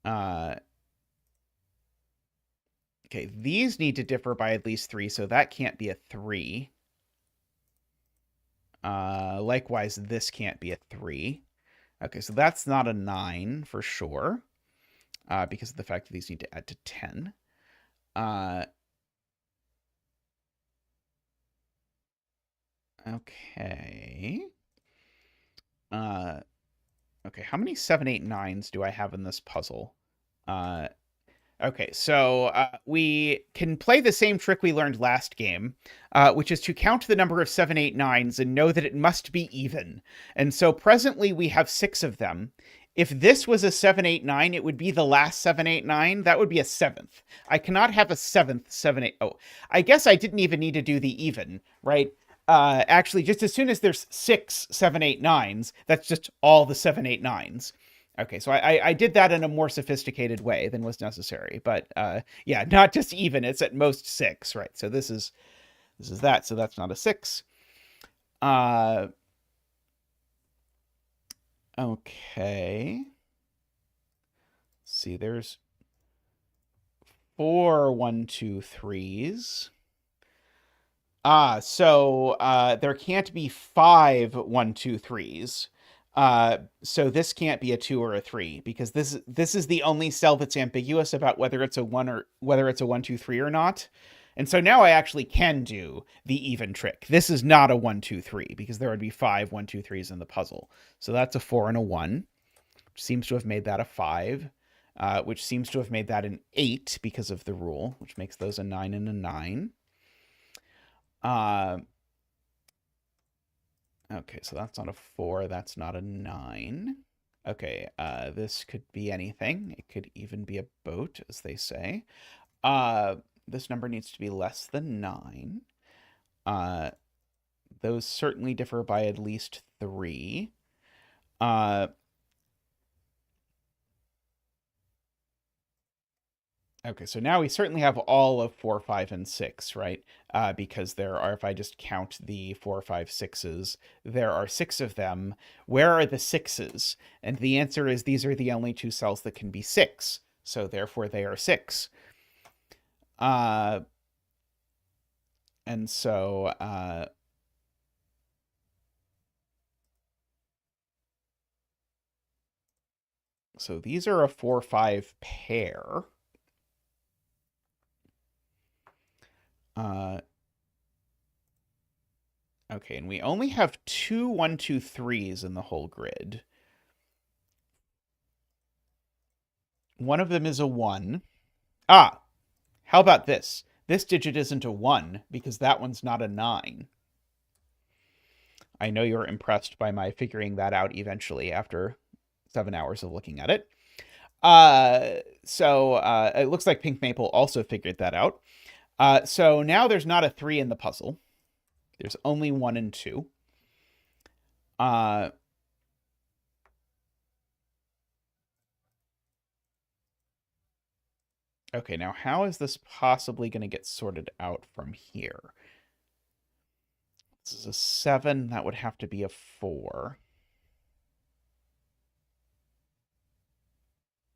Okay, these need to differ by at least 3, so that can't be a 3. Likewise, this can't be a 3. Okay, so that's not a 9 for sure, because of the fact that these need to add to 10. Okay. Okay, how many 7, 8, 9s do I have in this puzzle? Okay, so we can play the same trick we learned last game, which is to count the number of 7, 8, 9s and know that it must be even. And so presently we have 6 of them. If this was a 7, 8, 9, it would be the last 7, 8, 9. That would be a 7th. I cannot have a 7th 7, 8. Oh, I guess I didn't even need to do the even, right? Actually, just as soon as there's 6 7, 8, 9s, that's just all the 7, 8, 9s. Okay, so I did that in a more sophisticated way than was necessary, but yeah, not just even. It's at most 6, right? So this is that. So that's not a 6. Okay. Let's see, there's 4 1 2 3s. So there can't be 5 1 2 3s. So this can't be a 2 or a 3 because this is the only cell that's ambiguous about whether it's a 1 or whether it's a 1 2 3 or not. And so now I actually can do the even trick. This is not a 1 2 3 because there would be 5 1 2 3s in the puzzle. So that's a 4 and a 1, which seems to have made that a 5, which seems to have made that an 8 because of the rule, which makes those a 9 and a 9. Okay, so that's not a 4, that's not a 9. Okay, this could be anything. It could even be a boat, as they say. This number needs to be less than 9. Those certainly differ by at least 3. Okay, so now we certainly have all of 4, 5, and 6, right? Because there are, if I just count the 4, 5, 6s, there are 6 of them. Where are the 6s? And the answer is these are the only 2 cells that can be 6. So therefore they are 6. And so, so these are a 4, 5 pair. Okay, and we only have 2 1 2 3s in the whole grid. One of them is a 1. How about this? This digit isn't a 1 because that one's not a 9. I know you're impressed by my figuring that out eventually after 7 hours of looking at it. So it looks like Pink Maple also figured that out. So now there's not a 3 in the puzzle. There's only 1 and 2. Okay, now how is this possibly going to get sorted out from here? This is a 7. That would have to be a 4.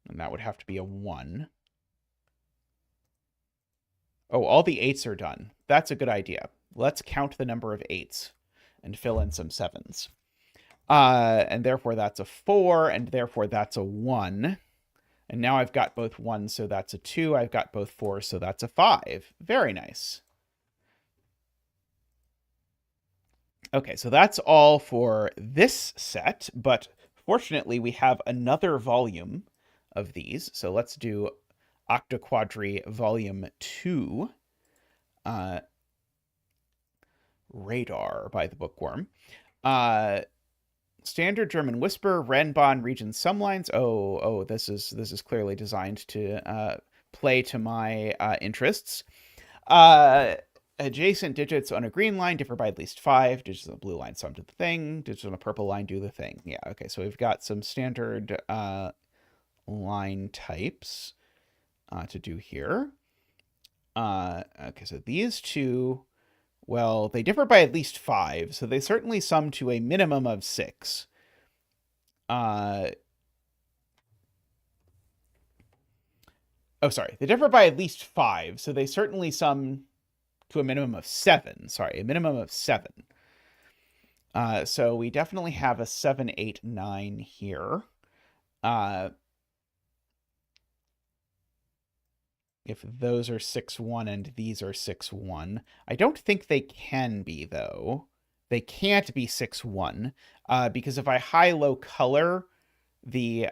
And that would have to be a 1. Oh, all the 8s are done. That's a good idea. Let's count the number of 8s and fill in some 7s. And therefore that's a 4, and therefore that's a 1. And now I've got both 1s, so that's a 2. I've got both 4s, so that's a 5. Very nice. Okay, so that's all for this set, but fortunately we have another volume of these. So let's do Octo-quadre volume 2. radar by the bookworm. Standard German whisper, Rennbahn region some lines. This is clearly designed to play to my interests. Adjacent digits on a green line differ by at least 5. Digits on a blue line sum to the thing. Digits on a purple line do the thing. Yeah, okay, so we've got some standard line types to do here. Okay, so these two, well, they differ by at least 5, so they certainly sum to a minimum of 6. They differ by at least 5, so they certainly sum to a minimum of 7. Sorry, a minimum of 7. So we definitely have a 7, 8, 9 here. If those are 6, 1 and these are 6, 1. I don't think they can be, though. They can't be 6, 1, because if I high-low color the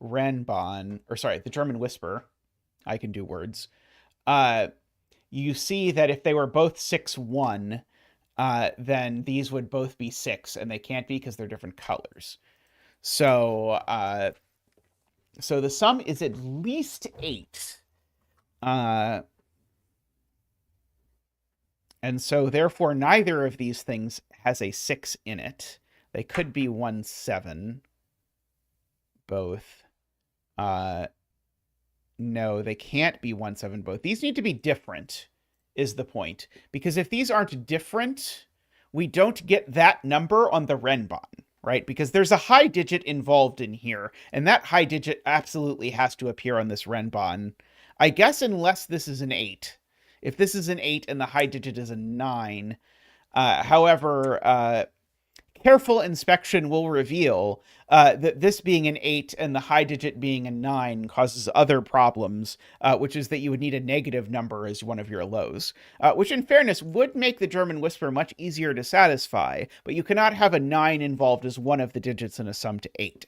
Rennbahn, or sorry, the German whisper, I can do words, you see that if they were both 6, 1, then these would both be 6, and they can't be because they're different colors. So the sum is at least 8. And so, therefore, neither of these things has a 6 in it. They could be 1, 7, both. No, they can't be 1, 7, both. These need to be different, is the point. Because if these aren't different, we don't get that number on the Rennbahn, right? Because there's a high digit involved in here, and that high digit absolutely has to appear on this Rennbahn. I guess unless this is an 8. If this is an 8 and the high digit is a 9. However, careful inspection will reveal that this being an 8 and the high digit being a 9 causes other problems, which is that you would need a negative number as one of your lows, which in fairness would make the German whisper much easier to satisfy, but you cannot have a 9 involved as one of the digits in a sum to 8.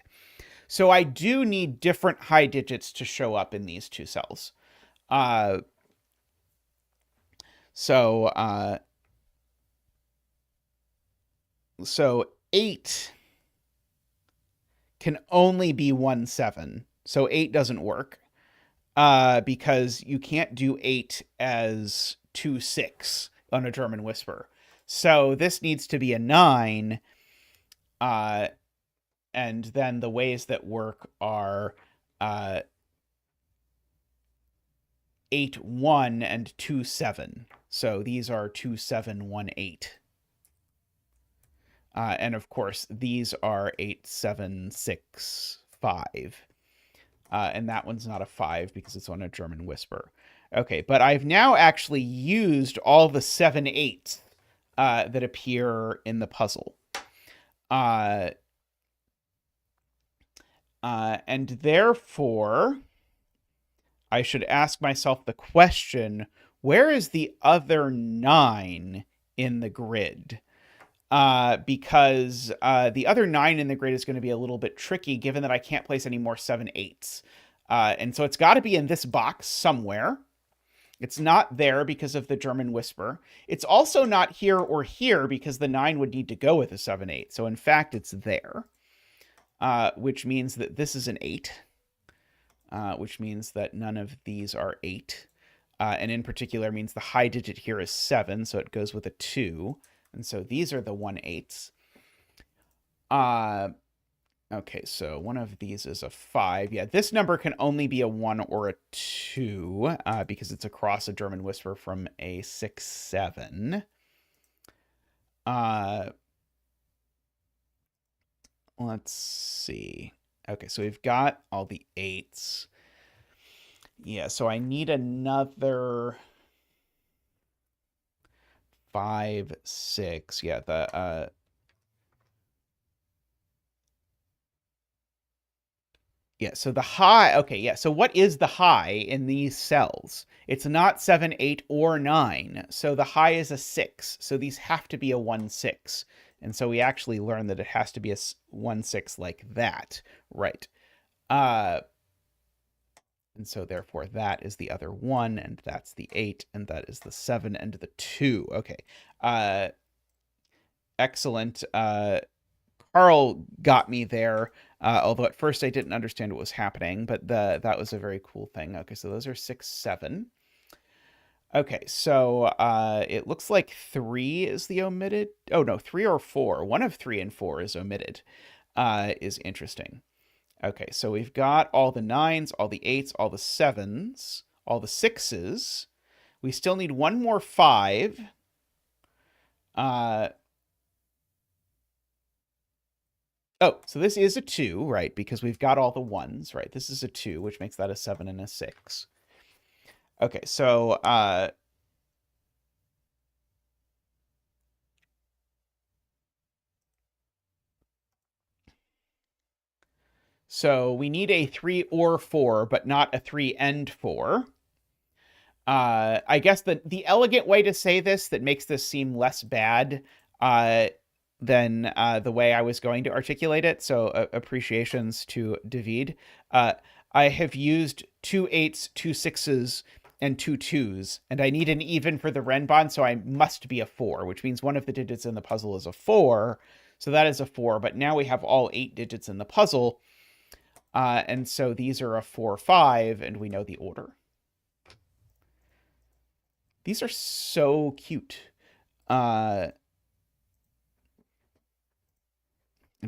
So I do need different high digits to show up in these two cells. So 8 can only be 1, 7. So 8 doesn't work because you can't do 8 as 2, 6 on a German whisper. So this needs to be a 9. And then the ways that work are 8, 1 and 2, 7. So these are 2, 7, 1, 8. And of course, these are 8, 7, 6, 5. And that one's not a 5 because it's on a German whisper. Okay, but I've now actually used all the 7, 8s that appear in the puzzle. And therefore, I should ask myself the question, where is the other 9 in the grid? Because the other 9 in the grid is going to be a little bit tricky given that I can't place any more 7, 8s. And so it's got to be in this box somewhere. It's not there because of the German whisper. It's also not here or here because the 9 would need to go with a 7, 8. So in fact, it's there, which means that this is an 8, which means that none of these are 8. And in particular means the high digit here is 7, so it goes with a 2. And so these are the 1, 8s. Okay, so one of these is a 5. Yeah, this number can only be a 1 or a 2 because it's across a German whisper from a 6, 7. Let's see. Okay, so we've got all the 8s. Yeah, so I need another 5, 6. Yeah, the yeah, so the high, okay, yeah, so what is the high in these cells? It's not 7, 8, or 9, so the high is a 6, so these have to be a 1, 6. And so we actually learned that it has to be a 1, 6 like that, right? And so therefore that is the other 1, and that's the 8, and that is the 7 and the 2. Okay. Excellent. Carl got me there, although at first I didn't understand what was happening, but that was a very cool thing. Okay, so those are 6, 7. Okay, so it looks like 3 is the omitted. Oh, no, 3 or 4. One of 3 and 4 is omitted, is interesting. Okay, so we've got all the 9s, all the 8s, all the 7s, all the 6s. We still need one more 5. Oh, so this is a 2, right? Because we've got all the 1s, right? This is a 2, which makes that a 7 and a 6. Okay, so we need a 3 or 4, but not a 3 and 4. I guess the elegant way to say this that makes this seem less bad than the way I was going to articulate it, so appreciations to David. I have used 2 8s, 2 6s, and 2 2s, and I need an even for the Renbon, so I must be a 4, which means one of the digits in the puzzle is a 4, so that is a 4, but now we have all 8 digits in the puzzle, and so these are a 4, 5, and we know the order. These are so cute. And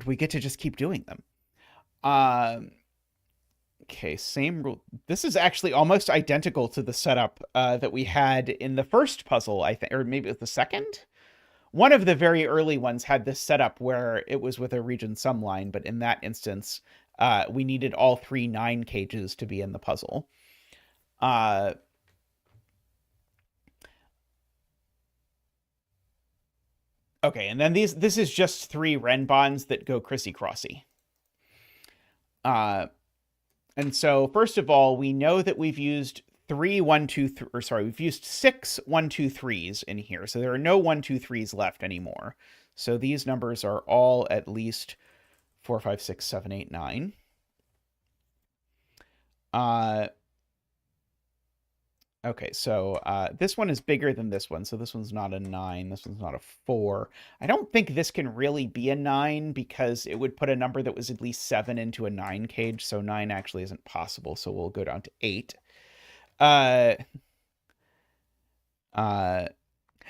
we get to just keep doing them. Okay, same rule. This is actually almost identical to the setup that we had in the first puzzle, I think, or maybe it was the second? One of the very early ones had this setup where it was with a region sum line, but in that instance, we needed all 3 9 cages to be in the puzzle. Okay, and then this is just 3 Renbons that go crissy-crossy. And so first of all, we know that we've used 3 1 2 3, or sorry, we've used 6 1 2 3s in here. So there are no 1 2 3s left anymore. So these numbers are all at least 4 5 6 7 8 9. Okay, so this one is bigger than this one, so this one's not a 9, this one's not a 4. I don't think this can really be a 9 because it would put a number that was at least 7 into a 9 cage, so 9 actually isn't possible, so we'll go down to 8.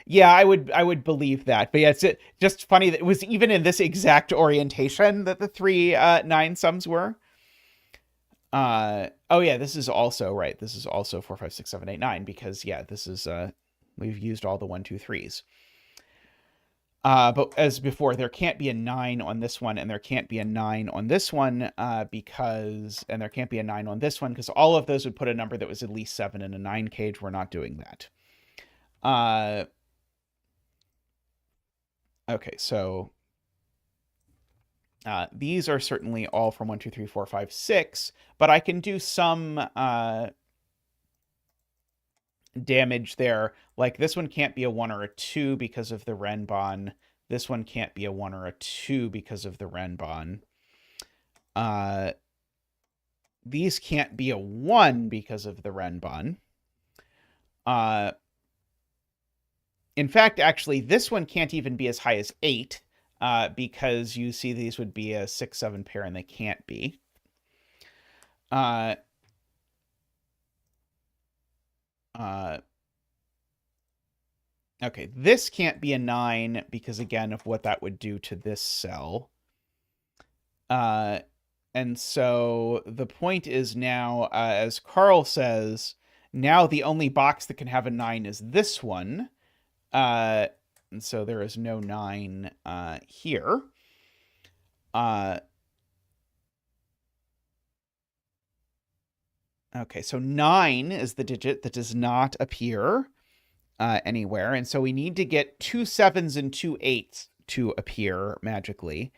Yeah, I would believe that, but yeah, it's just funny that it was even in this exact orientation that the 3 9 sums were. Oh yeah, this is also right. This is also 4 5 6 7 8 9 because yeah, this is we've used all the 1 2 3s. But as before, there can't be a 9 on this one, and there can't be a 9 on this one and there can't be a 9 on this one because all of those would put a number that was at least 7 in a 9 cage. We're not doing that. Okay, so these are certainly all from 1, 2, 3, 4, 5, 6, but I can do some damage there. Like this one can't be a 1 or a 2 because of the Renbon. This one can't be a 1 or a 2 because of the Renbon. These can't be a 1 because of the Renbon. In fact, actually, this one can't even be as high as 8 because you see these would be a 6, 7 pair, and they can't be. Okay, this can't be a 9 because, again, of what that would do to this cell. And so the point is now, as Carl says, now the only box that can have a 9 is this one. And so there is no 9 here. Okay, so 9 is the digit that does not appear anywhere. And so we need to get 2 7s and 2 8s to appear magically.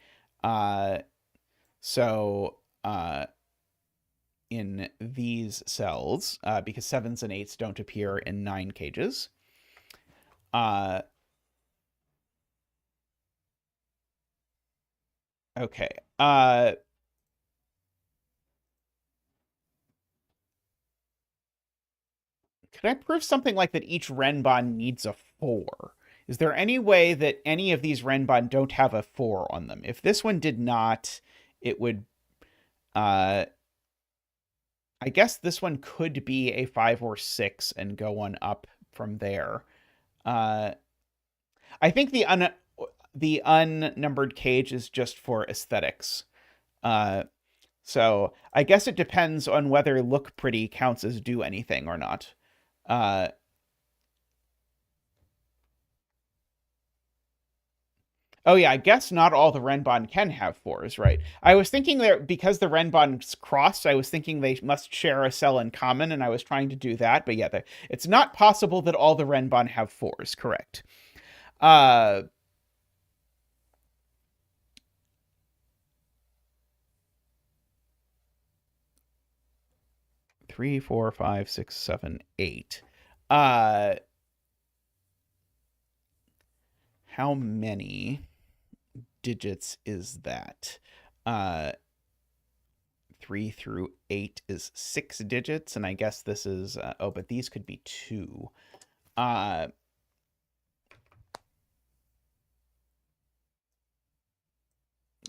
So in these cells, because 7s and 8s don't appear in 9 cages. Okay. Could I prove something like that each renbon needs a 4? Is there any way that any of these renbon don't have a 4 on them? If this one did not, it would... I guess this one could be a 5 or 6 and go on up from there. I think the unnumbered cage is just for aesthetics. So I guess it depends on whether look pretty counts as do anything or not. Oh yeah, I guess not all the renbon can have 4s, right? I was thinking there, because the renbons crossed, I was thinking they must share a cell in common, and I was trying to do that, but yeah, it's not possible that all the renbon have 4s, correct. 3, 4, 5, 6, 7, 8. How many digits is that? 3 through 8 is 6 digits, and I guess this is... oh, but these could be 2.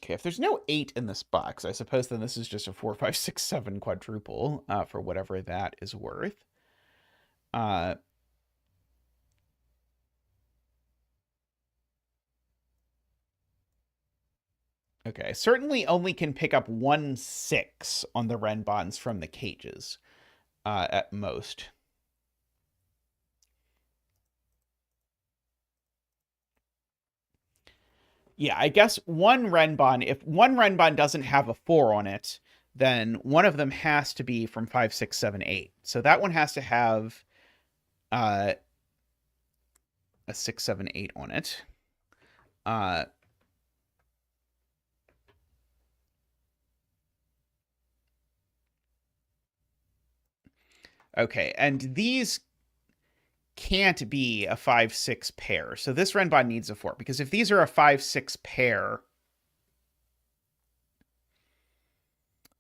Okay, if there's no 8 in this box, I suppose then this is just a 4, 5, 6, 7 quadruple, for whatever that is worth. Okay, certainly only can pick up 1 6 on the renbons from the cages, at most. Yeah, I guess one renbon, if one renbon doesn't have a 4 on it, then one of them has to be from 5, 6, 7, 8. So that one has to have a 6, 7, 8 on it. Okay, and these can't be a 5, 6 pair. So this renbon needs a 4, because if these are a 5, 6 pair...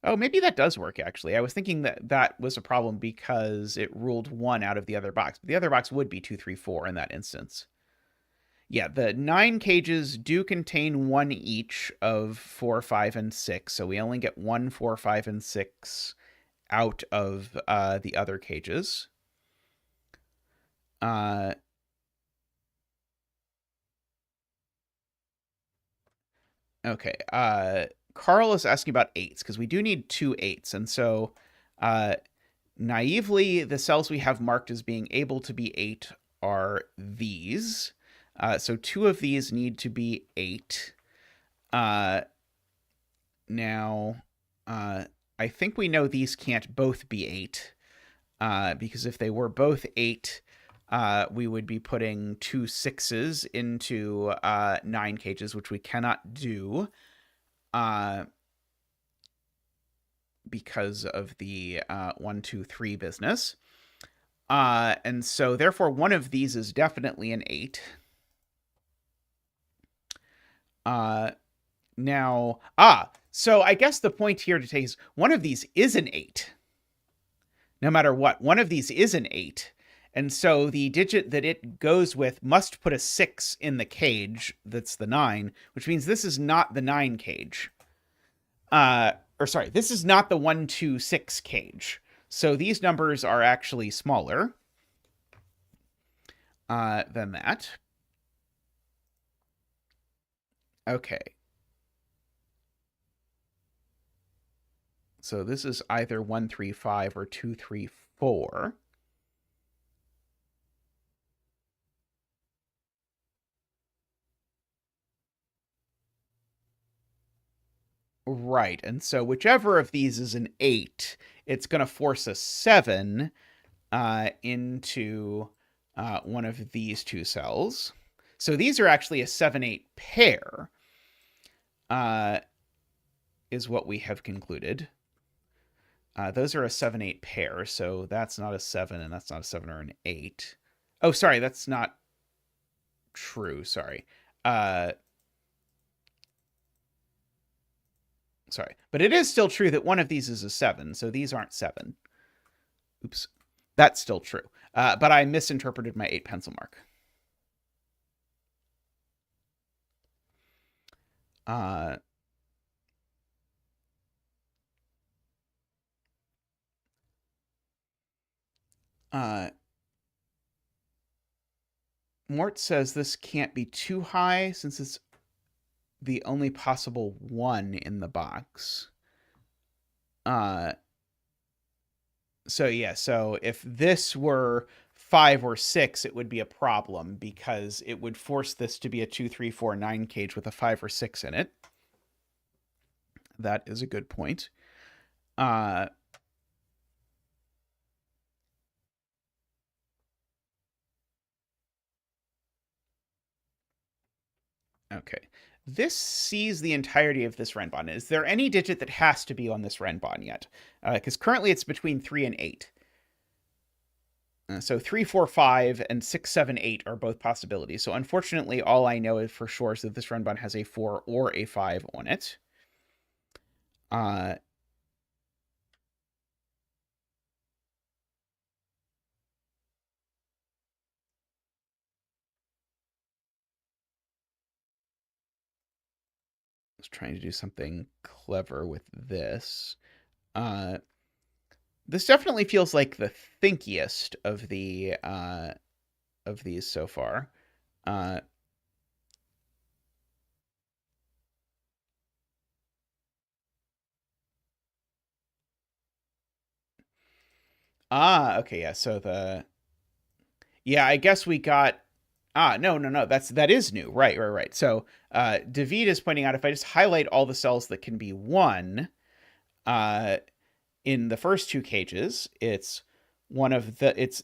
Oh, maybe that does work, actually. I was thinking that that was a problem because it ruled 1 out of the other box. But the other box would be 2, 3, 4 in that instance. Yeah, the 9 cages do contain 1 each of 4, 5, and 6. So we only get 1, 4, 5, and 6 out of the other cages. Okay. Carl is asking about 8s, because we do need 2 8s. And so naively, the cells we have marked as being able to be 8 are these. So 2 of these need to be 8. Now, I think we know these can't both be 8, because if they were both 8, we would be putting 2 6s into 9 cages, which we cannot do because of the 1, 2, 3 business. And so therefore one of these is definitely an 8. Now, so I guess the point here to take is one of these is an 8. No matter what, one of these is an 8. And so the digit that it goes with must put a 6 in the cage that's the 9, which means this is not the 9 cage. Or sorry, this is not the 1, 2, 6 cage. So these numbers are actually smaller than that. Okay. So this is either 1, 3, 5 or 2, 3, 4. Right, and so whichever of these is an 8, it's going to force a 7 into one of these 2 cells. So these are actually a 7, 8 pair, is what we have concluded. Those are a 7, 8 pair, so that's not a 7, and that's not a 7 or an 8. Oh, sorry, that's not true, sorry. Sorry. But it is still true that one of these is a 7, so these aren't 7. Oops. That's still true. but I misinterpreted my 8 pencil mark. Mort says this can't be too high since it's the only possible 1 in the box. So yeah, so if this were 5 or 6, it would be a problem because it would force this to be a 2, 3, 4, 9 cage with a 5 or 6 in it. That is a good point. Okay. This sees the entirety of this Renbon. Is there any digit that has to be on this Renbon yet? Because currently it's between 3 and 8. So 3, 4, 5, and 6, 7, 8 are both possibilities. So unfortunately, all I know for sure is that this Renbon has a 4 or a 5 on it. I was trying to do something clever with this. This definitely feels like the thinkiest of these so far. Okay, yeah. So I guess we got. No. That is new. Right. So David is pointing out if I just highlight all the cells that can be 1, in the first 2 cages, it's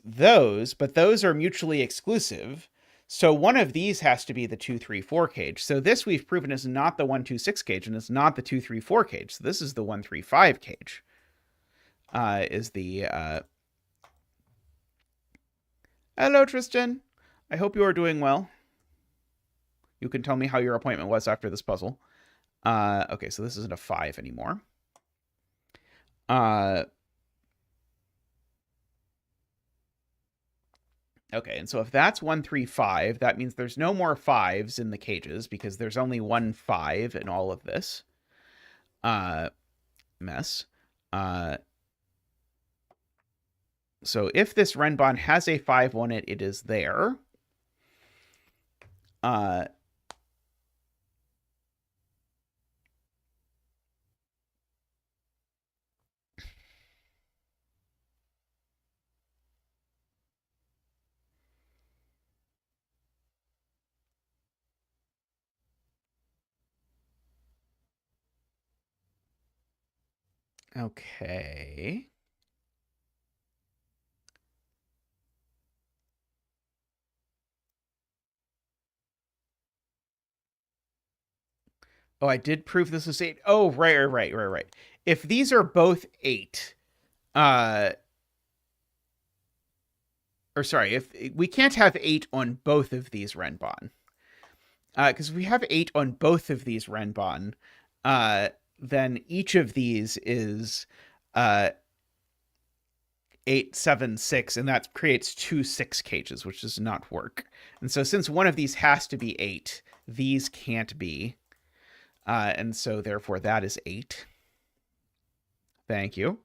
those, but those are mutually exclusive. So one of these has to be the 2, 3, 4 cage. So this we've proven is not the 1, 2, 6 cage, and it's not the 2, 3, 4 cage. So this is the 1, 3, 5 cage. Is the Hello, Tristan. I hope you are doing well. You can tell me how your appointment was after this puzzle. Okay, so this isn't a 5 anymore. Okay, and so if that's 1, 3, 5, that means there's no more 5s in the cages because there's only 1 5 in all of this mess. So if this Renbon has a 5 on it, it is there. Okay. Oh, I did prove this was 8. Oh, right. If these are both 8, or sorry, if we can't have 8 on both of these Renbon. Because if we have 8 on both of these Renbon, then each of these is 8, 7, 6, and that creates 2 6 cages, which does not work. And so since one of these has to be 8, these can't be. And so therefore that is 8. Thank you.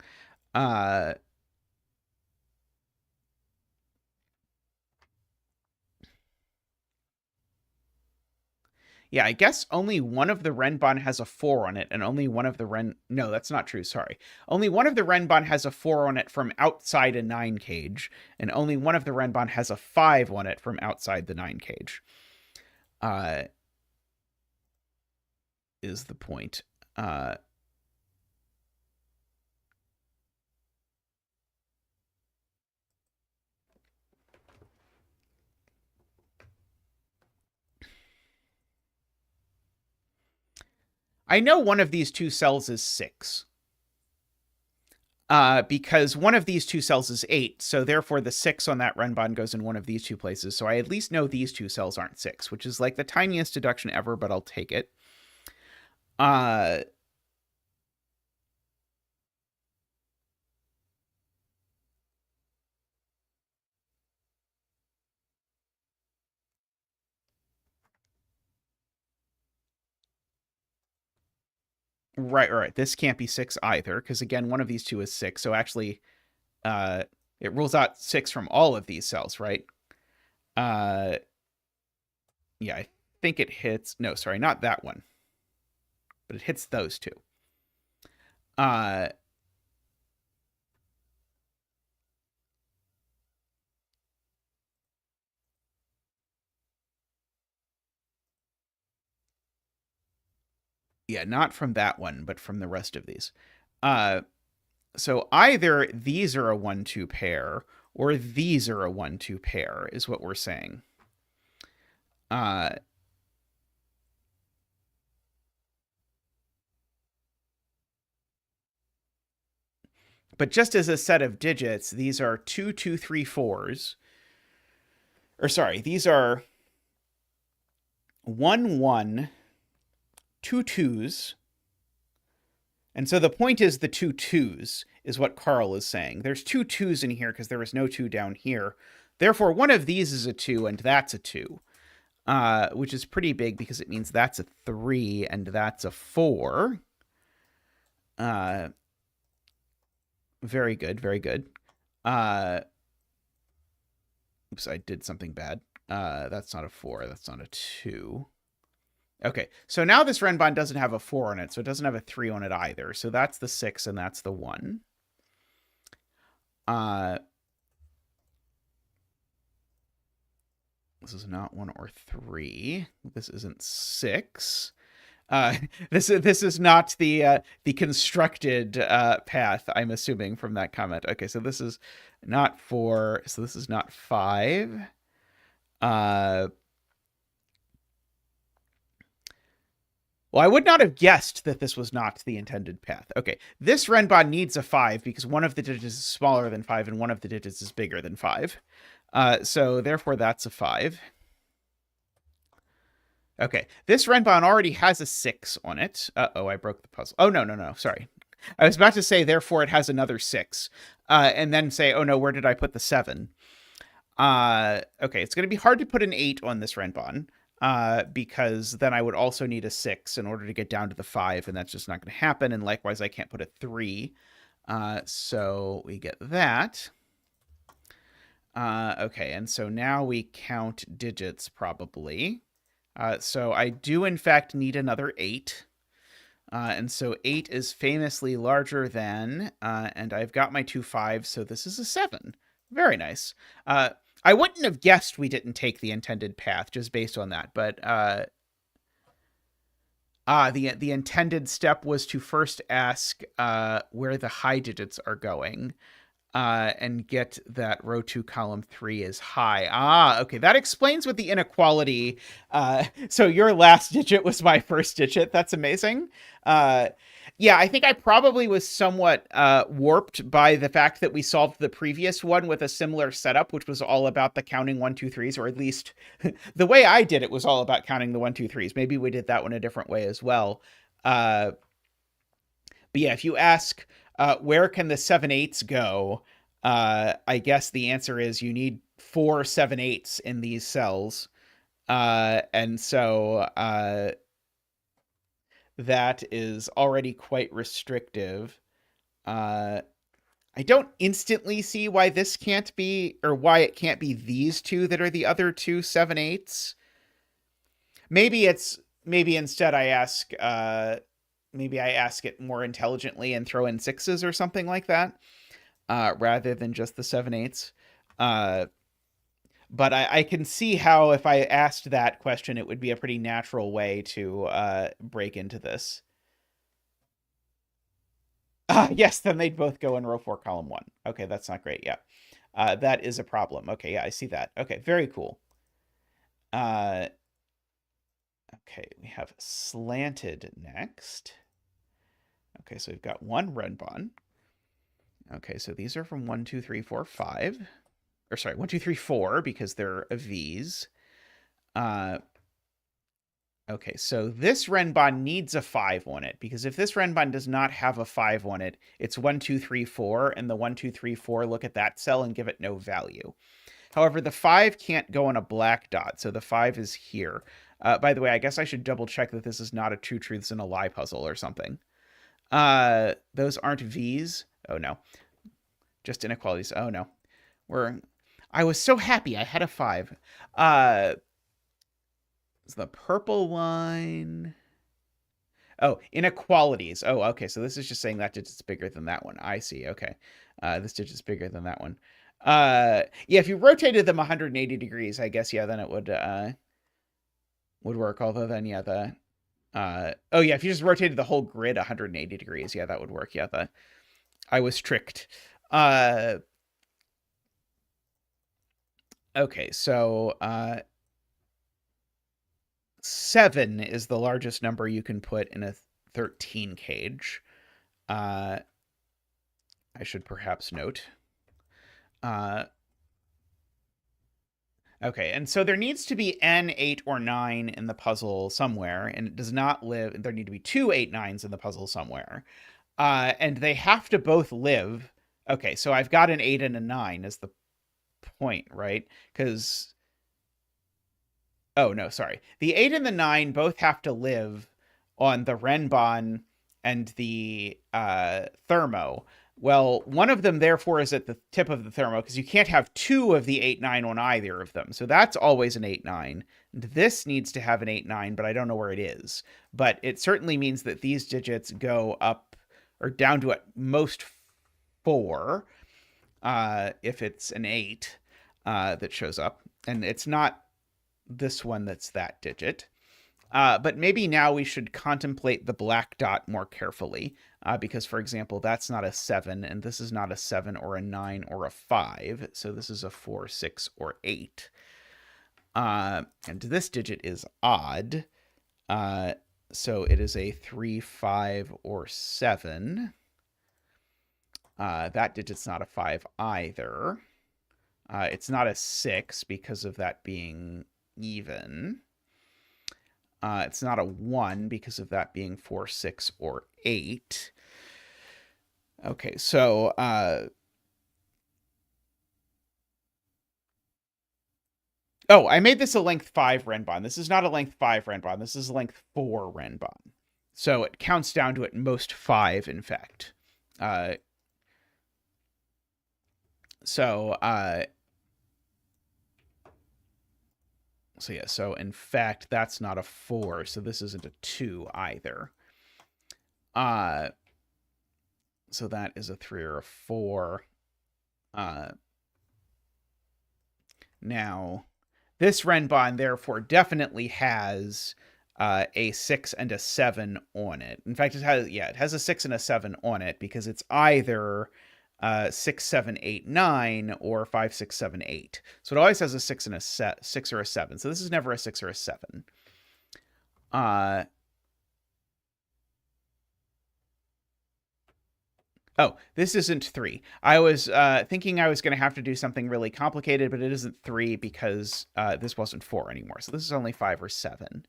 Yeah, I guess only one of the Renbon has a 4 on it, and only one of the No, that's not true, sorry. Only one of the Renbon has a 4 on it from outside a 9 cage, and only one of the Renbon has a 5 on it from outside the 9 cage. Is the point. I know one of these 2 cells is 6. Because one of these 2 cells is 8, so therefore the 6 on that Renbon goes in one of these 2 places. So I at least know these 2 cells aren't 6, which is like the tiniest deduction ever, but I'll take it. Right. This can't be 6 either, because again, one of these two is 6. So actually, it rules out 6 from all of these cells, right? Yeah, I think it hits... No, sorry, not that one. But it hits those two. Yeah, not from that one, but from the rest of these. So either these are a 1-2 pair, or these are a 1-2 pair, is what we're saying. But just as a set of digits, these are 2, 2, 3, 4s. Or sorry, these are 1, 1, 2 2s. And so the point is the 2 2s is what Carl is saying. There's 2 2s in here because there was no 2 down here. Therefore, one of these is a 2 and that's a 2, which is pretty big because it means that's a 3 and that's a 4. Very good, very good. Oops, I did something bad. That's not a 4, that's not a 2. Okay, so now this Renbon doesn't have a 4 on it, so it doesn't have a 3 on it either. So that's the 6 and that's the 1. This is not 1 or 3. This isn't 6. This is not the constructed path, I'm assuming, from that comment. Okay, so this is not 4. So this is not 5. Well, I would not have guessed that this was not the intended path. Okay, this Renbon needs a 5 because one of the digits is smaller than 5 and one of the digits is bigger than 5. So therefore, that's a 5. Okay, this Renbon already has a 6 on it. Uh-oh, I broke the puzzle. Oh, no, sorry. I was about to say, therefore, it has another 6. And then say, oh no, where did I put the 7? Okay, it's going to be hard to put an 8 on this Renbon. Because then I would also need a 6 in order to get down to the 5, and that's just not going to happen. And likewise, I can't put a 3. So we get that. Okay, and so now we count digits, probably. So I do, in fact, need another 8. And so 8 is famously larger than, and I've got my 2 5s, so this is a 7. Very nice. I wouldn't have guessed we didn't take the intended path just based on that, but the intended step was to first ask where the high digits are going, and get that row 2, column 3 is high. Okay, that explains what the inequality. So your last digit was my first digit. That's amazing. Yeah, I think I probably was somewhat warped by the fact that we solved the previous one with a similar setup, which was all about the counting 1, 2, 3s, or at least the way I did it was all about counting the 1, 2, 3s. Maybe we did that one a different way as well. But yeah, if you ask where can the 7 8s go, I guess the answer is you need 4 7 8s in these cells. And so that is already quite restrictive. I don't instantly see why this can't be, or why it can't be these two that are the other 2 7 8s. Maybe instead I ask, maybe I ask it more intelligently and throw in 6s or something like that, rather than just the 7 8s. But I can see how if I asked that question, it would be a pretty natural way to break into this. Yes, then they'd both go in row 4, column 1. Okay, that's not great. Yeah, that is a problem. Okay, yeah, I see that. Okay, very cool. Okay, we have slanted next. Okay, so we've got 1 Renbon. Okay, so these are from 1, 2, 3, 4, 5. Or sorry, 1, 2, 3, 4, because they're a V's. Okay, so this Renbon needs a 5 on it, because if this Renbon does not have a 5 on it, it's 1, 2, 3, 4, and the 1, 2, 3, 4 look at that cell and give it no value. However, the 5 can't go on a black dot, so the 5 is here. By the way, I guess I should double check that this is not a 2 truths and a lie puzzle or something. Those aren't V's. Oh no. Just inequalities. Oh no. I was so happy I had a 5. Is the purple line? Oh, inequalities. Oh, okay. So this is just saying that digit's bigger than that one. I see. Okay. This digit's bigger than that one. Yeah, if you rotated them 180 degrees, I guess, yeah, then it would work. Although then, yeah, oh yeah, if you just rotated the whole grid 180 degrees, yeah, that would work. Yeah, I was tricked. Okay, so 7 is the largest number you can put in a 13 cage. I should perhaps note. Okay, and so there needs to be n, 8, or 9 in the puzzle somewhere, and it does not live. There need to be 2 8 9s in the puzzle somewhere. And they have to both live. Okay, so I've got an 8 and a 9 is the point, right? Because, oh, no, sorry. The 8 and the 9 both have to live on the Renbon and the Thermo. Well, one of them, therefore, is at the tip of the Thermo, because you can't have 2 of the 8 9 on either of them. So that's always an 8 9. And this needs to have an 8 9, but I don't know where it is. But it certainly means that these digits go up or down to at most 4 if it's an 8 that shows up. And it's not this one that's that digit. But maybe now we should contemplate the black dot more carefully, because, for example, that's not a 7, and this is not a 7 or a 9 or a 5, so this is a 4, 6, or 8. And this digit is odd, so it is a 3, 5, or 7. That digit's not a 5 either. It's not a 6 because of that being even. It's not a 1 because of that being 4, 6, or 8. Okay, so oh, I made this a length 5 Renbon. This is not a length 5 Renbon. This is a length 4 Renbon. So it counts down to at most 5, in fact. So yeah, so in fact, that's not a 4, so this isn't a 2 either. So that is a 3 or a 4. Now, this Renbon, therefore, definitely has a 6 and a 7 on it. In fact, it has a 6 and a 7 on it because it's either 6, 7, 8, 9 or 5, 6, 7, 8. So it always has a 6 and a 6 or a 7. So this is never a 6 or a 7. Oh, this isn't 3. I was thinking I was going to have to do something really complicated, but it isn't 3 because this wasn't 4 anymore. So this is only 5 or 7.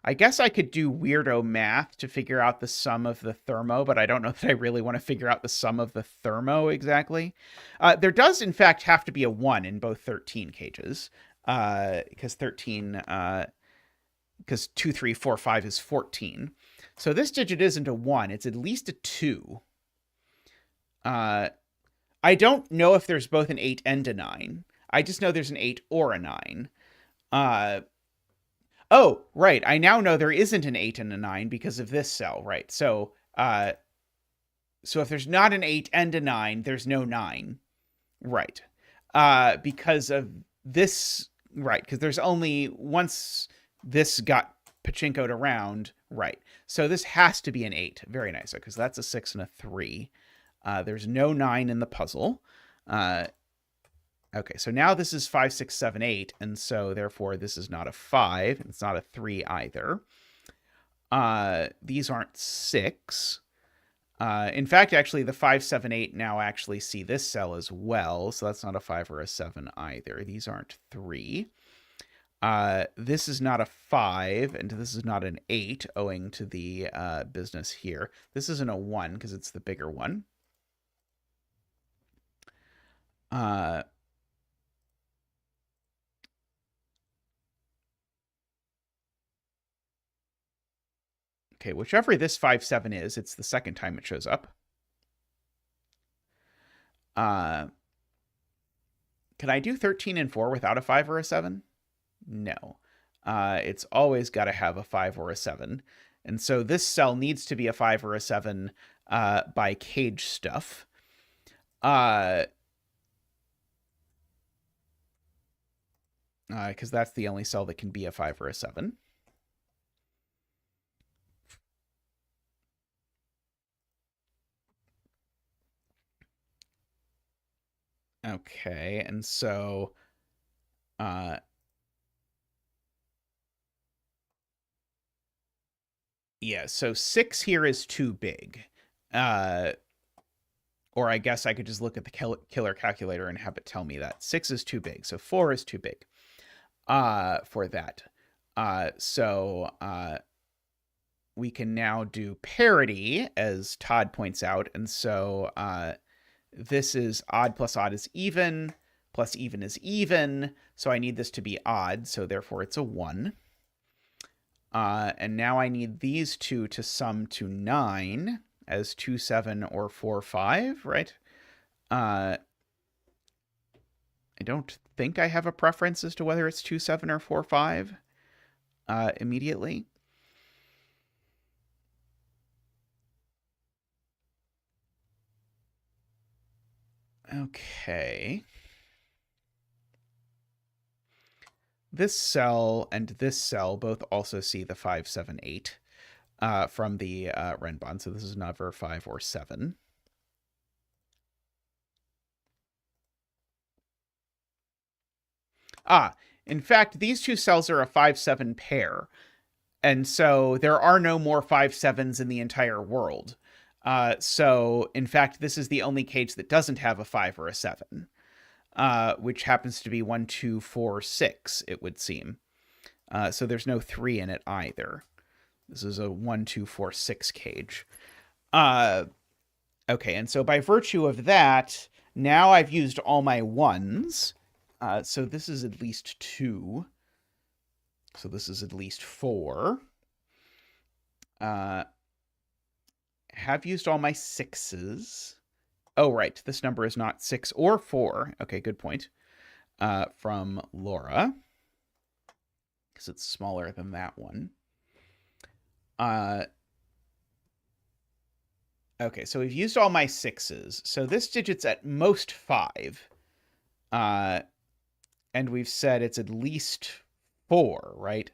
I guess I could do weirdo math to figure out the sum of the Thermo, but I don't know that I really want to figure out the sum of the Thermo exactly. There does, in fact, have to be a 1 in both 13 cages, because 13... because 2, 3, 4, 5 is 14. So this digit isn't a 1. It's at least a 2. I don't know if there's both an 8 and a 9. I just know there's an 8 or a 9. Oh, right. I now know there isn't an 8 and a 9 because of this cell, right? So if there's not an 8 and a 9, there's no 9. Right. Because of this, right, because there's only once this got pachinkoed around, right. So this has to be an 8. Very nice, because that's a 6 and a 3. There's no 9 in the puzzle. Okay, so now this is 5, 6, 7, 8, and so therefore this is not a 5, and it's not a 3 either. These aren't 6. In fact, actually, the 5, 7, 8 now actually see this cell as well, so that's not a 5 or a 7 either. These aren't 3. This is not a 5, and this is not an 8, owing to the business here. This isn't a 1, because it's the bigger one. Okay, whichever this 5, 7 is, it's the second time it shows up. Can I do 13 and 4 without a 5 or a 7? No. It's always got to have a 5 or a 7. And so this cell needs to be a 5 or a 7 by cage stuff. Because that's the only cell that can be a 5 or a 7. Okay, and so yeah, so 6 here is too big. Or I guess I could just look at the killer calculator and have it tell me that 6 is too big. So 4 is too big for that. So we can now do parity, as Todd points out. And so this is odd plus odd is even, plus even is even. So I need this to be odd, so therefore it's a 1. And now I need these two to sum to 9 as 2, 7, or 4, 5, right? I don't think I have a preference as to whether it's 2, 7, or 4, 5 immediately. Okay. This cell and this cell both also see the 5, 7, 8 from the Renbon. So this is never 5 or 7. In fact, these two cells are a 5, 7 pair. And so there are no more 5, 7s in the entire world. So, in fact, this is the only cage that doesn't have a 5 or a 7, which happens to be 1, 2, 4, 6, it would seem. So there's no 3 in it either. This is a 1, 2, 4, 6 cage. Okay, and so by virtue of that, now I've used all my 1s. So this is at least 2. So this is at least 4. Have used all my 6s. Oh, right. This number is not 6 or 4. Okay, good point. From Laura. Because it's smaller than that one. Okay, so we've used all my 6s. So this digit's at most 5. And we've said it's at least 4, right?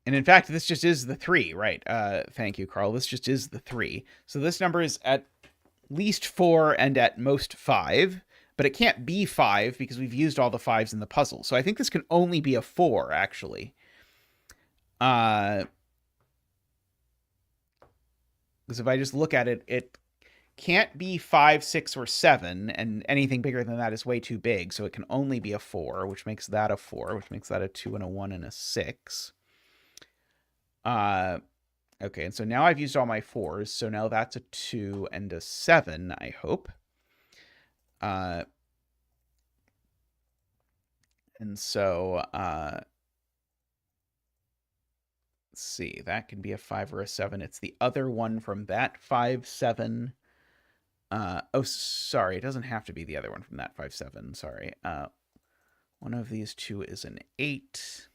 And in fact, this just is the 3, right? Thank you, Carl. This just is the 3. So this number is at least 4 and at most 5. But it can't be 5 because we've used all the 5s in the puzzle. So I think this can only be a 4, actually. Because if I just look at it, it can't be 5, 6, or 7, and anything bigger than that is way too big. So it can only be a 4, which makes that a 4, which makes that a 2 and a 1 and a 6. Okay, and so now I've used all my 4s, so now that's a 2 and a 7, I hope. And so, let's see, that can be a 5 or a 7. It's the other one from that 5, 7. Oh, sorry, it doesn't have to be the other one from that 5, 7, sorry. One of these two is an 8.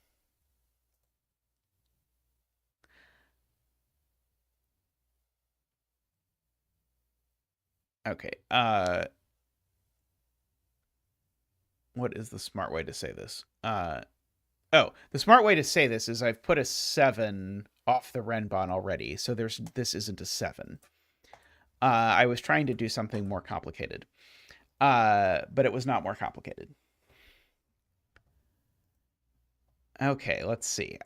Okay, what is the smart way to say this? Oh, the smart way to say this is I've put a 7 off the Renbon already, so this isn't a 7. I was trying to do something more complicated, but it was not more complicated. Okay, let's see.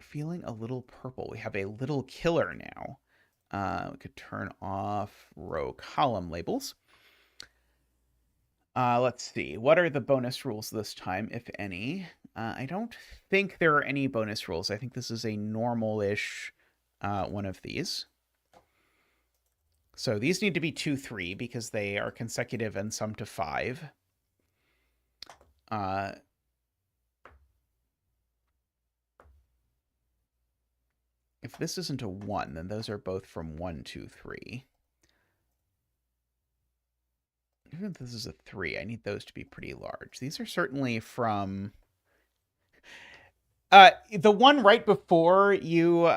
Feeling a little purple. We have a little killer now. We could turn off row column labels. Let's see. What are the bonus rules this time, if any? I don't think there are any bonus rules. I think this is a normal-ish one of these. So these need to be 2, 3 because they are consecutive and sum to 5. if this isn't a 1, then those are both from 1, 2, 3. Even if this is a 3, I need those to be pretty large. These are certainly from... the one right before you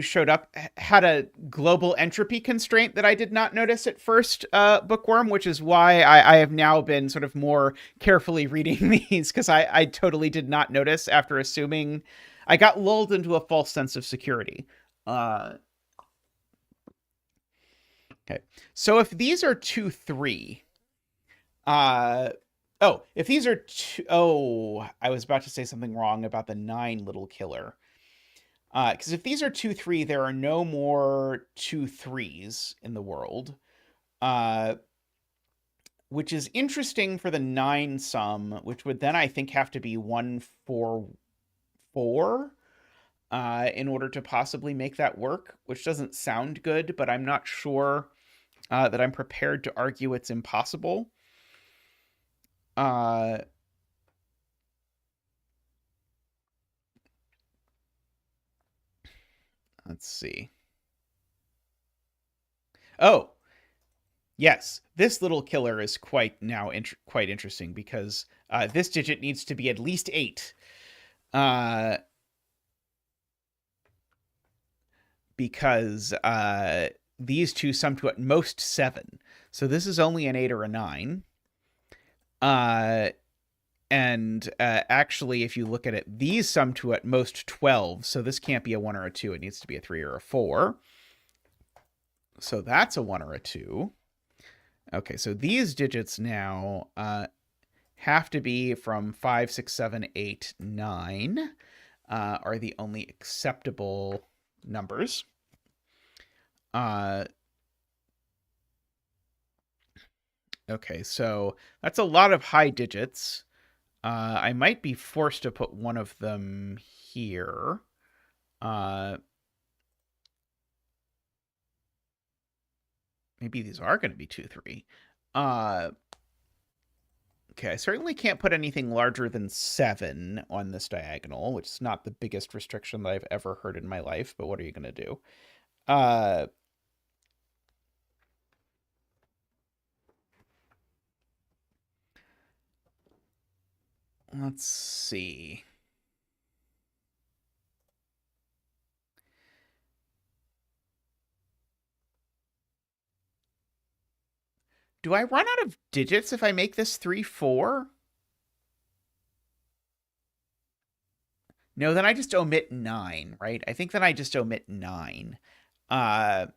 showed up had a global entropy constraint that I did not notice at first, Bookworm, which is why I have now been sort of more carefully reading these, because I totally did not notice after assuming... I got lulled into a false sense of security. Okay. So if these are 2, 3... if these are two... Oh, I was about to say something wrong about the 9 little killer. Because if these are 2, 3, there are no more 2, 3s in the world. Which is interesting for the 9 sum, which would then, I think, have to be 1, 4, 4 in order to possibly make that work, which doesn't sound good, but I'm not sure that I'm prepared to argue it's impossible. Let's see. Oh, yes. This little killer is quite interesting because this digit needs to be at least 8. Because these two sum to at most 7. So this is only an 8 or a 9. And actually, if you look at it, these sum to at most 12. So this can't be a 1 or a 2. It needs to be a 3 or a 4. So that's a 1 or a 2. Okay, so these digits now have to be from 5, 6, 7, 8, 9 are the only acceptable numbers. Okay, so that's a lot of high digits. I might be forced to put one of them here. Maybe these are going to be 2, 3. Okay, I certainly can't put anything larger than 7 on this diagonal, which is not the biggest restriction that I've ever heard in my life, but what are you going to do? Let's see. Do I run out of digits if I make this 3, 4? No, then I just omit 9, right? I think then I just omit 9. But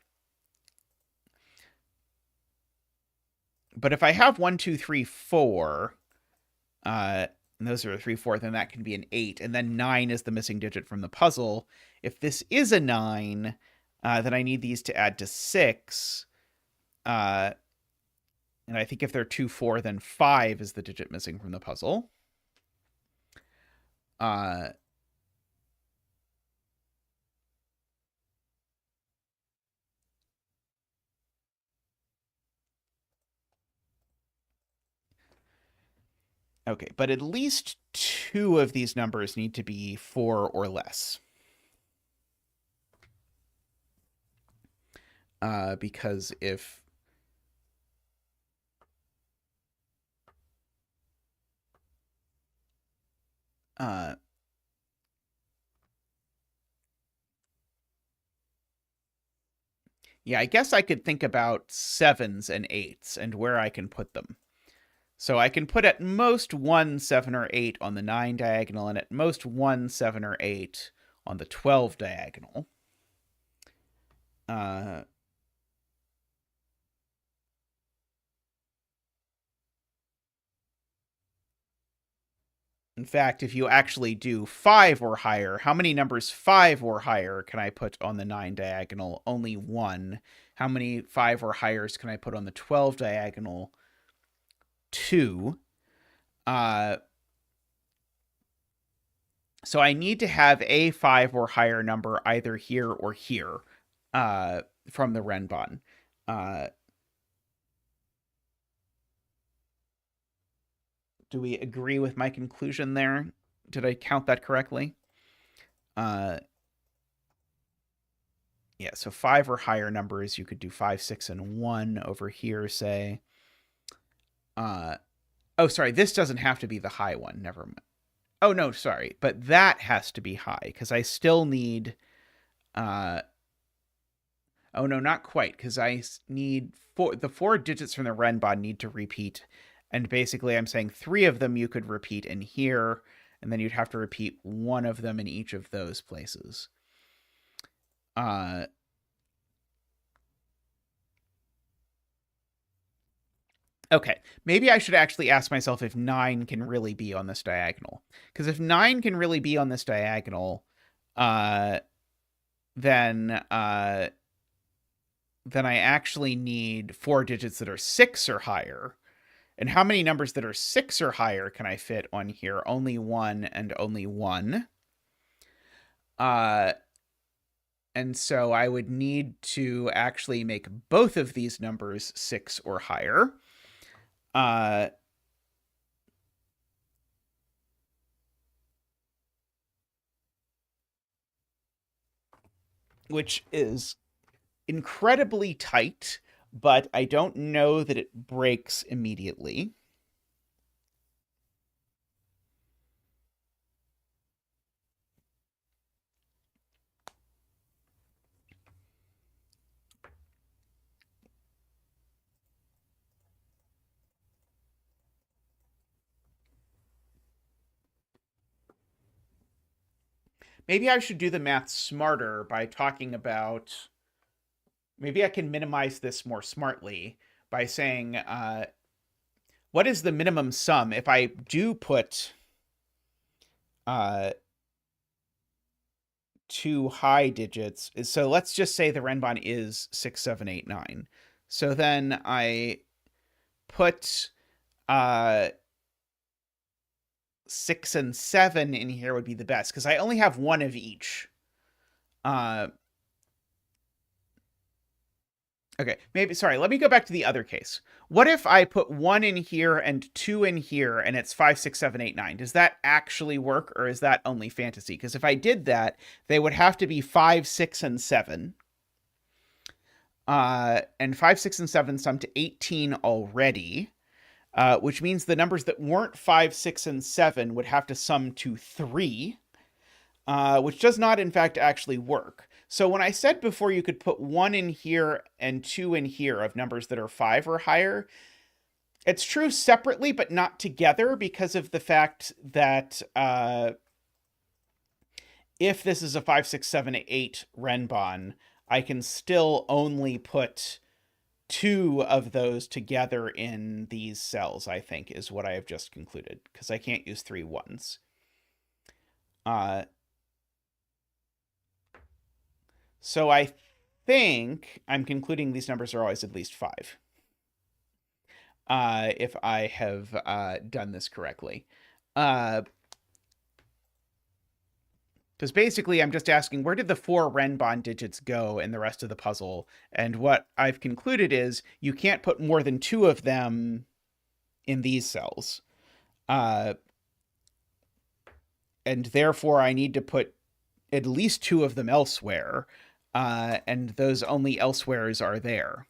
if I have 1, 2, 3, 4, and those are a 3, 4, then that can be an 8, and then 9 is the missing digit from the puzzle. If this is a 9, then I need these to add to 6. And I think if they're 2, 4, then 5 is the digit missing from the puzzle. Okay, but at least 2 of these numbers need to be 4 or less. Because if... yeah, I guess I could think about 7s and 8s and where I can put them. So I can put at most 1, 7, or 8 on the 9 diagonal, and at most 1, 7, or 8 on the 12 diagonal. In fact, if you actually do 5 or higher, how many numbers 5 or higher can I put on the 9 diagonal? Only 1. How many 5 or highers can I put on the 12 diagonal? 2. So I need to have a 5 or higher number either here or here from the Renbon. Do we agree with my conclusion there? Did I count that correctly? Yeah, so 5 or higher numbers, you could do 5, 6, and 1 over here, say. Oh, sorry, this doesn't have to be the high one. Never mind. Oh, no, sorry. But that has to be high, because I still need... oh, no, not quite, because I need... the 4 digits from the Renbon need to repeat. And basically, I'm saying 3 of them you could repeat in here, and then you'd have to repeat 1 of them in each of those places. Okay, maybe I should actually ask myself if 9 can really be on this diagonal. Because if 9 can really be on this diagonal, then I actually need 4 digits that are 6 or higher. And how many numbers that are 6 or higher can I fit on here? Only 1 and only 1. And so I would need to actually make both of these numbers 6 or higher. Which is incredibly tight, but I don't know that it breaks immediately. Maybe I should do the math smarter by talking about... Maybe I can minimize this more smartly by saying, what is the minimum sum if I do put 2 high digits? So let's just say the Renbon is 6, 7, 8, 9. So then I put 6 and 7 in here would be the best, because I only have 1 of each. Okay, maybe, sorry, let me go back to the other case. What if I put 1 in here and 2 in here, and it's 5, 6, 7, 8, 9? Does that actually work, or is that only fantasy? Because if I did that, they would have to be 5, 6, and 7. And 5, 6, and 7 sum to 18 already, which means the numbers that weren't 5, 6, and 7 would have to sum to 3, which does not, in fact, actually work. So when I said before you could put 1 in here and 2 in here of numbers that are 5 or higher, it's true separately but not together, because of the fact that if this is a 5, 6, 7, 8 Renbon, I can still only put 2 of those together in these cells, I think, is what I have just concluded, because I can't use 3 ones. So I think I'm concluding these numbers are always at least 5. If I have done this correctly. Because basically I'm just asking, where did the 4 Renbon digits go in the rest of the puzzle? And what I've concluded is you can't put more than 2 of them in these cells. And therefore I need to put at least 2 of them elsewhere. And those only elsewheres are there.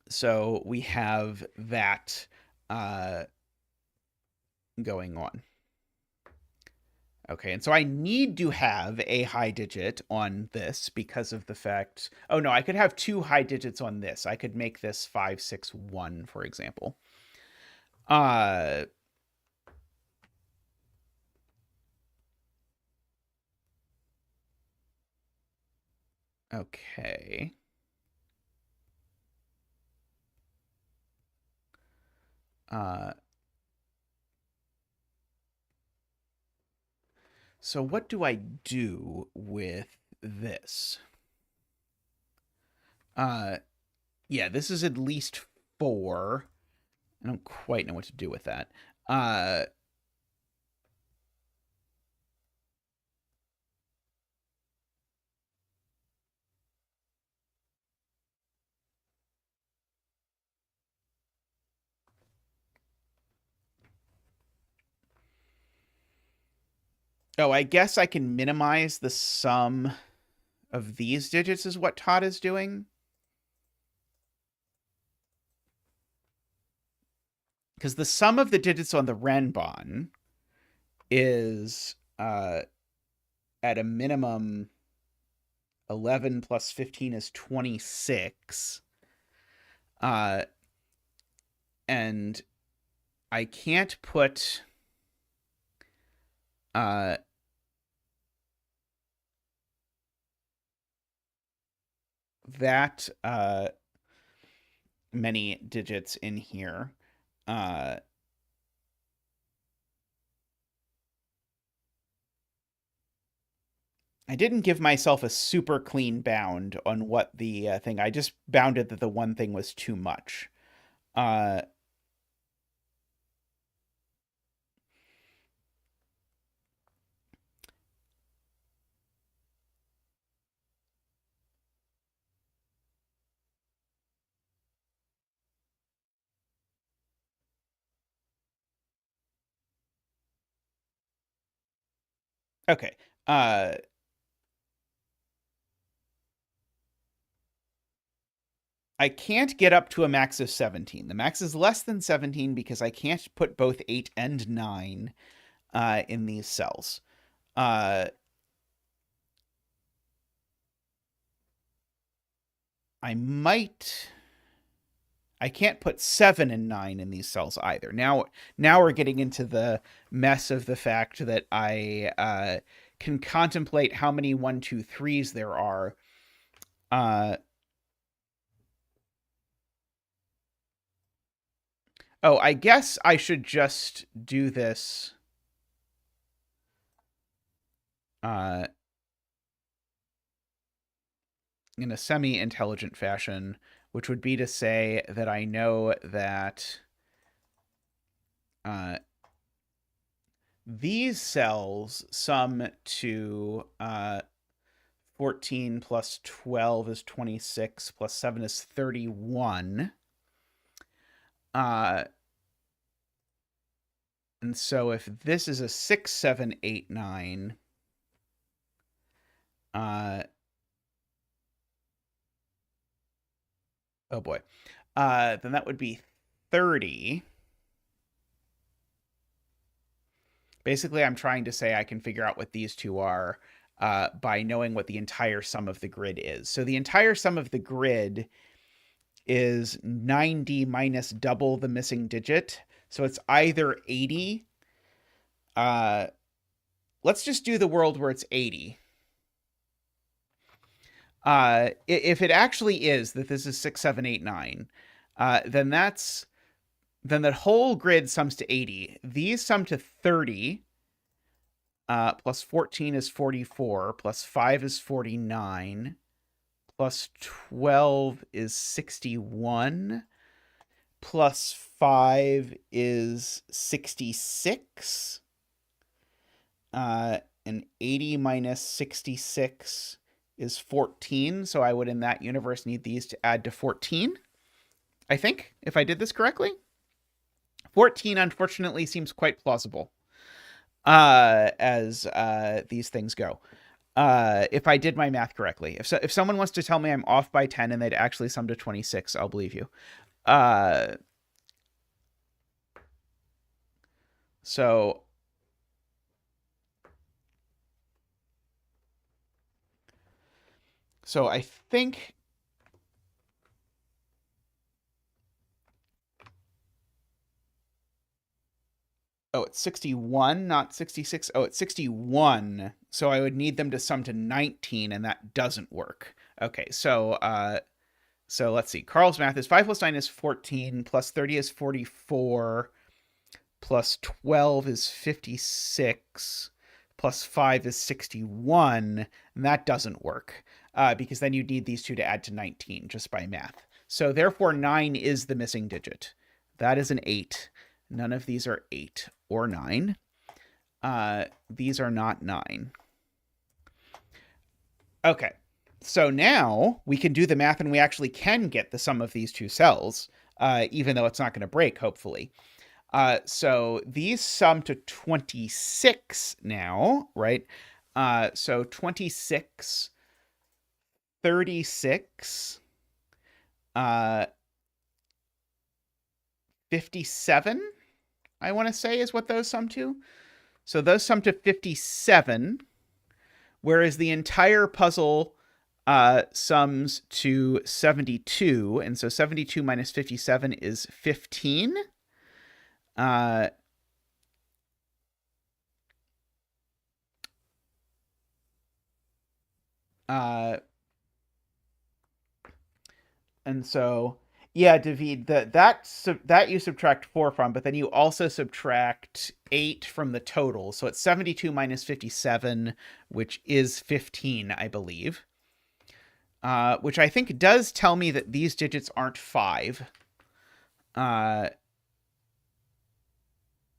So we have that going on. Okay, and so I need to have a high digit on this because of the fact... Oh, no, I could have 2 high digits on this. I could make this 5, 6, 1, for example. Okay. So what do I do with this? Yeah, this is at least 4. I don't quite know what to do with that. Oh, I guess I can minimize the sum of these digits is what Todd is doing. Because the sum of the digits on the Renbon is at a minimum 11 plus 15 is 26. And I can't put that many digits in here. I didn't give myself a super clean bound on what the thing. I just bounded that the one thing was too much. Okay. I can't get up to a max of 17. The max is less than 17 because I can't put both 8 and 9 in these cells. I can't put 7 and 9 in these cells either. Now we're getting into the mess of the fact that I can contemplate how many 1, 2, 3s there are. Oh, I guess I should just do this in a semi-intelligent fashion, which would be to say that I know that these cells sum to 14 plus 12 is 26, plus 7 is 31. And so if this is a 6, 7, 8, 9, oh boy, then that would be 30. Basically, I'm trying to say I can figure out what these two are by knowing what the entire sum of the grid is. So the entire sum of the grid is 90 minus double the missing digit. So it's either 80. Let's just do the world where it's 80. If it actually is that this is 6, 7, 8, 9, then that whole grid sums to 80. These sum to 30. Plus 14 is 44. Plus 5 is 49. Plus 12 is 61. Plus 5 is 66. And 80 minus 66 is 14. So I would, in that universe, need these to add to 14. I think, if I did this correctly. 14, unfortunately, seems quite plausible as these things go. If I did my math correctly. If someone wants to tell me I'm off by 10 and they'd actually sum to 26, I'll believe you. So I think it's 61, not 66. Oh, it's 61. So I would need them to sum to 19, and that doesn't work. Okay, so let's see. Carl's math is 5 plus 9 is 14, plus 30 is 44, plus 12 is 56, plus 5 is 61, and that doesn't work because then you'd need these two to add to 19 just by math. So therefore, 9 is the missing digit. That is an 8. None of these are 8 or 9. These are not 9. Okay, so now we can do the math and we actually can get the sum of these two cells, even though it's not going to break, hopefully. So these sum to 26 now, right? So 26, 36, 57, I want to say is what those sum to. So those sum to 57, whereas the entire puzzle sums to 72. And so 72 minus 57 is 15. Uh, and so, yeah, David, that you subtract 4 from, but then you also subtract 8 from the total. So it's 72 minus 57, which is 15, I believe. Which I think does tell me that these digits aren't 5.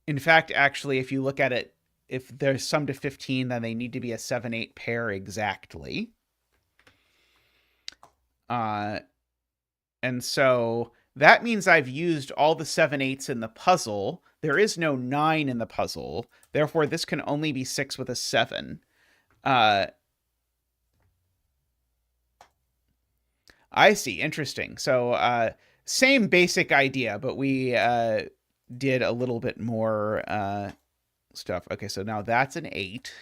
In fact, actually, if you look at it, if they're summed to 15, then they need to be a 7-8 pair exactly. And so that means I've used all the 7/8s in the puzzle. There is no 9 in the puzzle. Therefore, this can only be 6 with a 7. I see. Interesting. So same basic idea, but we did a little bit more stuff. Okay, so now that's an 8,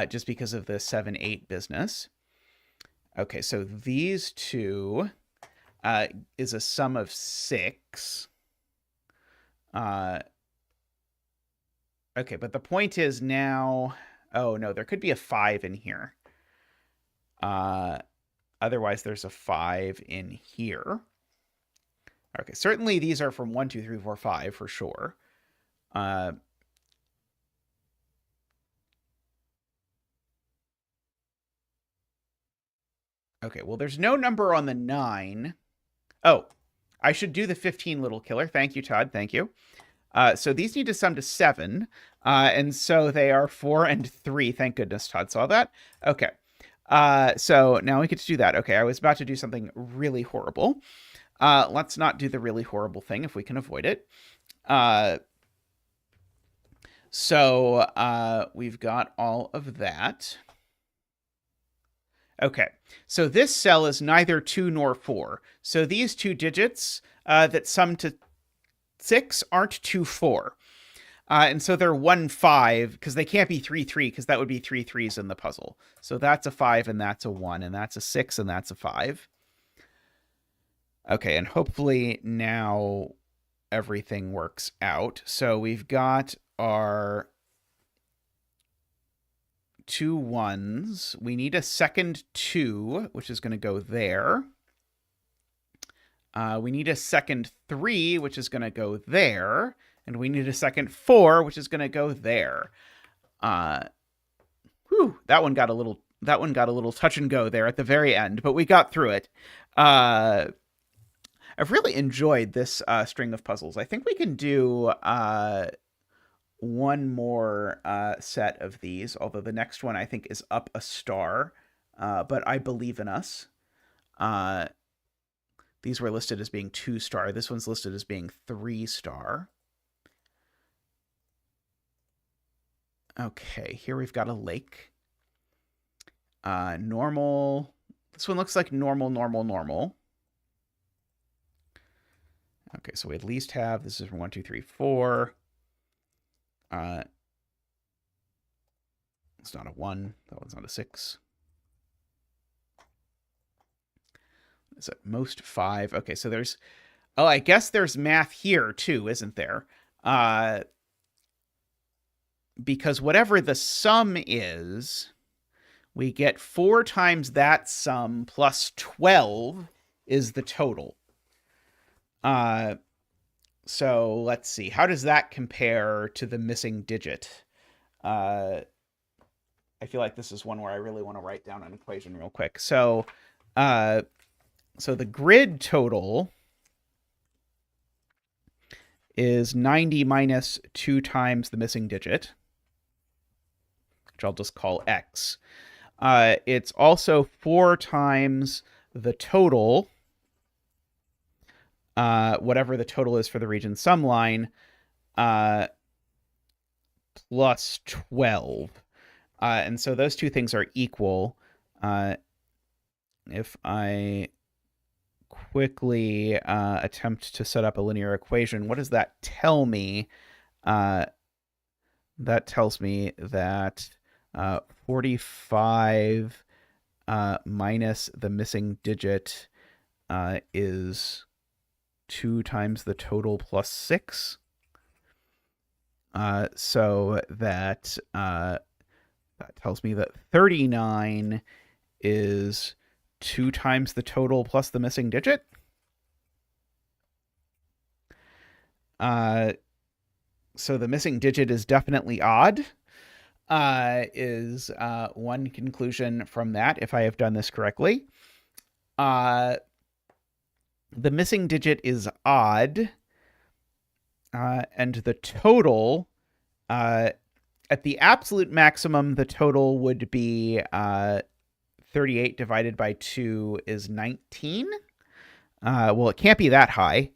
just because of the 7/8 business. Okay, so these two is a sum of 6. Okay, but the point is now... Oh, no, there could be a 5 in here. Otherwise, there's a 5 in here. Okay, certainly these are from 1, 2, 3, 4, 5 for sure. Okay, well, there's no number on the 9. Oh, I should do the 15 little killer. Thank you, Todd. Thank you. So these need to sum to 7. And so they are 4 and 3. Thank goodness Todd saw that. Okay. So now we get to do that. Okay, I was about to do something really horrible. Let's not do the really horrible thing if we can avoid it. So we've got all of that. Okay, so this cell is neither 2 nor 4. So these two digits that sum to 6 aren't 2, 4. And so they're 1, 5, because they can't be 3, 3, because that would be 3 3s in the puzzle. So that's a 5, and that's a 1, and that's a 6, and that's a 5. Okay, and hopefully now everything works out. So we've got our 2 1s. We need a second 2, which is going to go there. We need a second 3, which is going to go there. And we need a second 4, which is going to go there. Whew, that one got a little touch and go there at the very end, but we got through it. I've really enjoyed this string of puzzles. I think we can do one more set of these, although the next one I think is up a star, but I believe in us. These were listed as being 2 star. This one's listed as being 3 star. Okay, here we've got a lake. Normal. This one looks like normal, normal, normal. Okay, so we at least have, this is 1, 2, 3, 4. It's not a 1. That one's not a 6. It's at most 5. Okay, so there's... Oh, I guess there's math here, too, isn't there? Because whatever the sum is, we get 4 times that sum plus 12 is the total. So let's see. How does that compare to the missing digit? I feel like this is one where I really want to write down an equation real quick. So the grid total is 90 minus 2 times the missing digit, which I'll just call x. It's also 4 times the total whatever the total is for the region sum line, plus 12. And so those two things are equal. If I quickly attempt to set up a linear equation, what does that tell me? That tells me that 45 minus the missing digit is 2 times the total plus 6. So that tells me that 39 is 2 times the total plus the missing digit. So the missing digit is definitely odd, is one conclusion from that, if I have done this correctly. The missing digit is odd, and the total, at the absolute maximum, the total would be 38 divided by 2 is 19. Well, it can't be that high.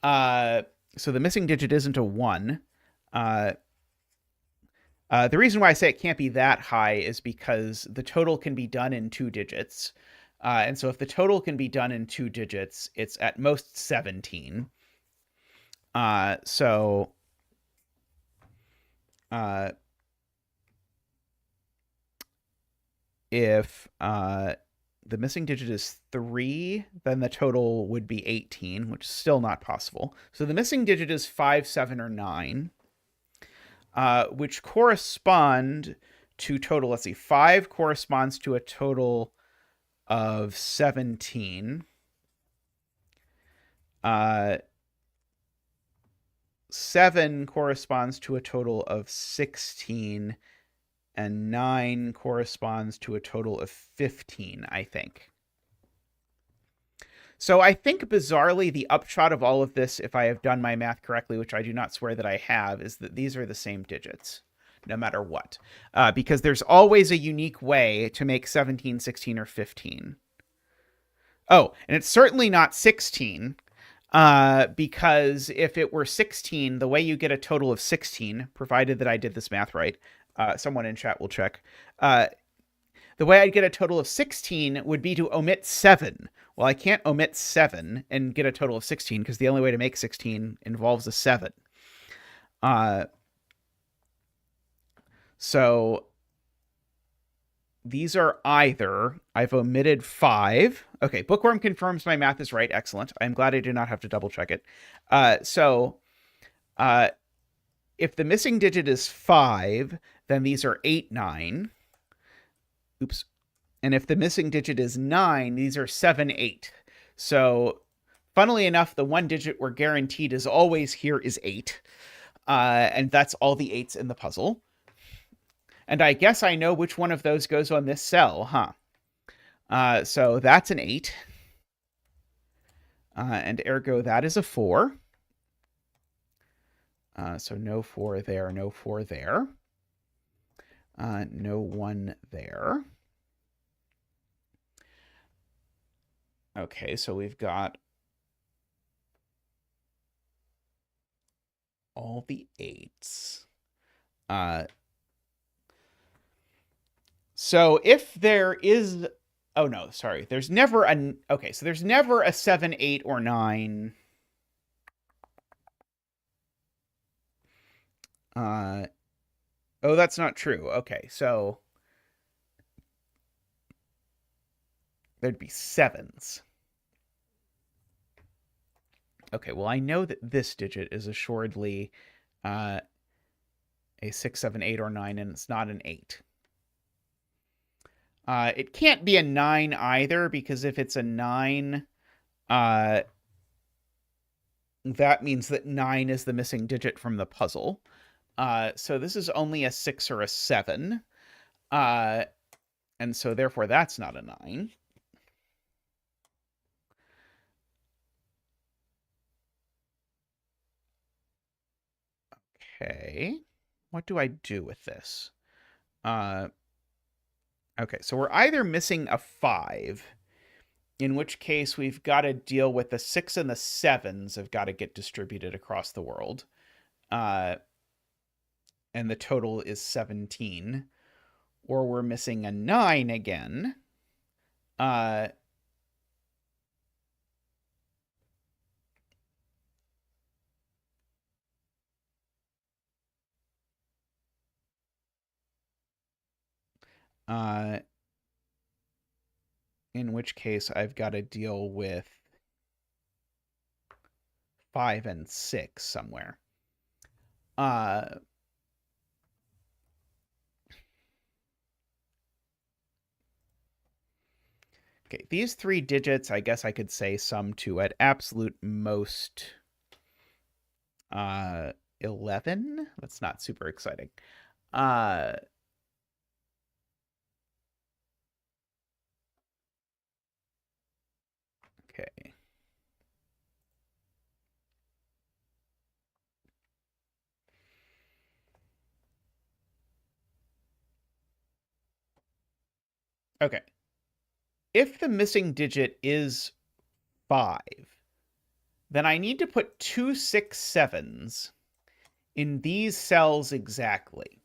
So the missing digit isn't a 1. The reason why I say it can't be that high is because the total can be done in 2 digits. And so if the total can be done in 2 digits, it's at most 17. If the missing digit is 3, then the total would be 18, which is still not possible. So the missing digit is 5, 7, or 9, which correspond to total. Let's see, 5 corresponds to a total of 17. 7 corresponds to a total of 16. And 9 corresponds to a total of 15, I think. So I think, bizarrely, the upshot of all of this, if I have done my math correctly, which I do not swear that I have, is that these are the same digits, no matter what. Because there's always a unique way to make 17, 16, or 15. Oh, and it's certainly not 16, because if it were 16, the way you get a total of 16, provided that I did this math right, someone in chat will check. The way I'd get a total of 16 would be to omit 7. Well, I can't omit 7 and get a total of 16 because the only way to make 16 involves a 7. So these are either, I've omitted 5. Okay, Bookworm confirms my math is right. Excellent. I'm glad I did not have to double check it. If the missing digit is 5, then these are 8, 9. Oops. And if the missing digit is 9, these are 7, 8. So, funnily enough, the one digit we're guaranteed is always here is 8. And that's all the 8s in the puzzle. And I guess I know which one of those goes on this cell, huh? So that's an 8. And ergo, that is a 4. So no 4 there, no 4 there. No 1 there. Okay, so we've got all the 8s. So if there is... Oh, no, sorry. There's never a... Okay, so there's never a 7, 8, or 9... Oh, that's not true. Okay, so there'd be 7s. Okay, well, I know that this digit is assuredly a 6, 7, 8, or 9, and it's not an 8. It can't be a 9 either, because if it's a 9, that means that 9 is the missing digit from the puzzle. So this is only a 6 or a 7. And so therefore that's not a 9. Okay. What do I do with this? Okay, so we're either missing a 5, in which case we've got to deal with the 6 and the 7s have got to get distributed across the world. And the total is 17. Or we're missing a 9 again. In which case I've got to deal with 5 and 6 somewhere. Okay, these 3 digits, I guess I could say sum to at absolute most 11. That's not super exciting. Okay. Okay. If the missing digit is 5, then I need to put 2 6 7s in these cells exactly.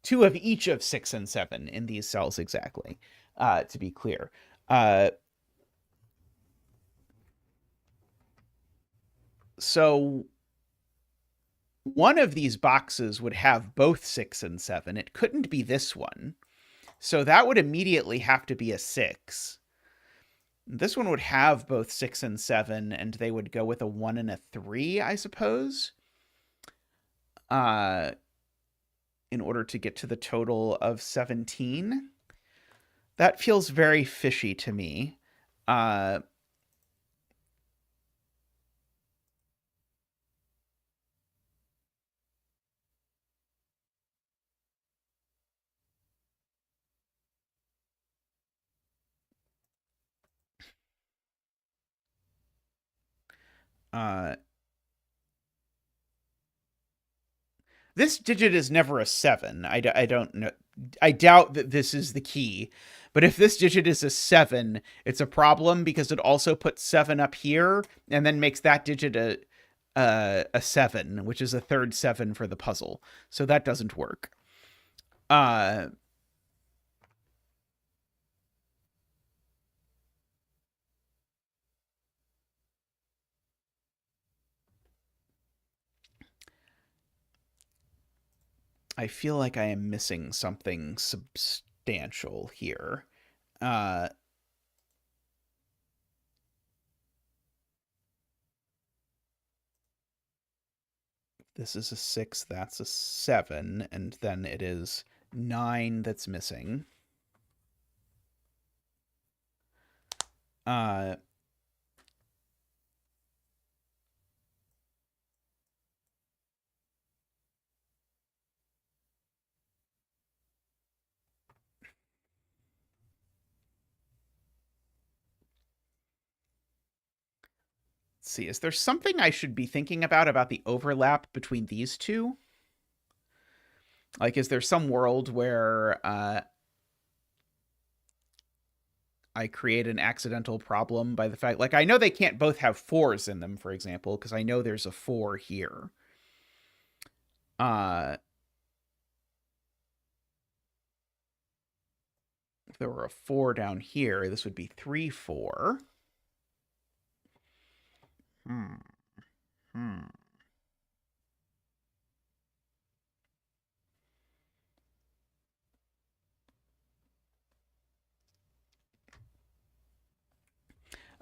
2 of each of 6 and 7 in these cells exactly, to be clear. So one of these boxes would have both 6 and 7. It couldn't be this one. So that would immediately have to be a 6. This one would have both 6 and 7, and they would go with a 1 and a 3, I suppose. In order to get to the total of 17. That feels very fishy to me. This digit is never a 7. I don't know. I doubt that this is the key. But if this digit is a 7, it's a problem because it also puts 7 up here and then makes that digit a 7, which is a third 7 for the puzzle. So that doesn't work. I feel like I am missing something substantial here. This is a 6, that's a 7, and then it is 9 that's missing. Let's see, is there something I should be thinking about the overlap between these two? Like, is there some world where I create an accidental problem by the fact, like, I know they can't both have 4s in them, for example, because I know there's a 4 here. If there were a 4 down here, this would be 3 4.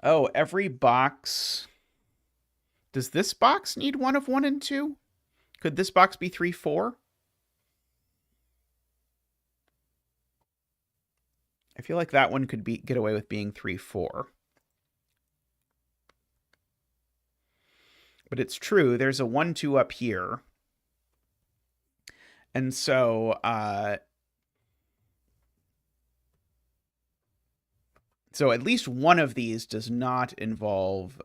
Oh, every box. Does this box need one of 1 and 2? Could this box be 3 4? I feel like that one could get away with being 3 4. But it's true, there's a 1 2 up here. And so so at least one of these does not involve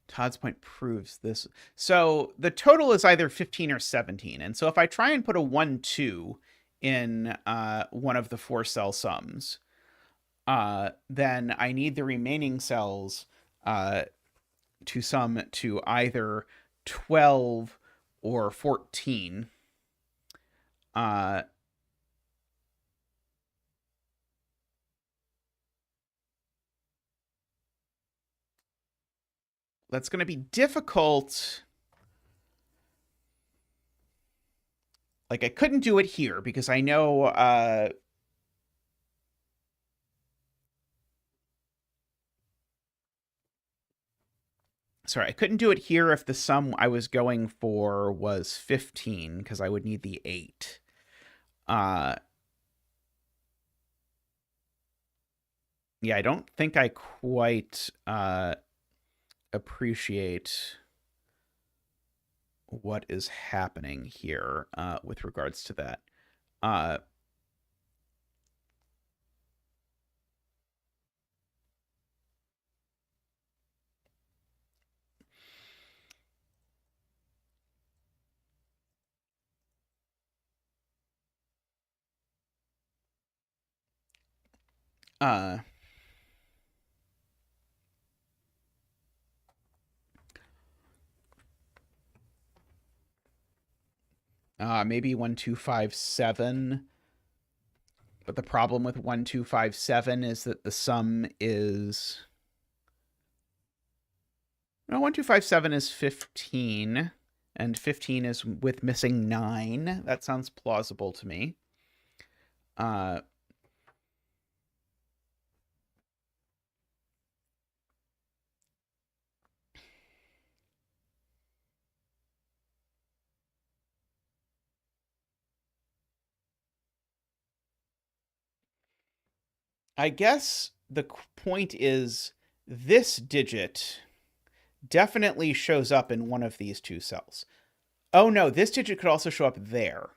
Todd's point proves this. So the total is either 15 or 17. And so if I try and put a 1, 2 in one of the 4-cell sums, then I need the remaining cells to sum to either 12 or 14. That's going to be difficult. Like, I couldn't do it here because I know sorry, I couldn't do it here if the sum I was going for was 15 because I would need the 8. Yeah, I don't think I quite appreciate what is happening here with regards to that. Maybe 1, 2, 5, 7. But the problem with 1, 2, 5, 7 is that the sum is... No, 1, 2, 5, 7 is 15. And 15 is with missing 9. That sounds plausible to me. I guess the point is this digit definitely shows up in one of these two cells. Oh no, this digit could also show up there.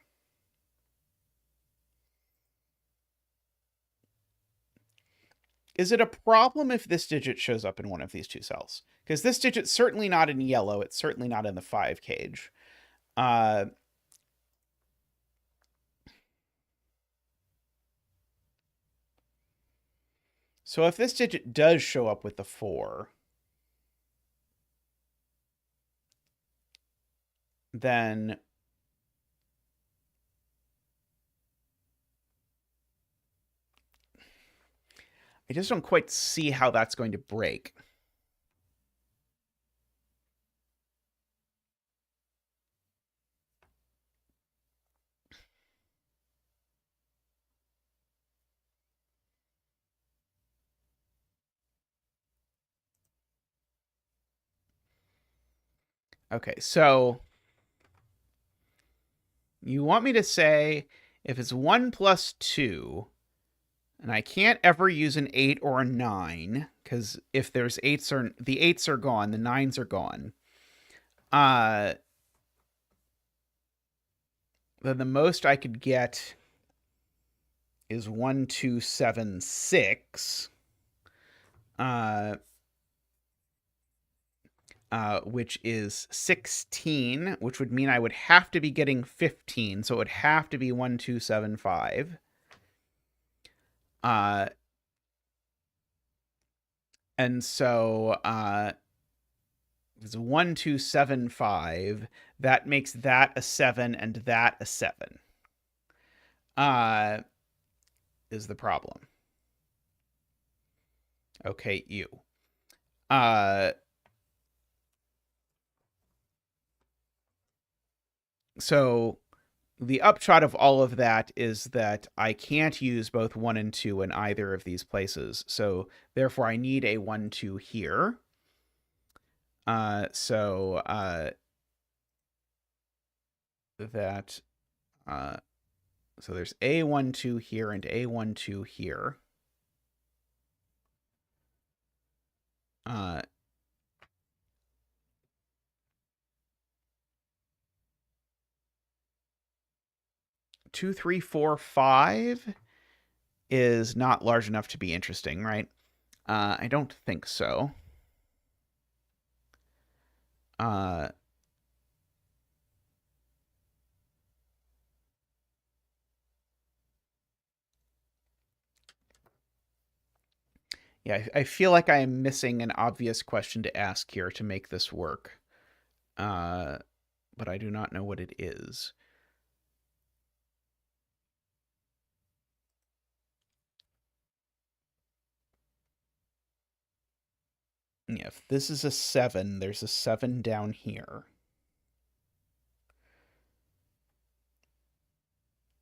Is it a problem if this digit shows up in one of these two cells? Because this digit's certainly not in yellow. It's certainly not in the 5 cage. So if this digit does show up with the 4, then I just don't quite see how that's going to break. Okay, so you want me to say if it's 1 plus 2, and I can't ever use an 8 or a 9, because if there's 8s, or the 8s are gone, the 9s are gone. Then the most I could get is 1, 2, 7, 6. Which is 16, which would mean I would have to be getting 15. So it would have to be 1, 2, 7, 5. And so it's 1, 2, 7, 5. That makes that a 7 and that a 7. Is the problem. Okay, you. So the upshot of all of that is that I can't use both 1 and 2 in either of these places. So therefore, I need a 1, 2 here. So there's A1, 2 here and A1, 2 here. 2, 3, 4, 5 is not large enough to be interesting, right? I don't think so. Uh, yeah, I feel like I am missing an obvious question to ask here to make this work. But I do not know what it is. Yeah, if this is a 7, there's a 7 down here.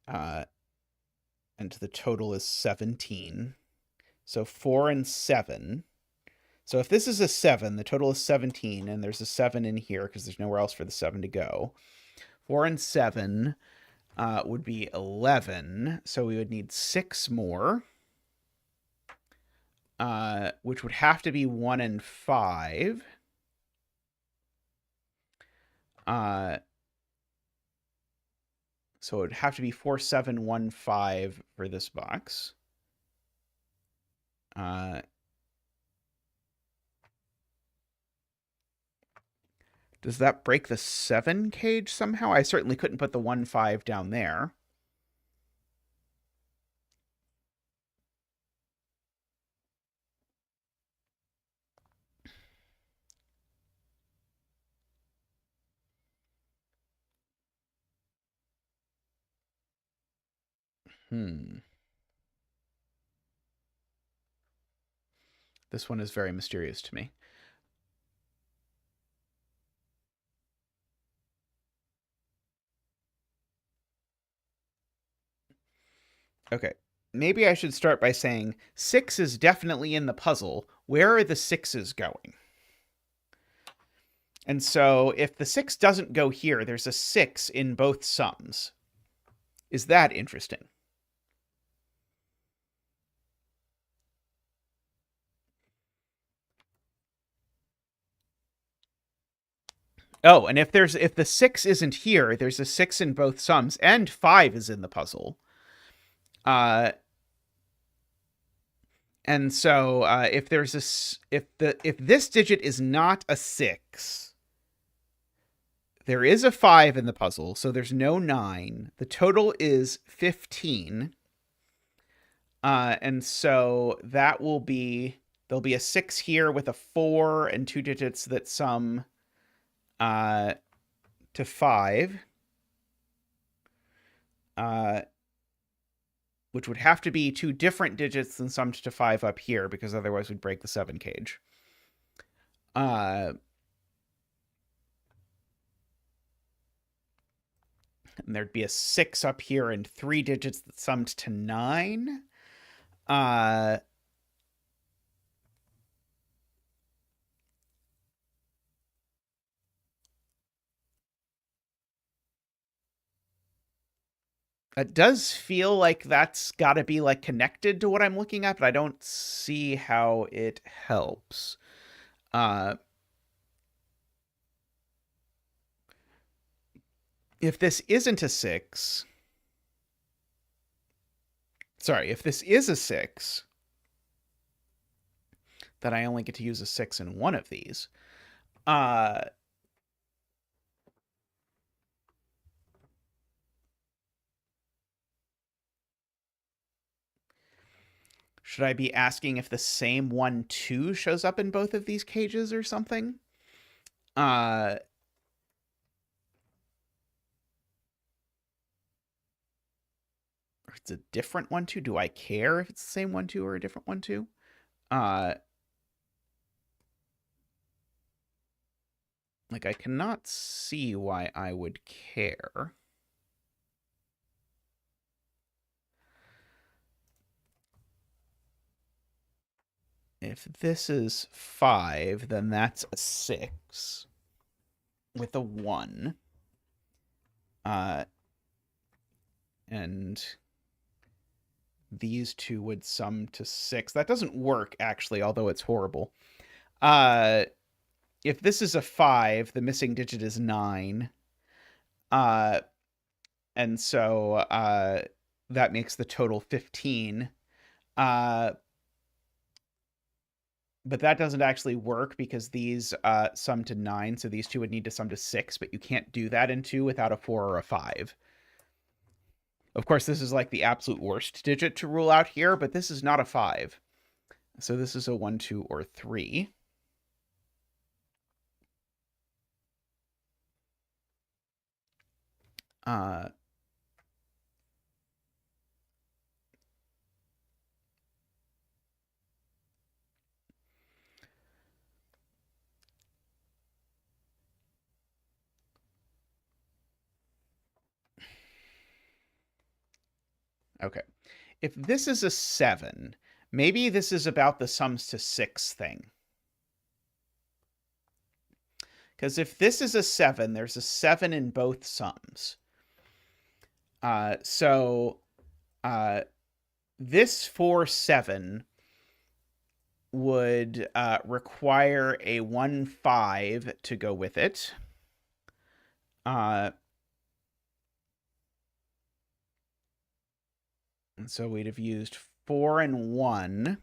And the total is 17. So 4 and 7. So if this is a 7, the total is 17, and there's a 7 in here because there's nowhere else for the 7 to go. 4 and 7 would be 11. So we would need 6 more, which would have to be 1 and 5. So it would have to be 4, 7, 1, 5 for this box. Does that break the 7 cage somehow? I certainly couldn't put the 1, 5 down there. This one is very mysterious to me. Okay. Maybe I should start by saying 6 is definitely in the puzzle. Where are the 6s going? And so if the 6 doesn't go here, there's a 6 in both sums. Is that interesting? Oh, and if the 6 isn't here, there's a 6 in both sums, and 5 is in the puzzle. And so if this digit is not a 6, there is a 5 in the puzzle, so there's no 9. The total is 15. And so that will be, there'll be a 6 here with a 4 and 2 digits that sum to 5. Which would have to be 2 different digits than summed to 5 up here, because otherwise we'd break the 7 cage. And there'd be a 6 up here and 3 digits that summed to 9. It does feel like that's got to be like connected to what I'm looking at, but I don't see how it helps. If this isn't a 6, sorry, if this is a 6, then I only get to use a 6 in one of these. Should I be asking if the same 1, 2 shows up in both of these cages or something? Or it's a different 1, 2. Do I care if it's the same 1, 2 or a different 1, 2? Like, I cannot see why I would care. If this is 5, then that's a 6 with a 1. And these two would sum to 6. That doesn't work, actually, although it's horrible. If this is a 5, the missing digit is 9. And so that makes the total 15. but that doesn't actually work because these sum to 9, so these two would need to sum to 6, but you can't do that in 2 without a 4 or a 5. Of course, this is like the absolute worst digit to rule out here, but this is not a 5. So this is a 1, 2, or 3. Okay. If this is a 7, maybe this is about the sums to 6 thing. Because if this is a 7, there's a 7 in both sums. So this 4, 7 would require a 1, 5 to go with it. And so we'd have used 4 and 1.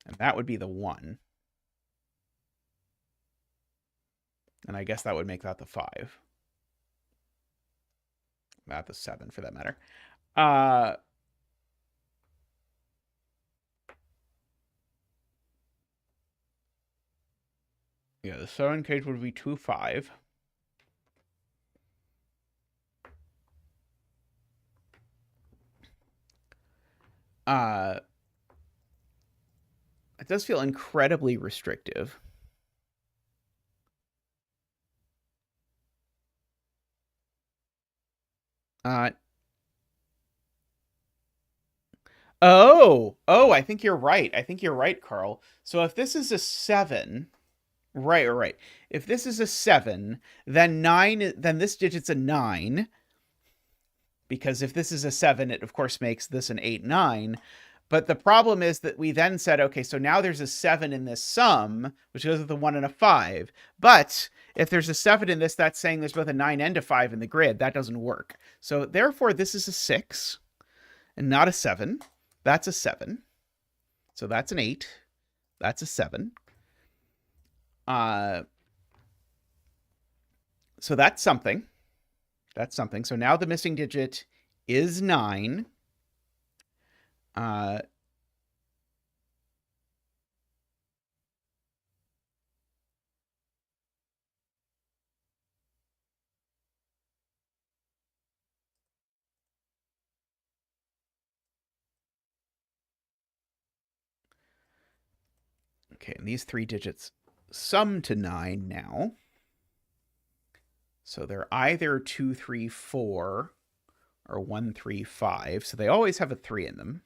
And that would be the 1. And I guess that would make that the 5. Not the 7, for that matter. Yeah, the 7 case would be 2, 5. It does feel incredibly restrictive. Oh, I think you're right. I think you're right, Carl. So if this is a 7, right. If this is a 7, then this digit's a 9. Because if this is a 7, it of course makes this an 8, 9. But the problem is that we then said, okay, so now there's a 7 in this sum, which goes with a 1 and a 5. But if there's a 7 in this, that's saying there's both a 9 and a 5 in the grid. That doesn't work. So therefore, this is a 6 and not a 7. That's a 7. So that's an 8. That's a 7. So that's something. That's something. So now the missing digit is 9. Okay, and these 3 digits sum to 9 now. So they're either 2, 3, 4 or 1, 3, 5. So they always have a 3 in them.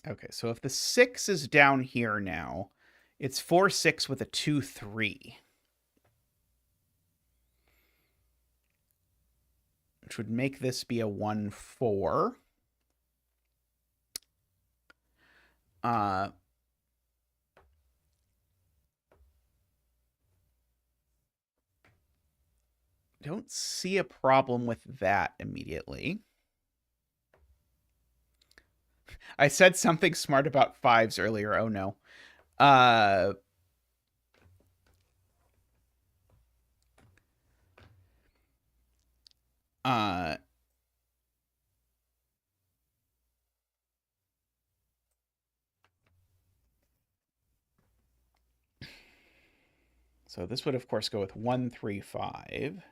Okay, so if the 6 is down here now, it's 4, 6 with a 2, 3. Which would make this be a 1, 4. Don't see a problem with that immediately. I said something smart about 5s earlier. Oh, no. So this would, of course, go with 1, 3, 5.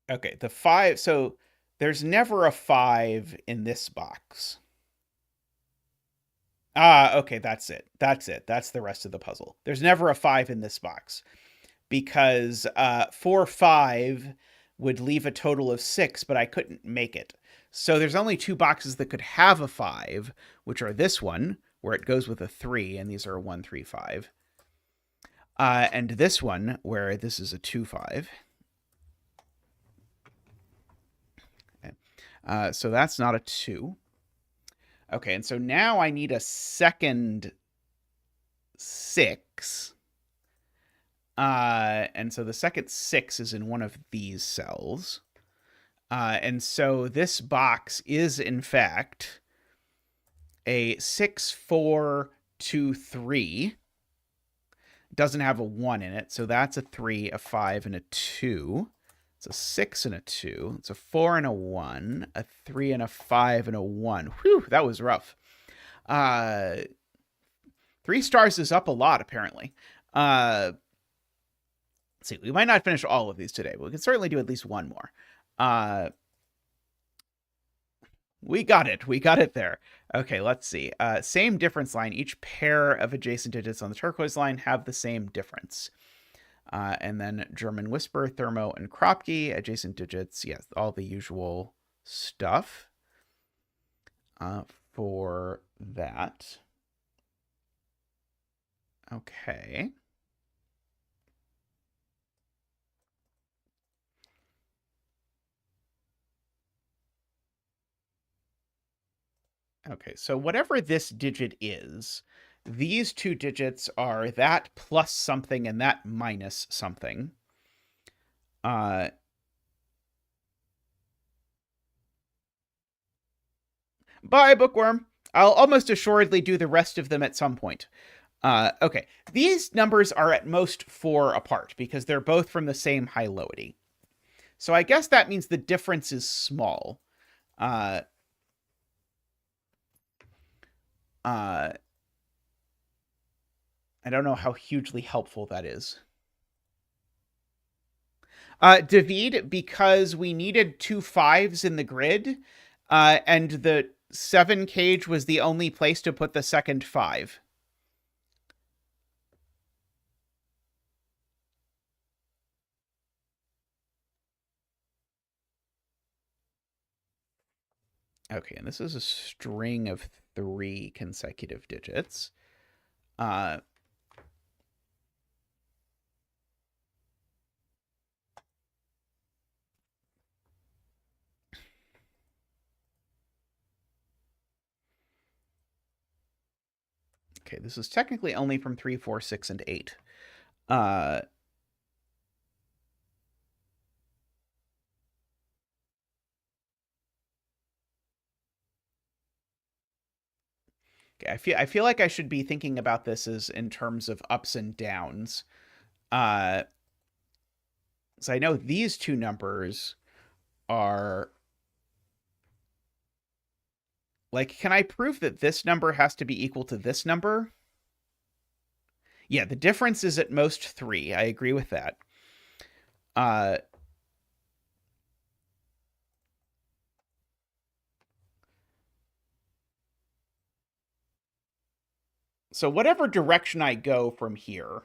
Okay, the 5. So there's never a 5 in this box. Okay, that's it. That's the rest of the puzzle. There's never a 5 in this box because 4, 5 would leave a total of 6, but I couldn't make it. So there's only 2 boxes that could have a 5, which are this one, where it goes with a 3, and these are a 1, 3, 5. And this one, where this is a 2, 5. Okay. So that's not a 2. Okay, and so now I need a second 6. And so the second 6 is in one of these cells. And so this box is, in fact, a 6, 4, 2, 3. Doesn't have a 1 in it, so that's a 3, a 5, and a 2. It's a 6 and a 2. It's a 4 and a 1, a 3 and a 5 and a 1. Whew, that was rough. 3 stars is up a lot, apparently. Let's see, we might not finish all of these today, but we can certainly do at least one more. We got it. We got it there. Okay, let's see. Same difference line. Each pair of adjacent digits on the turquoise line have the same difference. And then German Whisper, Thermo, and Kropke, adjacent digits. Yes, all the usual stuff for that. Okay. Okay, so whatever this digit is, these two digits are that plus something and that minus something. Bye, bookworm. I'll almost assuredly do the rest of them at some point. Okay, these numbers are at most 4 apart because they're both from the same high-lowity. So I guess that means the difference is small. I don't know how hugely helpful that is. David, because we needed 2 5s in the grid, and the 7 cage was the only place to put the second 5. Okay, and this is a string of 3 consecutive digits. Okay, this is technically only from 3, 4, 6, and 8. Okay, I feel like I should be thinking about this as in terms of ups and downs. So I know these two numbers are... Like, can I prove that this number has to be equal to this number? Yeah, the difference is at most 3. I agree with that. So whatever direction I go from here,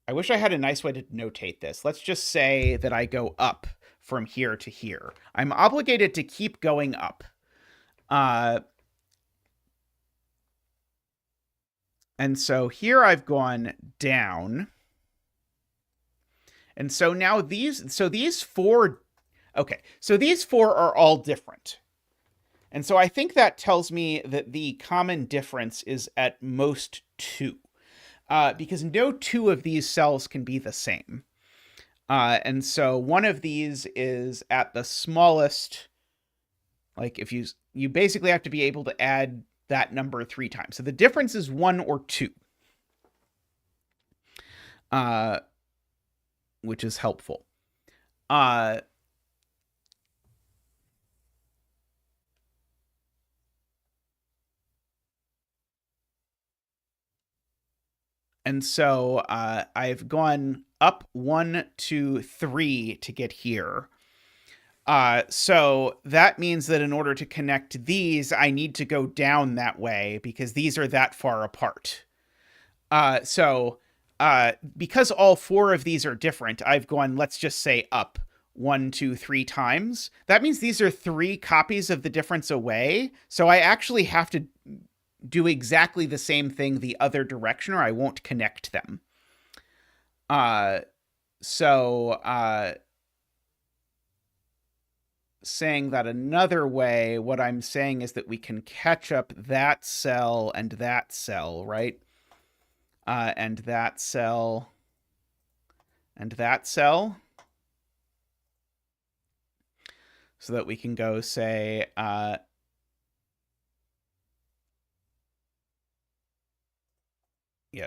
I wish I had a nice way to notate this. Let's just say that I go up from here to here. I'm obligated to keep going up. And so here I've gone down. And so now these 4, okay, so these 4 are all different. And so I think that tells me that the common difference is at most 2. Because no 2 of these cells can be the same. And so one of these is at the smallest, like if you basically have to be able to add that number 3 times. So the difference is 1 or 2. Which is helpful. And so I've gone up 1, 2, 3 to get here. So that means that in order to connect these, I need to go down that way because these are that far apart. So because all 4 of these are different, I've gone, let's just say up 1, 2, 3 times. That means these are 3 copies of the difference away. So I actually have to do exactly the same thing the other direction, or I won't connect them. So saying that another way, what I'm saying is that we can catch up that cell and that cell, right? And that cell and that cell. So that we can go say, yeah,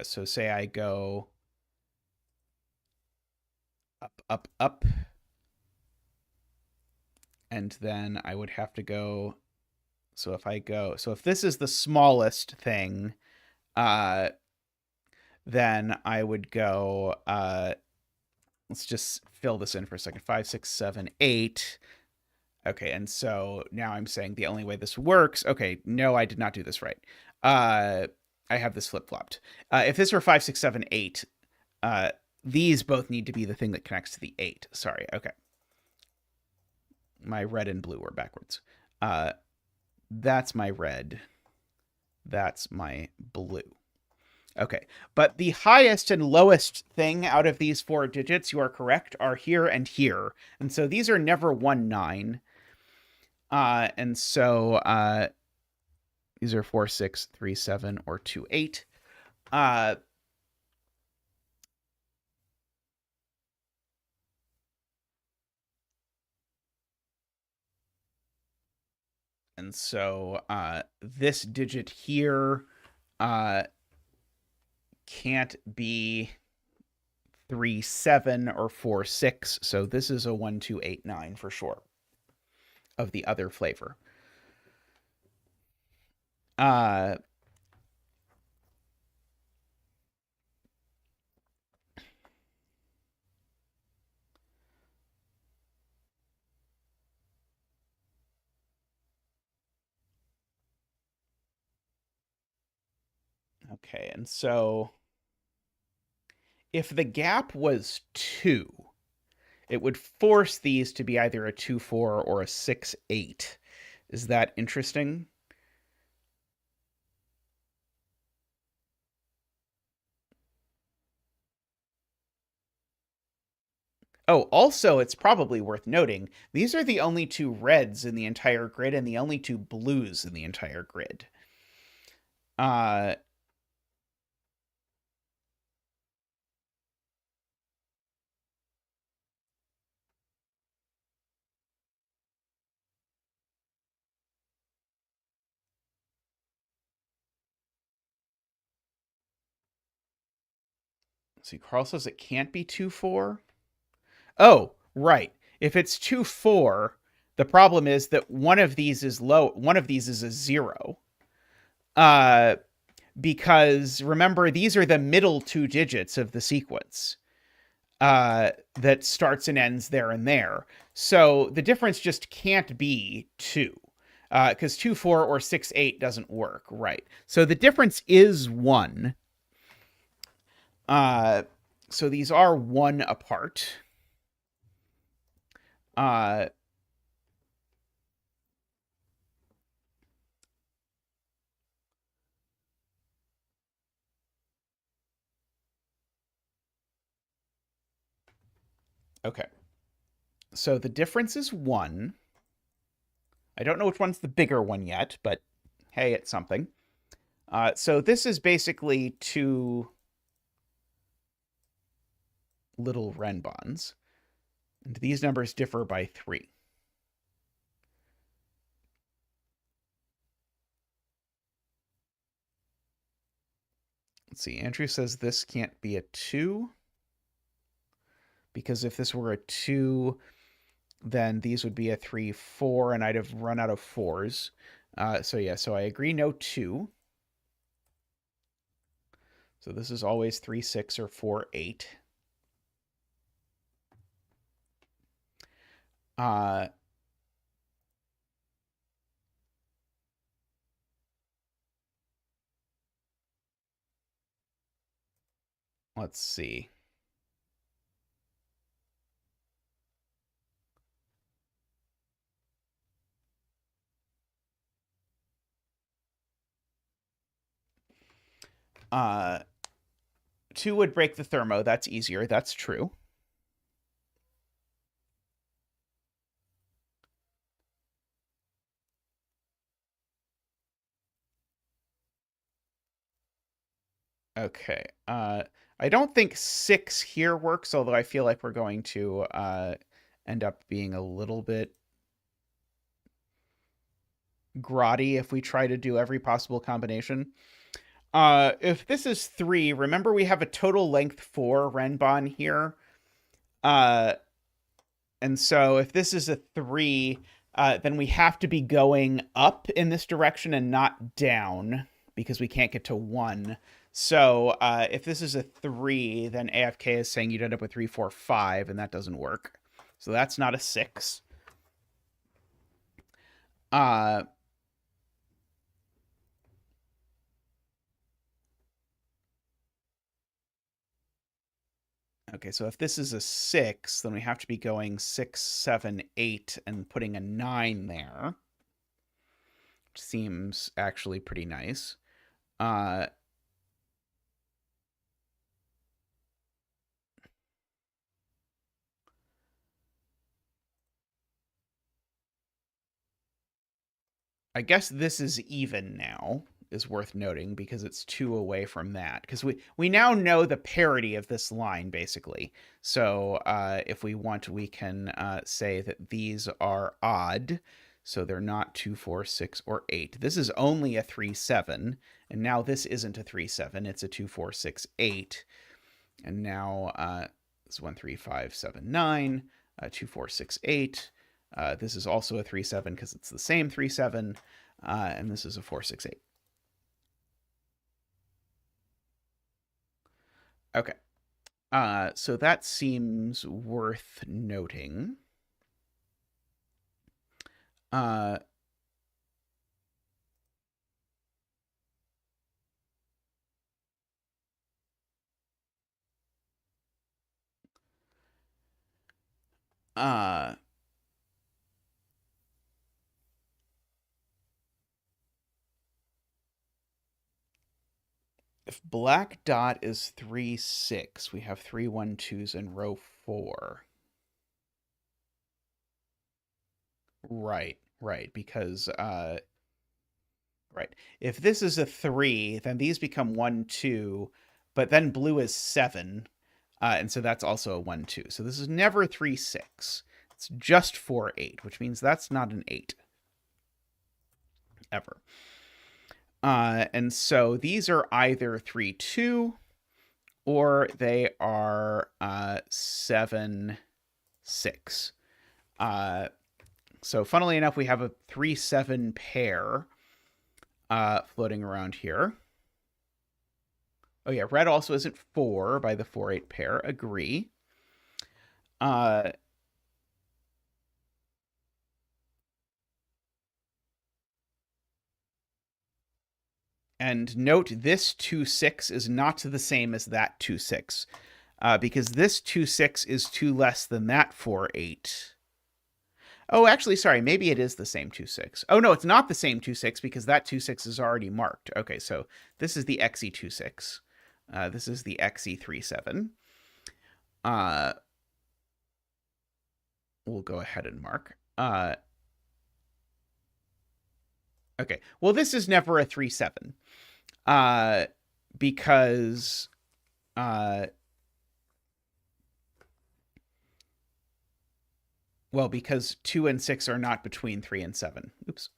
so say I go up, up, up, and then I would have to go, so if this is the smallest thing, then I would go, let's just fill this in for a second, 5, 6, 7, 8. Okay, and so now I'm saying the only way this works, okay, no, I did not do this right. I have this flip-flopped. If this were 5, 6, 7, 8, these both need to be the thing that connects to the 8. Sorry, okay. My red and blue were backwards. That's my red. That's my blue. Okay, but the highest and lowest thing out of these 4 digits, you are correct, are here and here. And so these are never 1, 9. And so these are 4, 6, 3, 7, or 2, 8. And so this digit here can't be 3, 7 or 4, 6. So this is a 1, 2, 8, 9 for sure of the other flavor. Okay, and so if the gap was 2, it would force these to be either a 2, 4 or a 6, 8. Is that interesting? Oh, also, it's probably worth noting, these are the only 2 reds in the entire grid and the only 2 blues in the entire grid. See, Carl says it can't be 2, 4. Oh, right. If it's 2, 4, the problem is that one of these is low. One of these is a 0. Because remember, these are the middle 2 digits of the sequence that starts and ends there and there. So the difference just can't be 2. Because 2, 4 or 6, 8 doesn't work, right? So the difference is 1. So these are 1 apart. Okay. So the difference is 1. I don't know which one's the bigger one yet, but hey, it's something. So this is basically 2 little Renbons. And these numbers differ by 3. Let's see, Andrew says this can't be a 2. Because if this were a 2, then these would be a 3, 4, and I'd have run out of 4s. So yeah, so I agree, no 2. So this is always 3, 6, or 4, 8. Let's see. 2 would break the thermo. That's easier. That's true. Okay. I don't think 6 here works, although I feel like we're going to end up being a little bit grotty if we try to do every possible combination. If this is 3, remember we have a total length 4 renbon here. And so if this is a 3, then we have to be going up in this direction and not down because we can't get to 1. So if this is a 3, then AFK is saying you'd end up with 3, 4, 5, and that doesn't work. So that's not a 6. Okay, so if this is a 6, then we have to be going 6, 7, 8, and putting a 9 there. Which seems actually pretty nice. I guess this is even now, is worth noting, because it's 2 away from that. Because we now know the parity of this line, basically. So if we want, we can say that these are odd. So they're not 2, 4, 6, or 8. This is only a 3, 7. And now this isn't a 3, 7. It's a 2, 4, 6, 8. And now it's 1, 3, 5, 7, 9. 2, 4, 6, 8. This is also a 3, 7 because it's the same 3, 7. And this is a 4, 6, 8. Okay. So that seems worth noting. If black dot is 3, 6, we have 3, 1, 2s in row 4. Right, because right. If this is a 3, then these become 1, 2, but then blue is 7, and so that's also a 1, 2. So this is never 3, 6. It's just 4, 8, which means that's not an 8. Ever. And so these are either 3, 2, or they are 7, 6. So funnily enough, we have a 3, 7 pair floating around here. Oh yeah, red also isn't 4 by the 4, 8 pair. Agree. And note this 2, 6 is not the same as that 2, 6. Because this 2, 6 is 2 less than that 4, 8. Oh, actually, sorry, maybe it is the same 2, 6. Oh, no, it's not the same 2, 6 because that 2, 6 is already marked. Okay, so this is the XE 2, 6. This is the XE 3, 7. We'll go ahead and mark. Okay, well, this is never a 3, 7. Because well, because 2 and 6 are not between 3 and 7. Oops.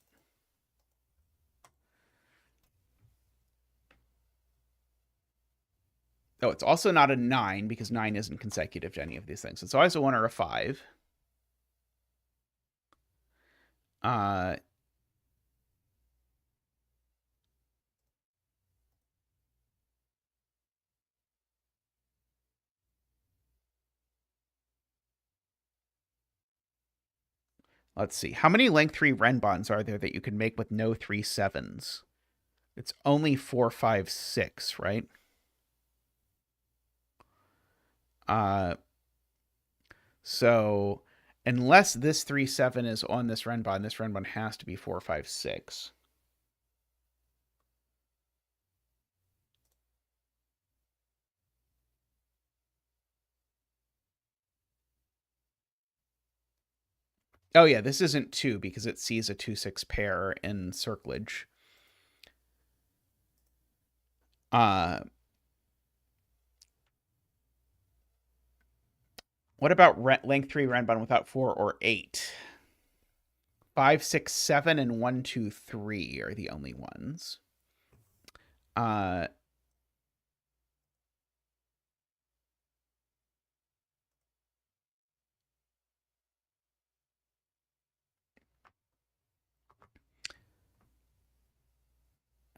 Oh, it's also not a 9 because 9 isn't consecutive to any of these things. It's always a 1 or a 5. Let's see. How many length 3 renbons are there that you can make with no 3, 7s? It's only 4, 5, 6, right? So unless this 3, 7 is on this renbon has to be 4, 5, 6. Oh yeah, this isn't 2 because it sees a 2-6 pair in circlage. What about length 3 Renbon without 4 or 8? 5, 6, 7, and 1, 2, 3 are the only ones.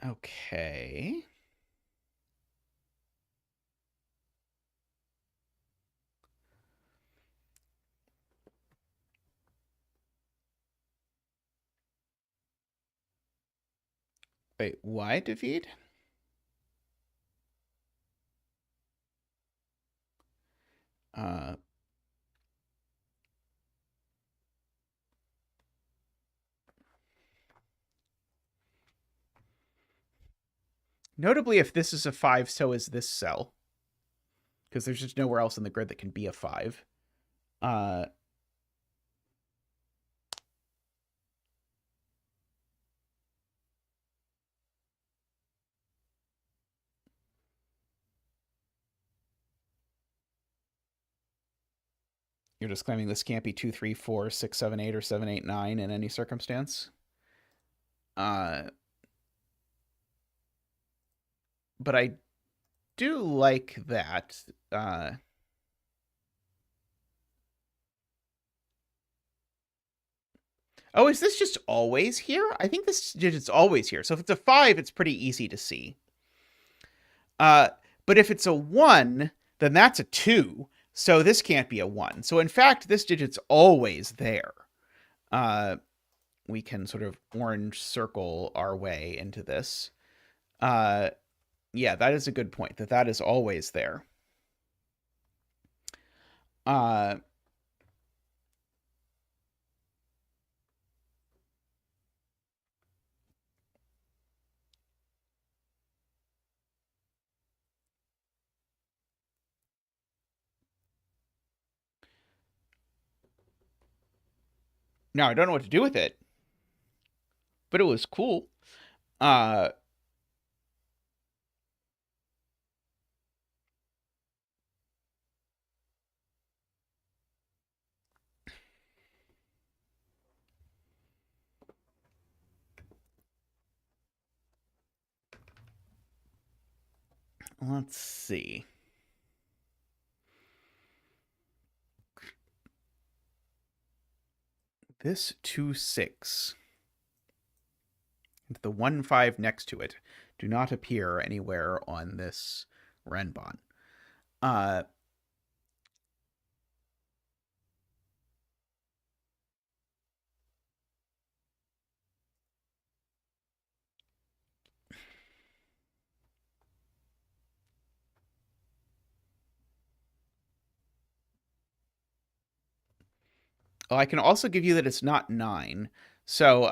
Okay. Wait, why, David? Notably, if this is a 5, so is this cell. Because there's just nowhere else in the grid that can be a 5. You're just claiming this can't be 2, 3, 4, 6, 7, 8, or 7, 8, 9 in any circumstance. But I do like that. Oh, is this just always here? I think this digit's always here. So if it's a 5, it's pretty easy to see. But if it's a 1, then that's a 2. So this can't be a 1. So in fact, this digit's always there. We can sort of orange circle our way into this. Yeah, that is a good point, that is always there. Now, I don't know what to do with it, but it was cool. Let's see. This 2, 6. The 1, 5 next to it do not appear anywhere on this Renbon. Oh, I can also give you that it's not 9. So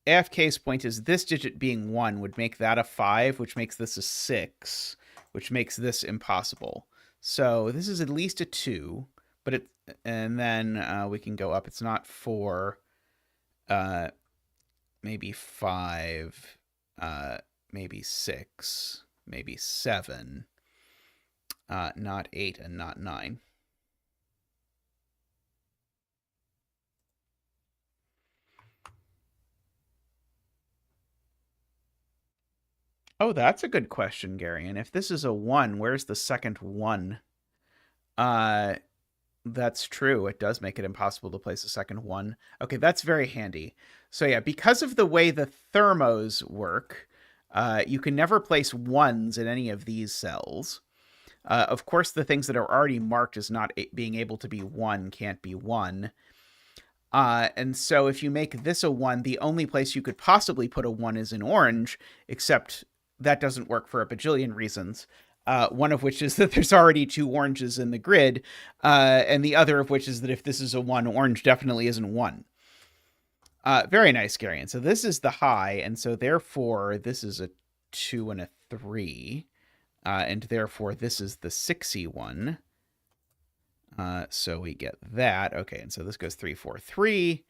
AFK's point is this digit being 1 would make that a 5, which makes this a 6, which makes this impossible. So this is at least a 2, but it, and then we can go up. It's not 4, maybe 5, maybe 6, maybe 7, not 8, and not 9. Oh, that's a good question, Gary. And if this is a 1, where's the second 1? That's true. It does make it impossible to place a second 1. Okay, that's very handy. So yeah, because of the way the thermos work, you can never place 1s in any of these cells. Of course, the things that are already marked as not being able to be 1 can't be 1. And so if you make this a 1, the only place you could possibly put a 1 is in orange, except that doesn't work for a bajillion reasons. One of which is that there's already 2 oranges in the grid, and the other of which is that if this is a 1, orange definitely isn't 1. Very nice, Gary. And so this is the high, and so therefore this is a 2 and a 3, and therefore this is the 6y one. So we get that. Okay, and so this goes 3, 4, 3,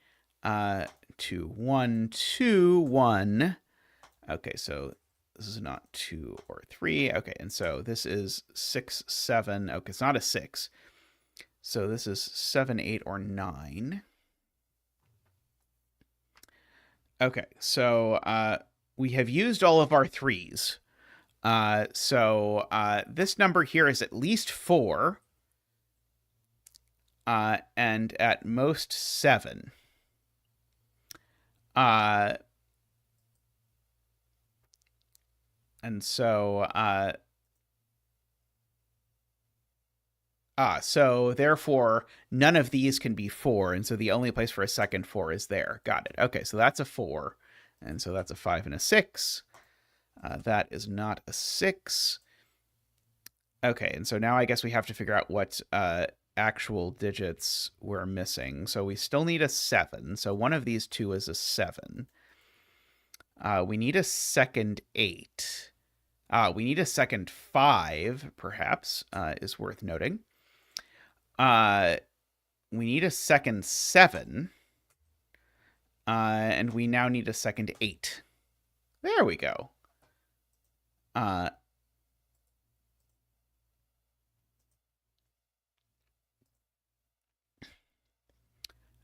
2, 1, 2, 1. Okay, so this is not 2 or 3. Okay, and so this is 6, 7. Okay, it's not a 6. So this is 7, 8, or 9. Okay, so we have used all of our 3s. So this number here is at least 4. And at most 7. And so, so therefore, none of these can be 4, and so the only place for a second 4 is there. Got it. Okay, so that's a 4, and so that's a 5 and a 6. That is not a 6. Okay, and so now I guess we have to figure out what actual digits we're missing. So we still need a 7. So one of these two is a 7. We need a second 8. We need a second 5, perhaps, is worth noting. We need a second 7. And we now need a second 8. There we go.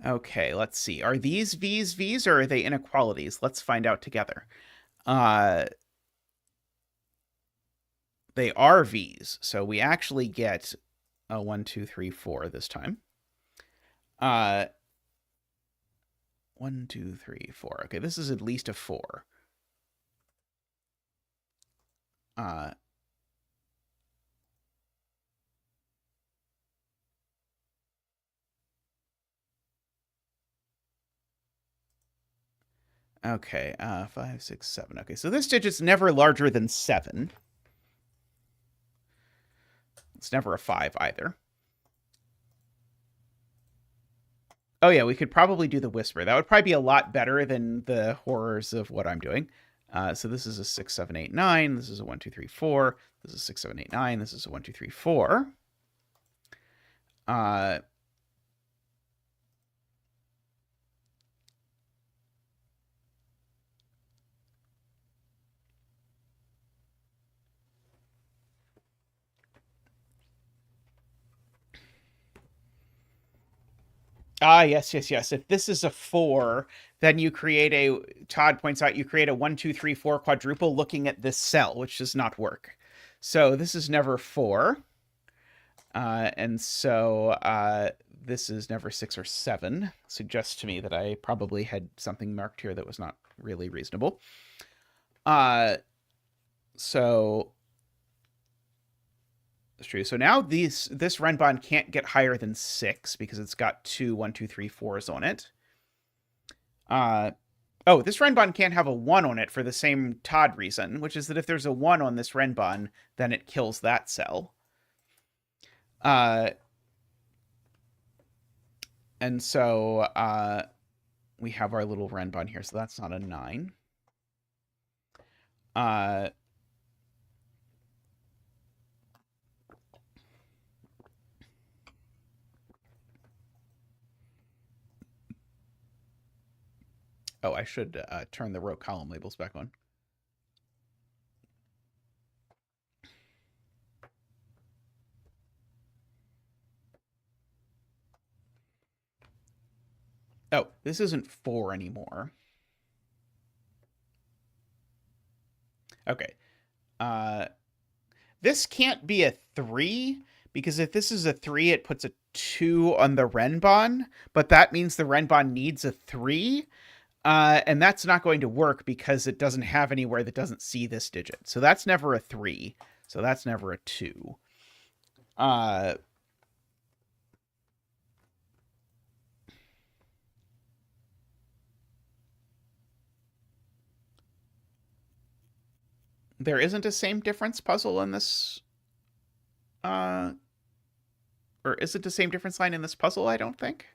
Okay, let's see. Are these V's V's, or are they inequalities? Let's find out together. They are V's, so we actually get a 1, 2, 3, 4 this time. 1, 2, 3, 4. Okay, this is at least a 4. Okay, 5, 6, 7. Okay, so this digit's never larger than 7. It's never a 5 either. Oh yeah, we could probably do the whisper. That would probably be a lot better than the horrors of what I'm doing. So this is a 6, 7, 8, 9. This is a 1, 2, 3, 4. This is 6, 7, 8, 9. This is a 1, 2, 3, 4. Yes, yes, yes. If this is a 4, then you create a, Todd points out, you create a 1, 2, 3, 4 quadruple looking at this cell, which does not work. So this is never 4. And so this is never 6 or 7. Suggests to me that I probably had something marked here that was not really reasonable. So that's true. So now this Renbon can't get higher than 6 because it's got 2, 1, 2, 3, 4s on it. Oh, this Renbon can't have a 1 on it for the same Todd reason, which is that if there's a 1 on this Renbon, then it kills that cell. And so we have our little Renbon here, so that's not a 9. Oh, I should turn the row column labels back on. Oh, this isn't 4 anymore. Okay. This can't be a 3, because if this is a 3, it puts a 2 on the Renbon, but that means the Renbon needs a 3. And that's not going to work because it doesn't have anywhere that doesn't see this digit. So that's never a 3. So that's never a 2. There isn't a same difference puzzle in this. Or is it the same difference line in this puzzle? I don't think.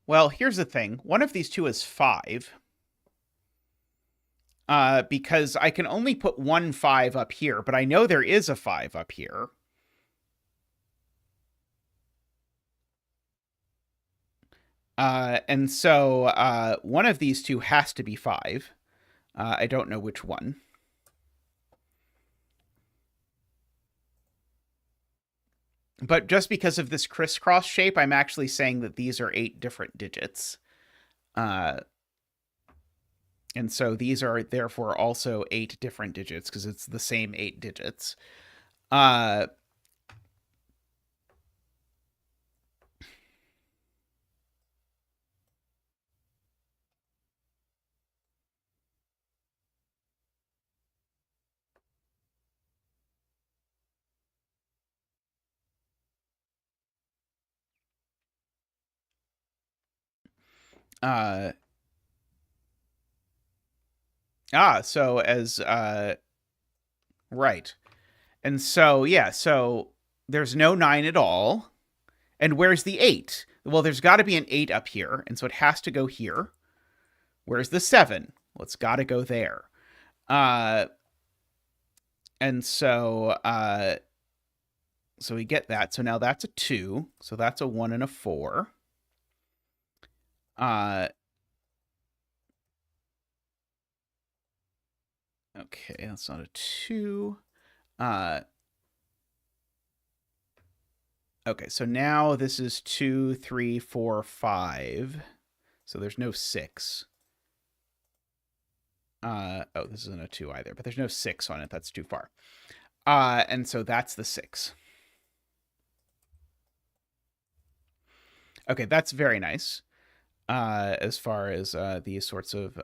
Well, here's the thing. One of these two is 5. Because I can only put one 5 up here, but I know there is a 5 up here. And so one of these two has to be 5. I don't know which one. But just because of this crisscross shape, I'm actually saying that these are 8 different digits. And so these are therefore also 8 different digits because it's the same 8 digits. So as right. And so yeah, so there's no 9 at all. And where's the 8? Well, there's got to be an 8 up here, and so it has to go here. Where's the 7? Well, it's got to go there. And so so we get that. So now that's a 2. So that's a 1 and a 4. Okay, that's not a 2. Okay, so now this is 2, 3, 4, 5. So there's no 6. Oh, this isn't a 2 either, but there's no 6 on it. That's too far. And so that's the 6. Okay, that's very nice. As far as these sorts of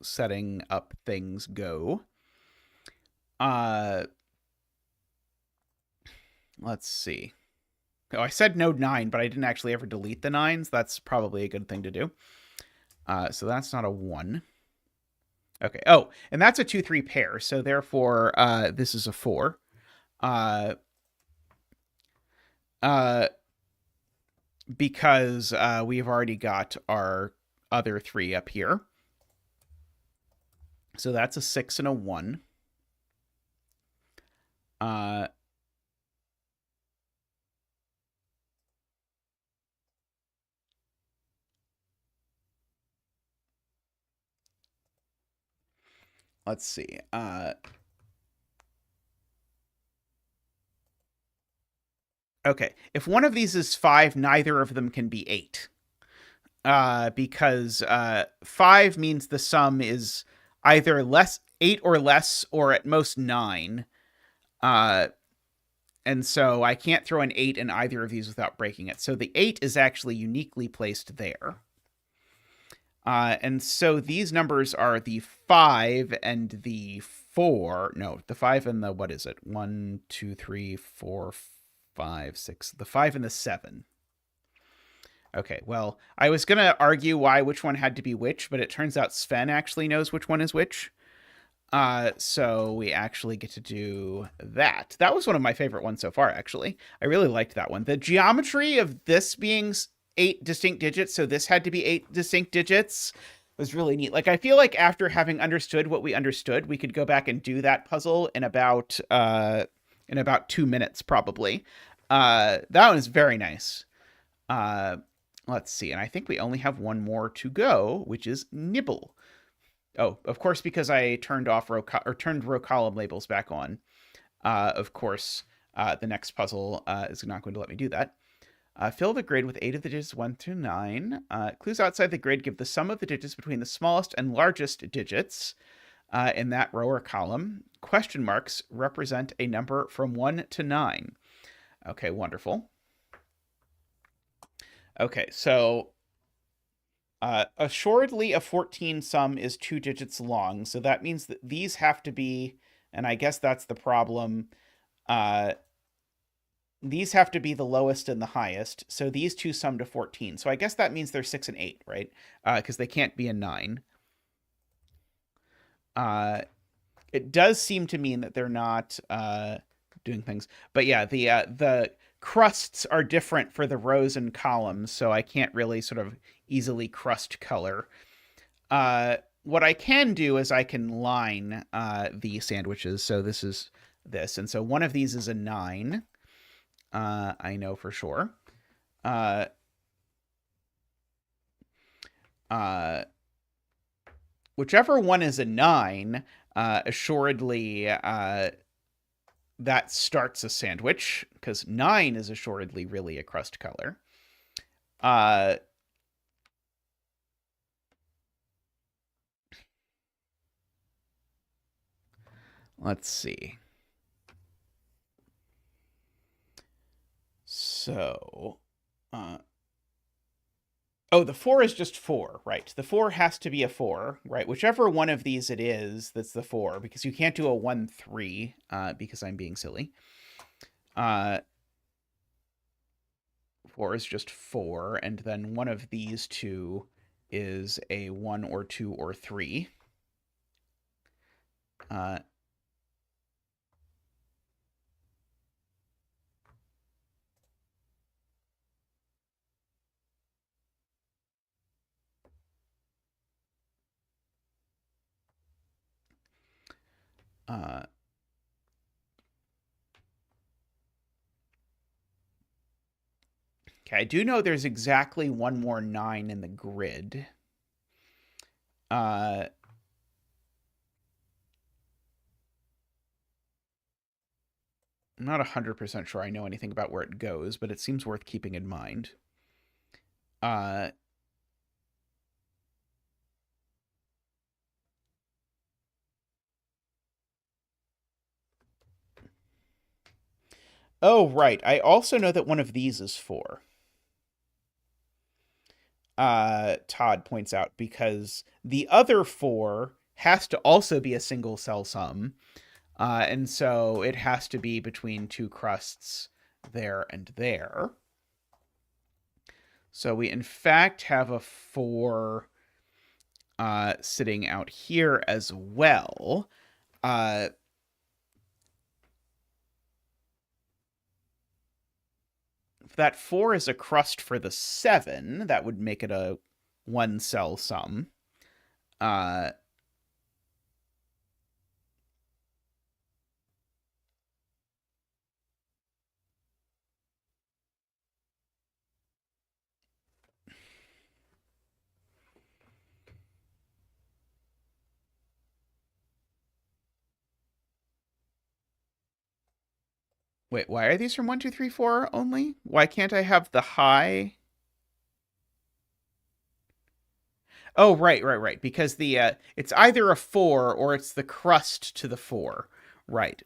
setting up things go. Let's see. Oh, I said node 9, but I didn't actually ever delete the 9s. That's probably a good thing to do. So that's not a 1. Okay. Oh, and that's a 2, 3 pair. So therefore, this is a 4. Because we've already got our other 3 up here. So that's a 6 and a 1. Let's see. Okay. If one of these is 5, neither of them can be 8. Because 5 means the sum is either 8 or less, or at most 9. And so I can't throw an 8 in either of these without breaking it. So the 8 is actually uniquely placed there. And so these numbers are the 5 and the 4. No, the 5 and the, what is it? 1, 2, 3, 4, 5, 6. The 5 and the 7. Okay, well, I was going to argue which one had to be which, but it turns out Sven actually knows which one is which. So we actually get to do that. That was one of my favorite ones so far, actually. I really liked that one. The geometry of this being 8 distinct digits, so this had to be 8 distinct digits, was really neat. Like, I feel like after having understood what we understood, we could go back and do that puzzle in about 2 minutes, probably. That one is very nice. Let's see, and I think we only have one more to go, which is nibble. Oh, of course, because I turned row column labels back on. Of course, the next puzzle is not going to let me do that. Fill the grid with 8 of the digits 1 through 9. Clues outside the grid give the sum of the digits between the smallest and largest digits in that row or column. Question marks represent a number from 1 to 9. Okay, wonderful. Okay, so assuredly a 14 sum is 2 digits long, so that means that these have to be, and I guess that's the problem, these have to be the lowest and the highest, so these two sum to 14. So I guess that means they're 6 and 8, right? Because they can't be a 9. It does seem to mean that they're not doing things. But yeah, the crusts are different for the rows and columns, so I can't really sort of easily crust color. What I can do is I can line the sandwiches. So this is this. And so one of these is a 9. I know for sure. Uh, whichever one is a 9, assuredly that starts a sandwich, because 9 is assuredly really a crust color. Let's see. So, oh, the 4 is just 4, right? The 4 has to be a 4, right? Whichever one of these it is, that's the 4, because you can't do a 1, 3, because I'm being silly. 4 is just 4, and then one of these two is a 1 or 2 or 3. Okay, I do know there's exactly one more 9 in the grid. I'm not 100% sure I know anything about where it goes, but it seems worth keeping in mind. Oh, right. I also know that one of these is 4. Todd points out, because the other 4 has to also be a single cell sum. And so it has to be between 2 crusts there and there. So we, in fact, have a 4 sitting out here as well. If that 4 is a crust for the 7, that would make it a 1 cell sum. Wait, why are these from 1, 2, 3, 4 only? Why can't I have the high? Oh, right. Because the it's either a 4 or it's the crust to the 4, right?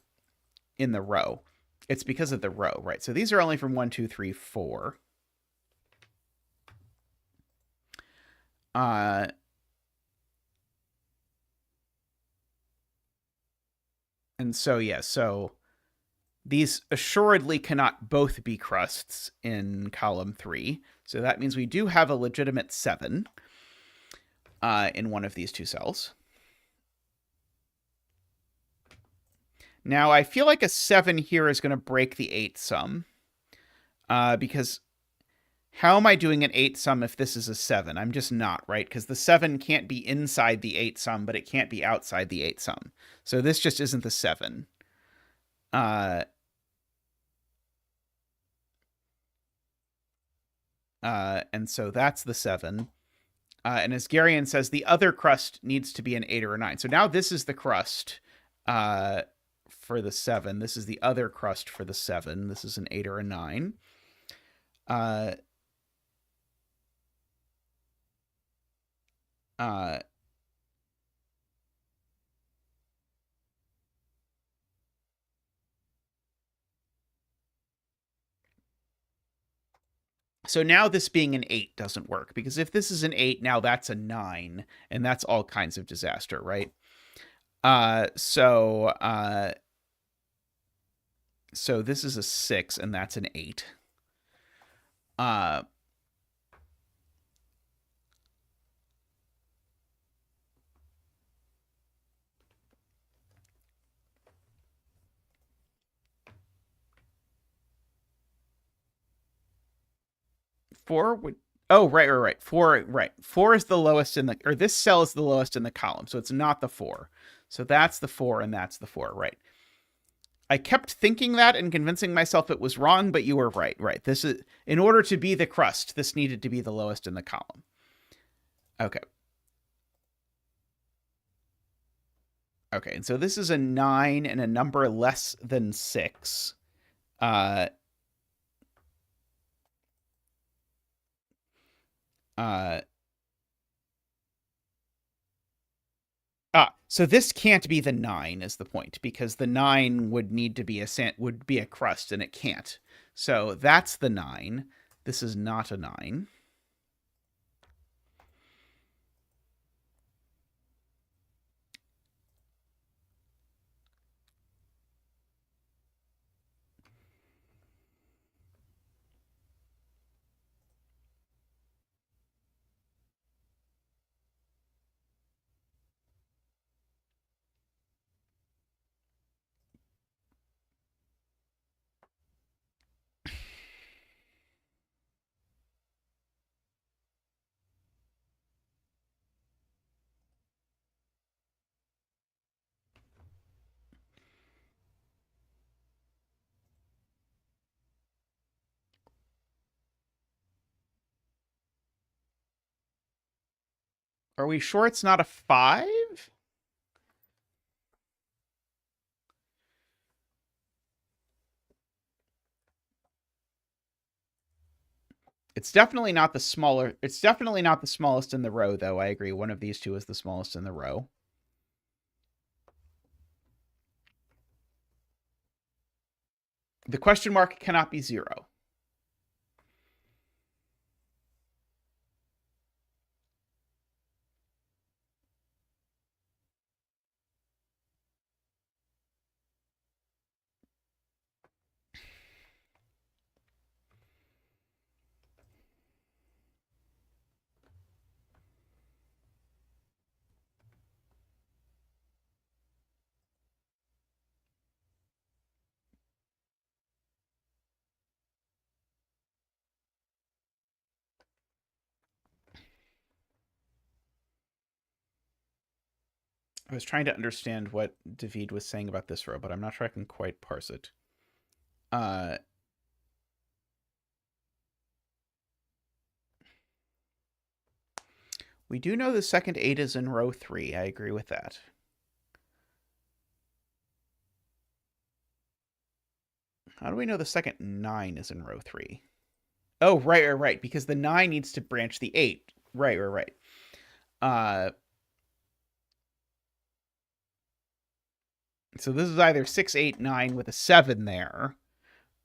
In the row. It's because of the row, right? So these are only from 1, 2, 3, 4. And so, yeah, so these assuredly cannot both be crusts in column 3. So that means we do have a legitimate 7 in one of these two cells. Now, I feel like a 7 here is going to break the 8 sum. Because how am I doing an 8 sum if this is a 7? I'm just not, right? Because the 7 can't be inside the 8 sum, but it can't be outside the 8 sum. So this just isn't the 7. And so that's the 7. And as Garion says, the other crust needs to be an 8 or a 9. So now this is the crust for the 7. This is the other crust for the 7. This is an 8 or a 9. So now this being an 8 doesn't work, because if this is an 8, now that's a 9, and that's all kinds of disaster, right? So this is a 6, and that's an 8. 4 would... Oh, right. 4, right. 4 is the lowest in the... Or this cell is the lowest in the column, so it's not the 4. So that's the 4, and that's the 4, right. I kept thinking that and convincing myself it was wrong, but you were right. Right. This is... In order to be the crust, this needed to be the lowest in the column. Okay. Okay, and so this is a 9 and a number less than 6. Uh, so this can't be the 9 is the point, because the 9 would need to be a crust, and it can't. So that's the 9. This is not a 9. Are we sure it's not a 5? It's definitely not the smaller. It's definitely not the smallest in the row, though. I agree. One of these two is the smallest in the row. The question mark cannot be 0. I was trying to understand what David was saying about this row, but I'm not sure I can quite parse it. We do know the second 8 is in row 3. I agree with that. How do we know the second 9 is in row 3? Oh, right. Because the 9 needs to branch the 8. Right. So this is either 6, 8, 9 with a 7 there,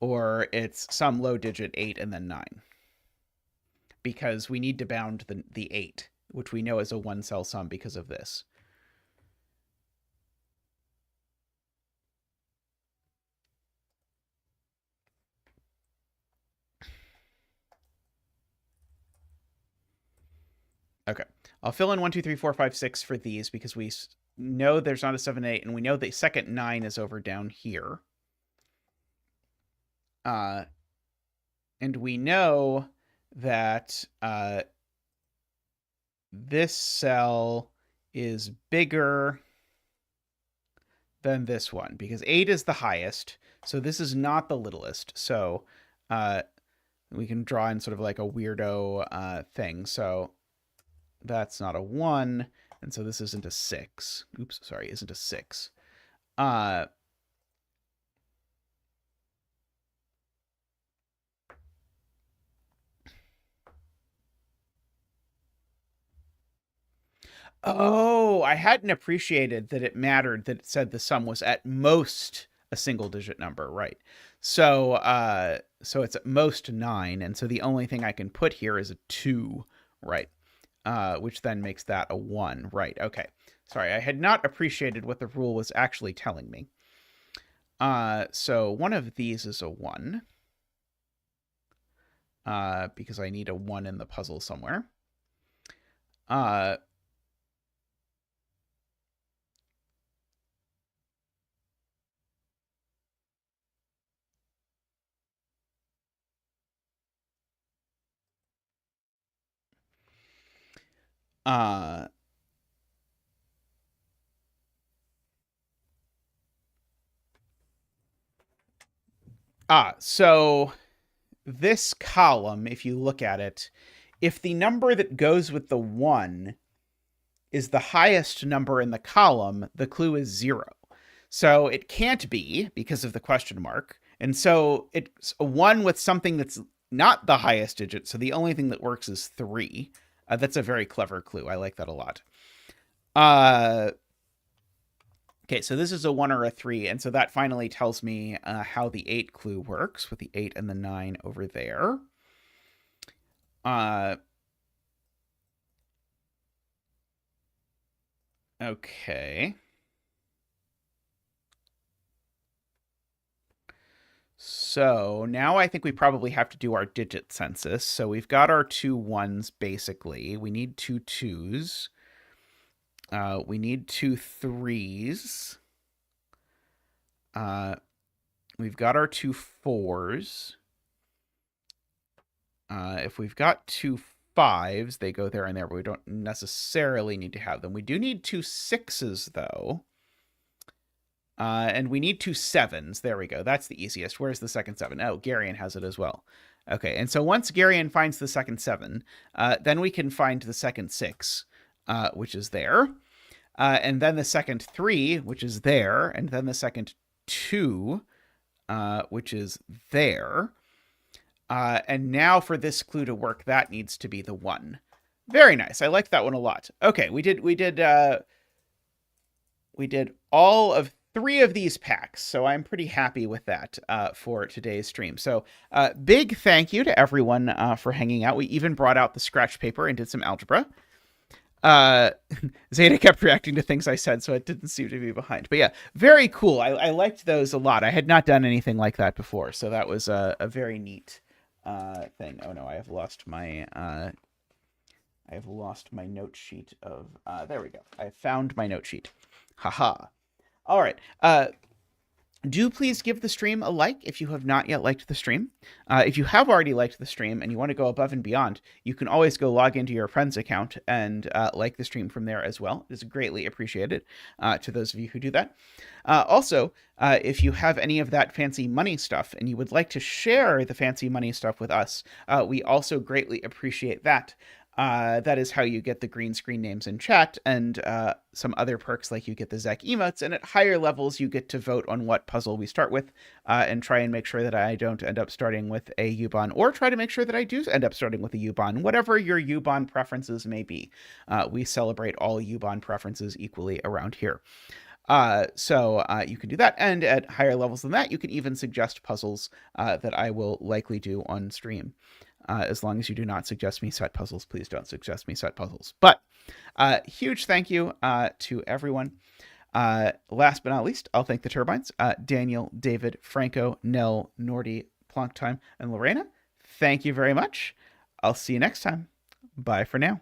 or it's some low digit 8 and then 9. Because we need to bound the 8, which we know is a one-cell sum because of this. Okay. I'll fill in 1, 2, 3, 4, 5, 6 for these because we know there's not a 7, 8, and we know the second 9 is over down here. And we know that this cell is bigger than this one because 8 is the highest. So this is not the littlest. So we can draw in sort of like a weirdo thing. So that's not a 1. And so this isn't a 6. Oops, sorry, isn't a 6. Oh, I hadn't appreciated that it mattered that it said the sum was at most a single digit number, right? So so it's at most 9, and so the only thing I can put here is a 2, right? Which then makes that a 1, right? Okay. Sorry, I had not appreciated what the rule was actually telling me. So one of these is a 1. Because I need a 1 in the puzzle somewhere. Uh, so this column, if you look at it, if the number that goes with the 1 is the highest number in the column, the clue is 0. So it can't be because of the question mark. And so it's a 1 with something that's not the highest digit. So the only thing that works is 3. That's a very clever clue. I like that a lot. Okay, so this is a 1 or a 3. And so that finally tells me how the 8 clue works with the 8 and the 9 over there. Okay. So now I think we probably have to do our digit census. So we've got our 2 1s basically. We need 2 2s. We need 2 3s. We've got our 2 4s. If we've got 2 5s, they go there and there, but we don't necessarily need to have them. We do need 2 6s, though. And we need 2 7s. There we go. That's the easiest. Where's the second 7? Oh, Garion has it as well. Okay, and so once Garion finds the second 7, then we can find the second 6, which is there. And then the second 3, which is there. And then the second 2, which is there. And now for this clue to work, that needs to be the 1. Very nice. I liked that one a lot. Okay, we did all of 3 of these packs, so I'm pretty happy with that for today's stream. So big thank you to everyone for hanging out. We even brought out the scratch paper and did some algebra. Zeta kept reacting to things I said, so it didn't seem to be behind. But yeah, very cool. I liked those a lot. I had not done anything like that before, so that was a very neat thing. Oh no, I have lost my note sheet of there we go. I found my note sheet. Haha. All right. Do please give the stream a like if you have not yet liked the stream. If you have already liked the stream and you want to go above and beyond, you can always go log into your friend's account and like the stream from there as well. It is greatly appreciated to those of you who do that. Also, if you have any of that fancy money stuff and you would like to share the fancy money stuff with us, we also greatly appreciate that. That is how you get the green screen names in chat and some other perks, like you get the Zek emotes, and at higher levels you get to vote on what puzzle we start with and try and make sure that I don't end up starting with a U-Bahn, or try to make sure that I do end up starting with a U-Bahn, whatever your U-Bahn preferences may be. We celebrate all U-Bahn preferences equally around here. So you can do that, and at higher levels than that, you can even suggest puzzles that I will likely do on stream. As long as you do not suggest me set puzzles, please don't suggest me set puzzles. But huge thank you to everyone. Last but not least, I'll thank the Turbines, Daniel, David, Franco, Nell, Nordy, Plonktime, and Lorena. Thank you very much. I'll see you next time. Bye for now.